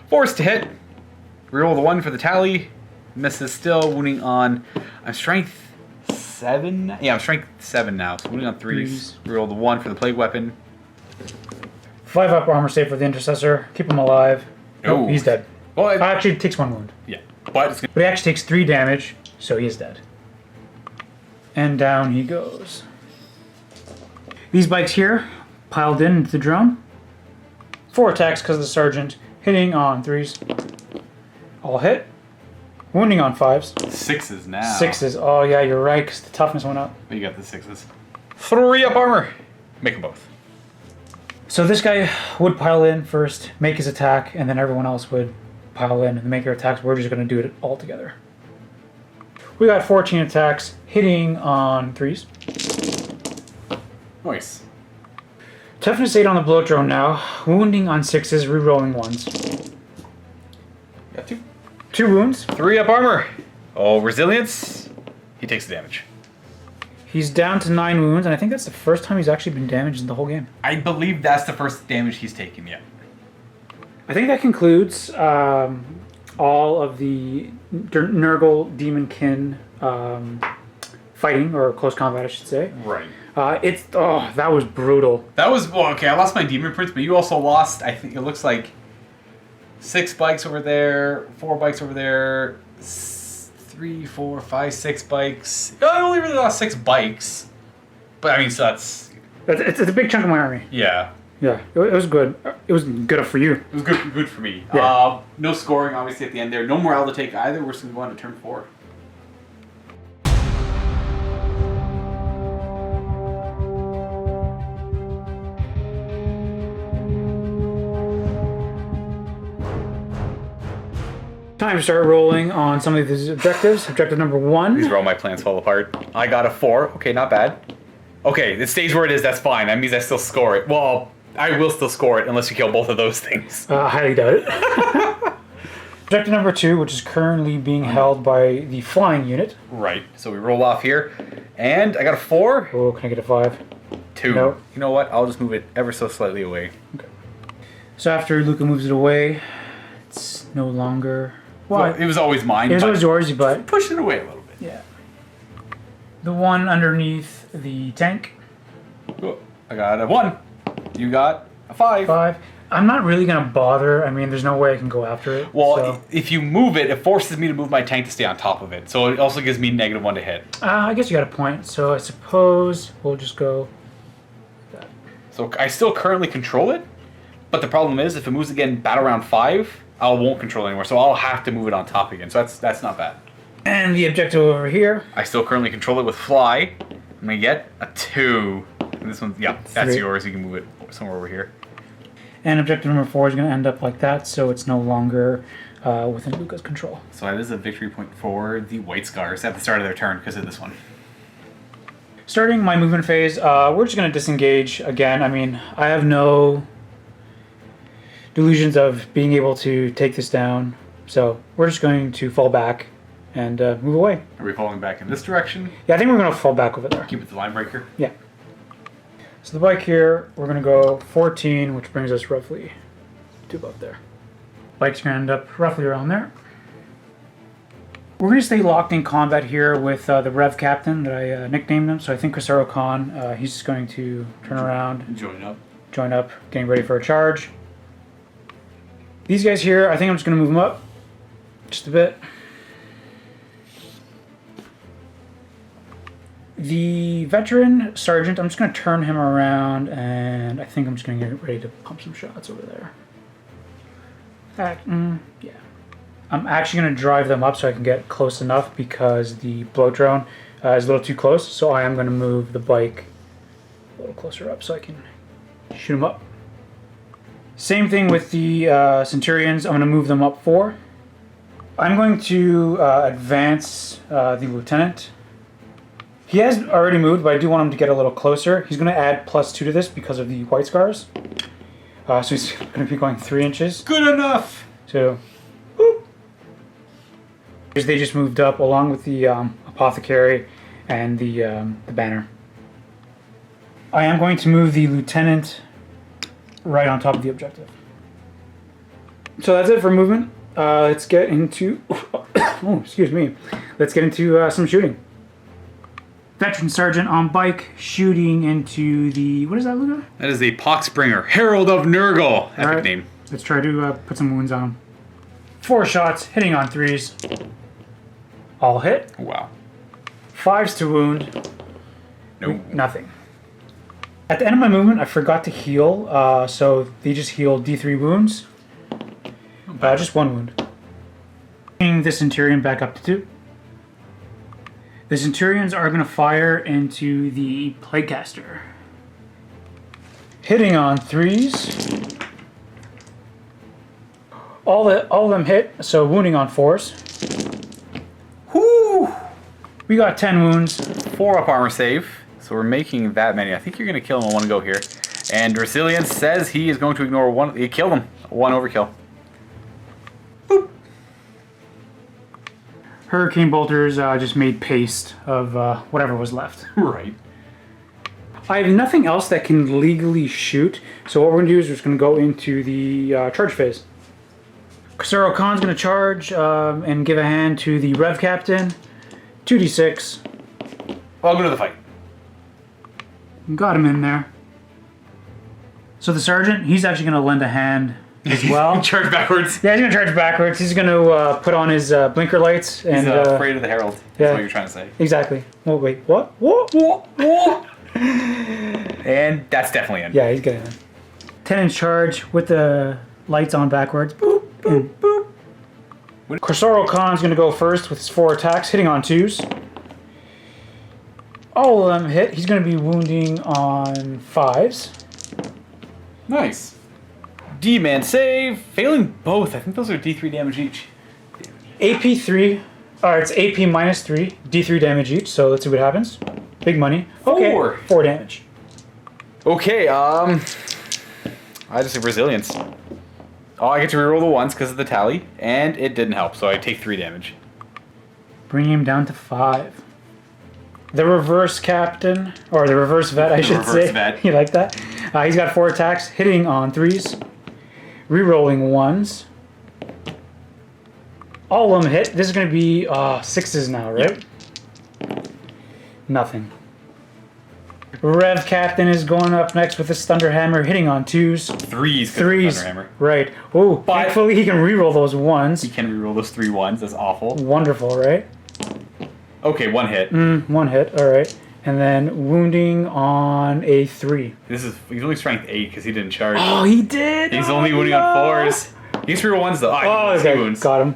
4s to hit. Reroll the 1 for the tally. Misses still. Wounding on strength 7. Yeah, I'm strength 7 now. So wounding on 3s. Reroll the 1 for the plague weapon. 5 up armor save for the intercessor. Keep him alive. Oh. Nope, he's dead. Well, Actually, it takes 1 wound. yeah, but it's gonna... But he actually takes 3 damage, so he is dead. And down he goes. These bikes here, piled into the drone. 4 attacks because of the sergeant. Hitting on 3s. All hit. Wounding on 5s. 6s now. 6s. Oh yeah, you're right, because the toughness went up. But you got the 6s. 3 up armor. Make them both. So this guy would pile in first, make his attack, and then everyone else would pile in and make their attacks. We're just going to do it all together. We got 14 attacks, hitting on 3s. Nice. Toughness 8 on the bloat drone now. Wounding on 6s, rerolling 1s. Got 2. 2 wounds. 3 up armor. Oh, resilience. He takes the damage. He's down to 9 wounds, and I think that's the first time he's actually been damaged in the whole game. I believe that's the first damage he's taken yet. I think that concludes all of the Nurgle Daemonkin fighting, or close combat, I should say. Right. That was brutal. That was, well, okay, I lost my Demon Prince, but you also lost, I think it looks like 6 bikes over there, 4 bikes over there, 3, 4, 5, 6 bikes. I only really lost 6 bikes. But I mean, so It's a big chunk of my army. yeah. Yeah, it was good. It was good for you. It was good for me. Yeah. No scoring, obviously, at the end there. No morale to take either. We're just going to go on to turn 4. Time to start rolling on some of these objectives. Objective number 1. These are all my plans fall apart. I got a 4. Okay, not bad. Okay, it stays where it is. That's fine. That means I still score it. Well, I will still score it unless you kill both of those things. Highly doubt it. Objective number 2, which is currently being held by the flying unit. Right. So we roll off here. And I got a 4. Oh, can I get a 5? 2. No. You know what? I'll just move it ever so slightly away. Okay. So after Luka moves it away, it's no longer... Well, it was always mine. It was always yours, but... Push it away a little bit. Yeah. The one underneath the tank. Oh, I got a 1. You got a 5. 5. I'm not really going to bother. I mean, there's no way I can go after it. Well, so. if you move it, it forces me to move my tank to stay on top of it. So it also gives me -1 to hit. I guess you got a point. So I suppose we'll just go... So I still currently control it. But the problem is, if it moves again battle round 5, I won't control anymore, so I'll have to move it on top again. So that's not bad. And the objective over here. I still currently control it with fly. I'm gonna get a 2. And this one, yeah, that's 3. yours. You can move it somewhere over here. And objective number 4 is going to end up like that, so it's no longer within Luka's control. So this is a victory point for the White Scars at the start of their turn because of this one. Starting my movement phase, we're just going to disengage again. I mean, I have no delusions of being able to take this down, so we're just going to fall back and move away. Are we falling back in this direction? Yeah, I think we're going to fall back over there. Keep it the line breaker. Yeah. So the bike here, we're going to go 14, which brings us roughly to about there. Bike's going to end up roughly around there. We're going to stay locked in combat here with the Rev Captain that I nicknamed him. So I think Kisara Khan, he's just going to turn around. Join up, getting ready for a charge. These guys here, I think I'm just going to move them up just a bit. The veteran sergeant, I'm just going to turn him around, and I think I'm just going to get ready to pump some shots over there. Yeah. I'm actually going to drive them up so I can get close enough because the blow drone is a little too close, so I am going to move the bike a little closer up so I can shoot them up. Same thing with the Centurions. I'm going to move them up 4. I'm going to advance the lieutenant. He has already moved, but I do want him to get a little closer. He's going to add +2 to this because of the White Scars. So he's going to be going 3 inches. Good enough! So, whoop. They just moved up along with the apothecary and the banner. I am going to move the lieutenant right on top of the objective. So that's it for movement. Let's get into... oh, excuse me. Let's get into some shooting. Veteran sergeant on bike shooting into the... What is that, Luka? That is the Poxbringer, Herald of Nurgle. Epic name. Let's try to put some wounds on him. 4 shots, hitting on 3s. All hit. Wow. 5s to wound. No. Nothing. At the end of my movement, I forgot to heal, so they just healed D3 wounds. Just 1 wound. Bringing the Centurion back up to 2. The Centurions are going to fire into the Plaguecaster. Hitting on 3s. All of them hit, so wounding on 4s. Whoo! We got 10 wounds. 4 up armor save, so we're making that many. I think you're going to kill him in one go here. And Resilience says he is going to ignore 1. He killed him. 1 overkill. Boop. Hurricane bolters just made paste of whatever was left. Right. I have nothing else that can legally shoot, so what we're going to do is we're just going to go into the charge phase. Kisara Khan's going to charge and give a hand to the Rev Captain. 2d6. Welcome to the fight. Got him in there. So the sergeant, he's actually going to lend a hand as well. Charge backwards. Yeah, he's going to charge backwards. He's going to put on his blinker lights. And, He's afraid of the Herald. That's yeah. what you're trying to say. Exactly. Oh, wait, what? What? And that's definitely in. Yeah, he's getting in. 10 in charge with the lights on backwards. Boop, boop, boop. Kisara Khan's going to go first with his 4 attacks, hitting on 2s. All of them hit. He's going to be wounding on 5s. Nice. D-man save. Failing both. I think those are D3 damage each. AP 3. Alright, it's AP minus 3. D3 damage each, so let's see what happens. Big money. Okay, 4 damage. Okay, I just have resilience. Oh, I get to reroll the ones because of the tally, and it didn't help, so I take 3 damage. Bringing him down to 5. The reverse captain, or the reverse vet, I should say. Vet. You like that? He's got 4 attacks, hitting on 3s, rerolling 1s. All of them hit. This is going to be 6s now, right? Yep. Nothing. Rev Captain is going up next with his Thunderhammer, hitting on 2s. 3s. 3s. Thunderhammer. Right. Oh, thankfully he can reroll those 1s. He can reroll those 3 1s. That's awful. Wonderful, right? Okay, 1 hit. 1 hit. All right. And then wounding on a 3. He's only strength 8 because he didn't charge. Oh, he did. He's only wounding on 4s. These 3 ones though. Oh, two okay. wounds. Got him.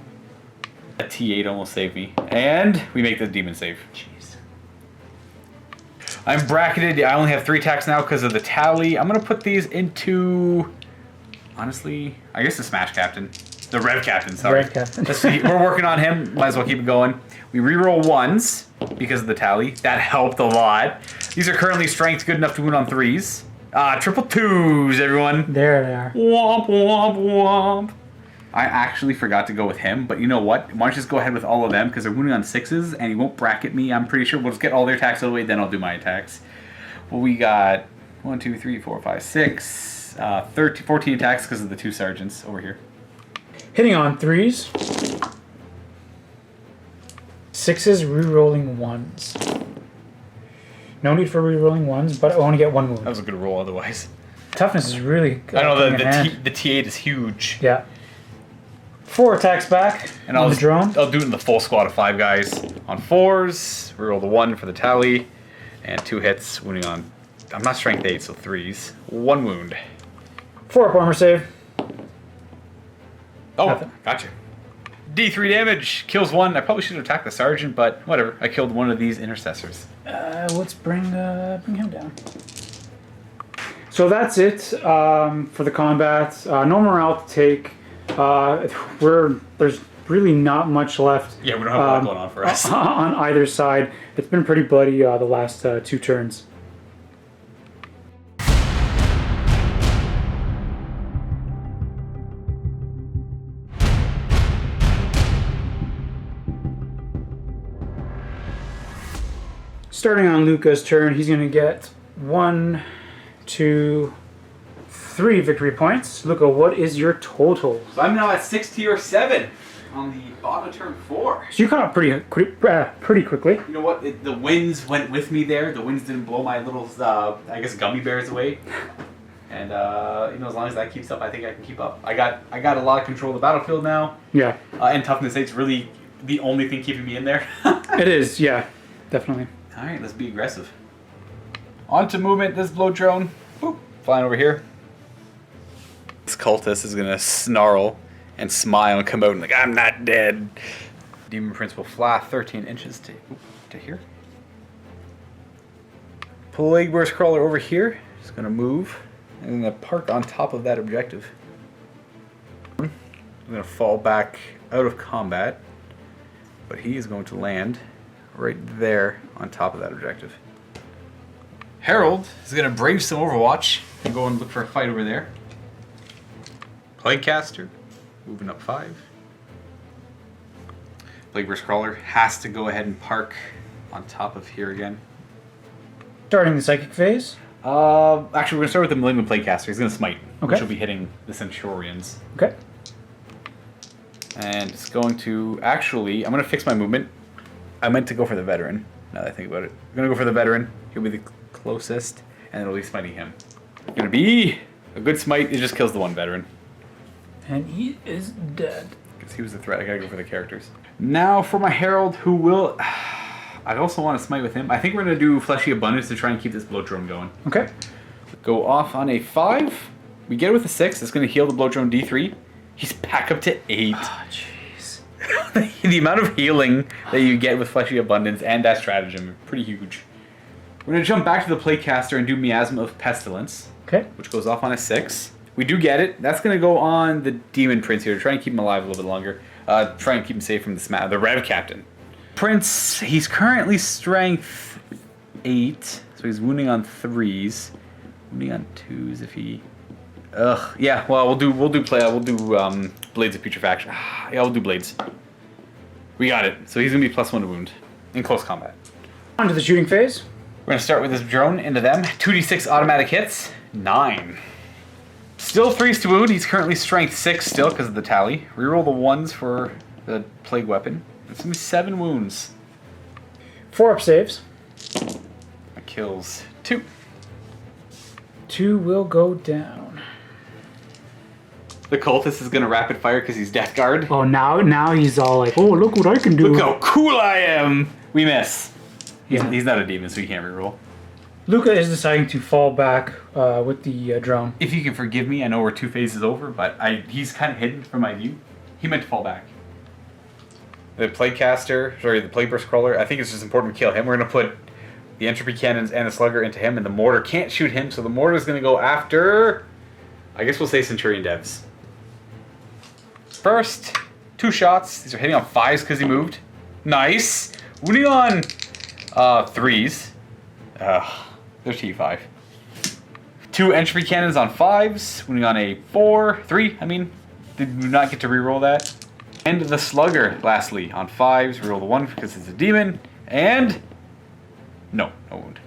A T8 almost saved me. And we make the demon save. Jeez. I'm bracketed. I only have 3 attacks now because of the tally. I'm going to put these into... Honestly, I guess the Smash Captain. The Rev Captain, sorry. Rev Captain. Let's see. We're working on him. Might as well keep it going. We reroll 1s because of the tally. That helped a lot. These are currently strength good enough to wound on 3s. Triple 2s, everyone. There they are. Womp, womp, womp. I actually forgot to go with him, but you know what? Why don't you just go ahead with all of them, because they're wounding on 6s, and he won't bracket me. I'm pretty sure we'll just get all their attacks out of the way, then I'll do my attacks. Well, we got 1, 2, 3, 4, 5, 6, 14 attacks because of the 2 sergeants over here. Hitting on 3s. 6s, rerolling 1s. No need for rerolling 1s, but I only get 1 wound. That was a good roll otherwise. Toughness is really good. I know the T8 is huge. Yeah. 4 attacks back And on the drone. I'll do it in the full squad of 5 guys. On 4s, reroll the 1 for the tally, and 2 hits, wounding on... I'm not strength 8, so 3s. 1 wound. 4 up armor save. Oh, Nothing. gotcha. D3 damage, kills 1. I probably should have attacked the sergeant, but whatever. I killed one of these intercessors. Let's bring him down. So that's it for the combat. No morale to take. There's really not much left. Yeah, we don't have a lot going on for us. On either side. It's been pretty bloody the last 2 turns. Starting on Luka's turn, he's going to get 1, 2, 3 victory points. Luka, what is your total? So I'm now at 6 tier 7 on the bottom turn 4. So you caught up pretty quickly. You know what? The winds went with me there. The winds didn't blow my little, I guess, gummy bears away. And as long as that keeps up, I think I can keep up. I got a lot of control of the battlefield now. Yeah. And toughness 8's really the only thing keeping me in there. It is, yeah, definitely. All right, let's be aggressive. On to movement. This blow drone, boop, flying over here. This cultist is gonna snarl and smile and come out and like, I'm not dead. Demon Prince will fly 13 inches to here. Plague Burst Crawler over here. Just gonna move. I'm gonna park on top of that objective. I'm gonna fall back out of combat, but he is going to land right there on top of that objective. Herald is going to brave some Overwatch and go and look for a fight over there. Plaguecaster, moving up 5. Plague Burst Crawler has to go ahead and park on top of here again. Starting the psychic phase. Actually, we're going to start with the Malignant Plaguecaster. He's going to smite, Okay. which will be hitting the Centurions. Okay. And it's going to... Actually, I'm going to fix my movement. I meant to go for the veteran, now that I think about it. I'm going to go for the veteran. He'll be the closest, and it'll be smiting him. It's going to be a good smite. It just kills the one veteran. And he is dead. Because he was the threat. I got to go for the characters. Now for my Herald, who will... I also want to smite with him. I think we're going to do Fleshy Abundance to try and keep this blow drone going. Okay. Go off on a 5. We get it with a 6. It's going to heal the blow drone D3. He's back up to 8. Oh, jeez. The amount of healing that you get with Fleshy Abundance and that stratagem are pretty huge. We're going to jump back to the Plaguecaster and do Miasma of Pestilence. Okay. Which goes off on a 6. We do get it. That's going to go on the Demon Prince here to try and keep him alive a little bit longer. Try and keep him safe from the Rev Captain. Prince, he's currently strength 8. So he's wounding on 3s. Wounding on 2s if he... Ugh. Yeah, well, we'll do Blades of Putrefaction. Yeah, we'll do Blades. We got it. So he's going to be +1 to wound in close combat. On to the shooting phase. We're going to start with this drone into them. 2d6 automatic hits. 9. Still 3s to wound. He's currently strength 6 still because of the tally. Reroll the 1s for the plague weapon. It's going to be 7 wounds. 4 up saves. That kills 2. 2 will go down. The cultist is going to rapid fire because he's Death Guard. Oh, now he's all like, oh, look what I can do. Look how cool I am. We miss. Yeah. He's not a demon, so he can't reroll. Luka is deciding to fall back with the drone. If you can forgive me, I know we're 2 phases over, but he's kind of hidden from my view. He meant to fall back. The the plate burst crawler, I think it's just important to kill him. We're going to put the entropy cannons and the slugger into him, and the mortar can't shoot him, so the mortar is going to go after, I guess we'll say Centurion devs. First, 2 shots. These are hitting on 5s because he moved. Nice. Wounding on 3s. There's T5. 2 entropy cannons on 5s. Wounding on a 3. Did not get to reroll that. And the slugger, lastly, on 5s. Reroll the 1 because it's a demon. And no wound.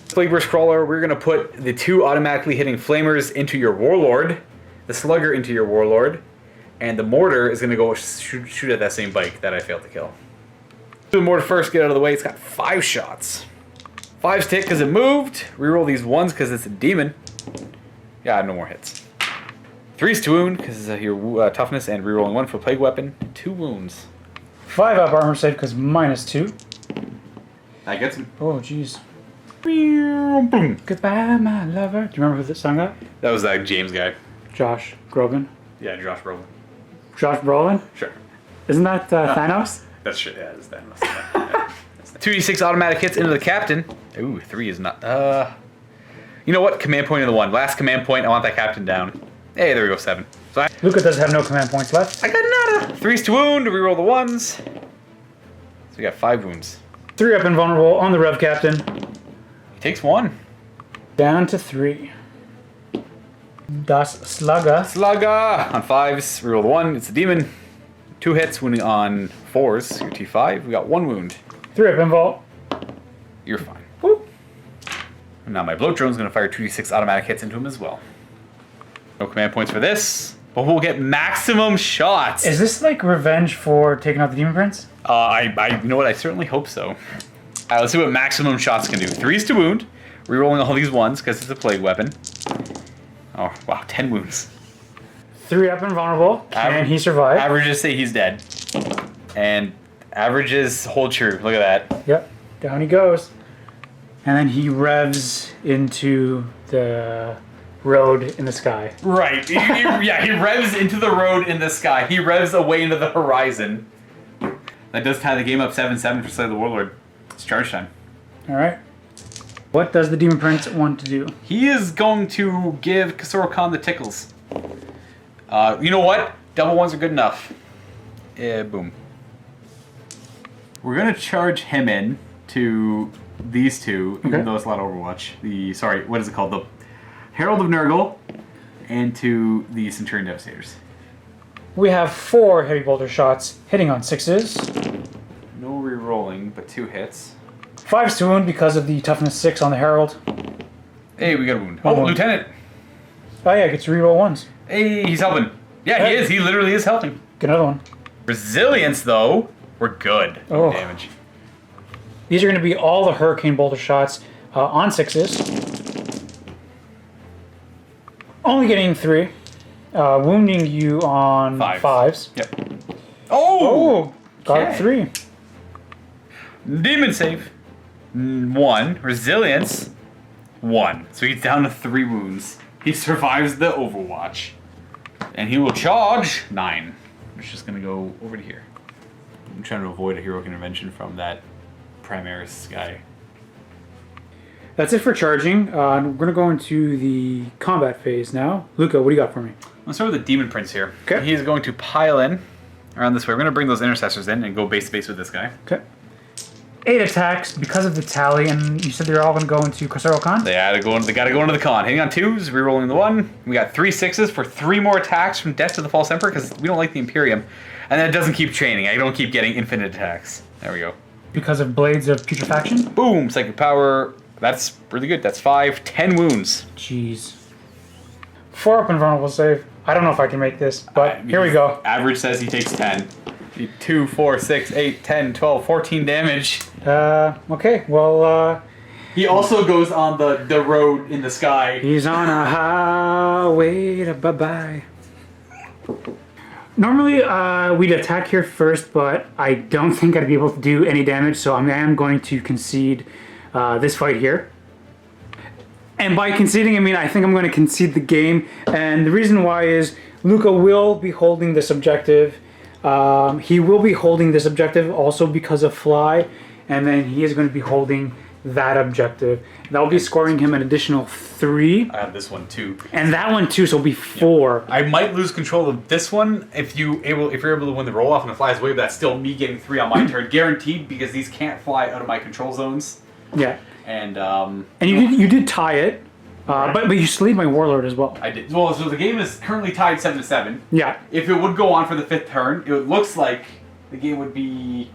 Plague Burst Crawler, we're going to put the 2 automatically hitting flamers into your warlord. The slugger into your warlord. And the mortar is going to go shoot at that same bike that I failed to kill. Do the mortar first, get out of the way. It's got 5 shots. 5's to hit because it moved. Reroll these 1s because it's a demon. Yeah, no more hits. 3's to wound because it's your toughness, and rerolling 1 for plague weapon. 2 wounds. 5 up armor save because -2. That gets him. Oh, jeez. Goodbye, my lover. Do you remember who this song got? That was that James guy. Josh Groban. Yeah, Josh Brolin. Josh Brolin? Sure. Isn't that Thanos? That's shit. Yeah, that's that. 2d6 automatic hits into the captain. Ooh, 3 is not. You know what? Command point in the 1. Last command point. I want that captain down. Hey, there we go. 7. So Luka does have no command points left. I got nada. 3's to wound. Reroll the 1s. So we got 5 wounds. 3 up invulnerable on the Rev Captain. He takes 1. Down to 3. Das Slugger. Slugger on 5s. Reroll the 1. It's a demon. 2 hits. Wounding on 4s. Your T5. We got 1 wound. 3 up invul. You're fine. Woo. And now my bloat drone's going to fire 2d6 automatic hits into him as well. No command points for this, but we'll get maximum shots. Is this like revenge for taking out the Demon Prince? You know what? I certainly hope so. All right, let's see what maximum shots can do. 3's to wound. Rerolling all these 1s because it's a plague weapon. Oh, wow. 10 wounds. 3 up invulnerable. Can he survive? Averages say he's dead. And averages hold true. Look at that. Yep. Down he goes. And then he revs into the road in the sky. Right. He revs into the road in the sky. He revs away into the horizon. That does tie the game up 7-7 for Slay the Warlord. It's charge time. Alright. What does the Demon Prince want to do? He is going to give Kisara Khan the tickles. You know what? Double 1s are good enough. Boom. We're going to charge him in to these 2, even though it's not Overwatch. What is it called? The Herald of Nurgle, and to the Centurion Devastators. We have 4 heavy bolter shots hitting on 6s. No re-rolling, but 2 hits. 5's to wound because of the toughness 6 on the Herald. Hey, we got a wound. One wound. Lieutenant. Oh yeah, gets to reroll 1s. Hey, he's helping. Yeah, he is. He literally is helping. Get another one. Resilience, though, we're good. Oh. Damage. These are going to be all the Hurricane Bolter shots on 6s. Only getting 3. Wounding you on 5s. Yep. Oh! Got 3. Demon save. 1. Resilience. 1. So he's down to 3 wounds. He survives the Overwatch. And he will charge 9. It's just going to go over to here. I'm trying to avoid a heroic intervention from that Primaris guy. That's it for charging. We're going to go into the combat phase now. Luka, what do you got for me? Let's start with the Demon Prince here. Okay. He's going to pile in around this way. We're going to bring those intercessors in and go base to base with this guy. Okay. 8 attacks because of the tally, and you said they're all going to go into Kisara Khan? They got to go into the con. Hitting on 2s, rerolling the 1. We got 3 6s for 3 more attacks from Death to the False Emperor because we don't like the Imperium. And then it doesn't keep chaining. I don't keep getting infinite attacks. There we go. Because of Blades of Putrefaction? Boom! Psychic power. That's really good. That's 5. 10 wounds. Jeez. 4 up invulnerable save. I don't know if I can make this, but here we go. Average says he takes 10. 2, 4, 6, 8, 10, 12, 14 damage. Okay, well, He also goes on the road in the sky. he's on a highway to bye-bye. Normally, we'd attack here first, but I don't think I'd be able to do any damage, so I am going to concede this fight here. And by conceding, I mean I think I'm going to concede the game. And the reason why is Luka will be holding this objective. He will be holding this objective also because of fly. And then he is going to be holding that objective. That will be scoring him an additional 3. I have this one too. And that one too, so it'll be 4. I might lose control of this one if you're able to win the roll off and it flies away, but that's still me getting 3 on my turn, guaranteed, because these can't fly out of my control zones. Yeah. And you did tie it, but you slayed my warlord as well. I did. Well, so the game is currently tied 7-7. Yeah. If it would go on for the 5th turn, it looks like the game would be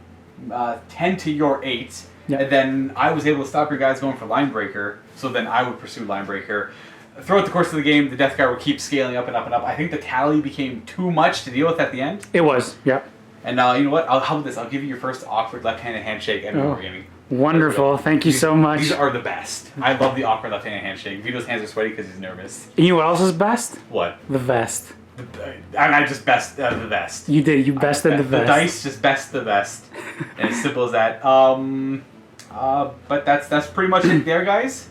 10 to your 8. Yeah. And then I was able to stop your guys going for line breaker, so then I would pursue line breaker. Throughout the course of the game, the death guard would keep scaling up and up and up. I think the tally became too much to deal with at the end. It was, yeah. And you know what? How about this? I'll give you your first awkward left-handed handshake at MiniWarGaming. Wonderful. Thank you so much. These are the best. I love the awkward left-handed handshake. Vito's hands are sweaty because he's nervous. You know what else is best? What? The vest. And I just best the best. You did. You bested the vest. The dice just best the best. And as simple as that. But that's pretty much it there, guys.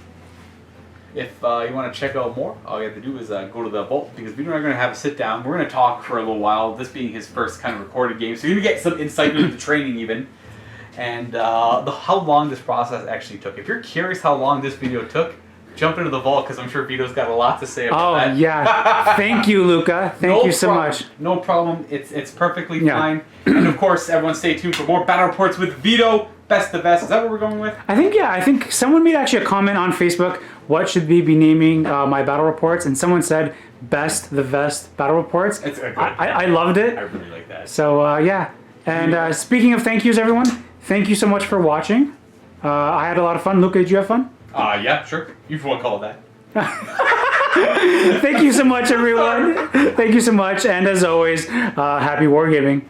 If you want to check out more, all you have to do is go to the vault, because Vito and I are going to have a sit down. We're going to talk for a little while, this being his first kind of recorded game. So you're going to get some insight into the training even. And how long this process actually took. If you're curious how long this video took, jump into the vault, because I'm sure Vito's got a lot to say about that. Oh, yeah. Thank you, Luka. Thank you so much. No problem. It's perfectly fine. And of course, everyone stay tuned for more battle reports with Vito. Best the best. Is that what we're going with? I think someone made actually a comment on Facebook, what should we be naming my battle reports? And someone said, best the vest battle reports. It's a good I loved it. I really like that. So, yeah. And speaking of thank yous, everyone, thank you so much for watching. I had a lot of fun. Luka, did you have fun? Yeah, sure. You want to call it that. Thank you so much, everyone. Thank you so much. And as always, happy wargaming.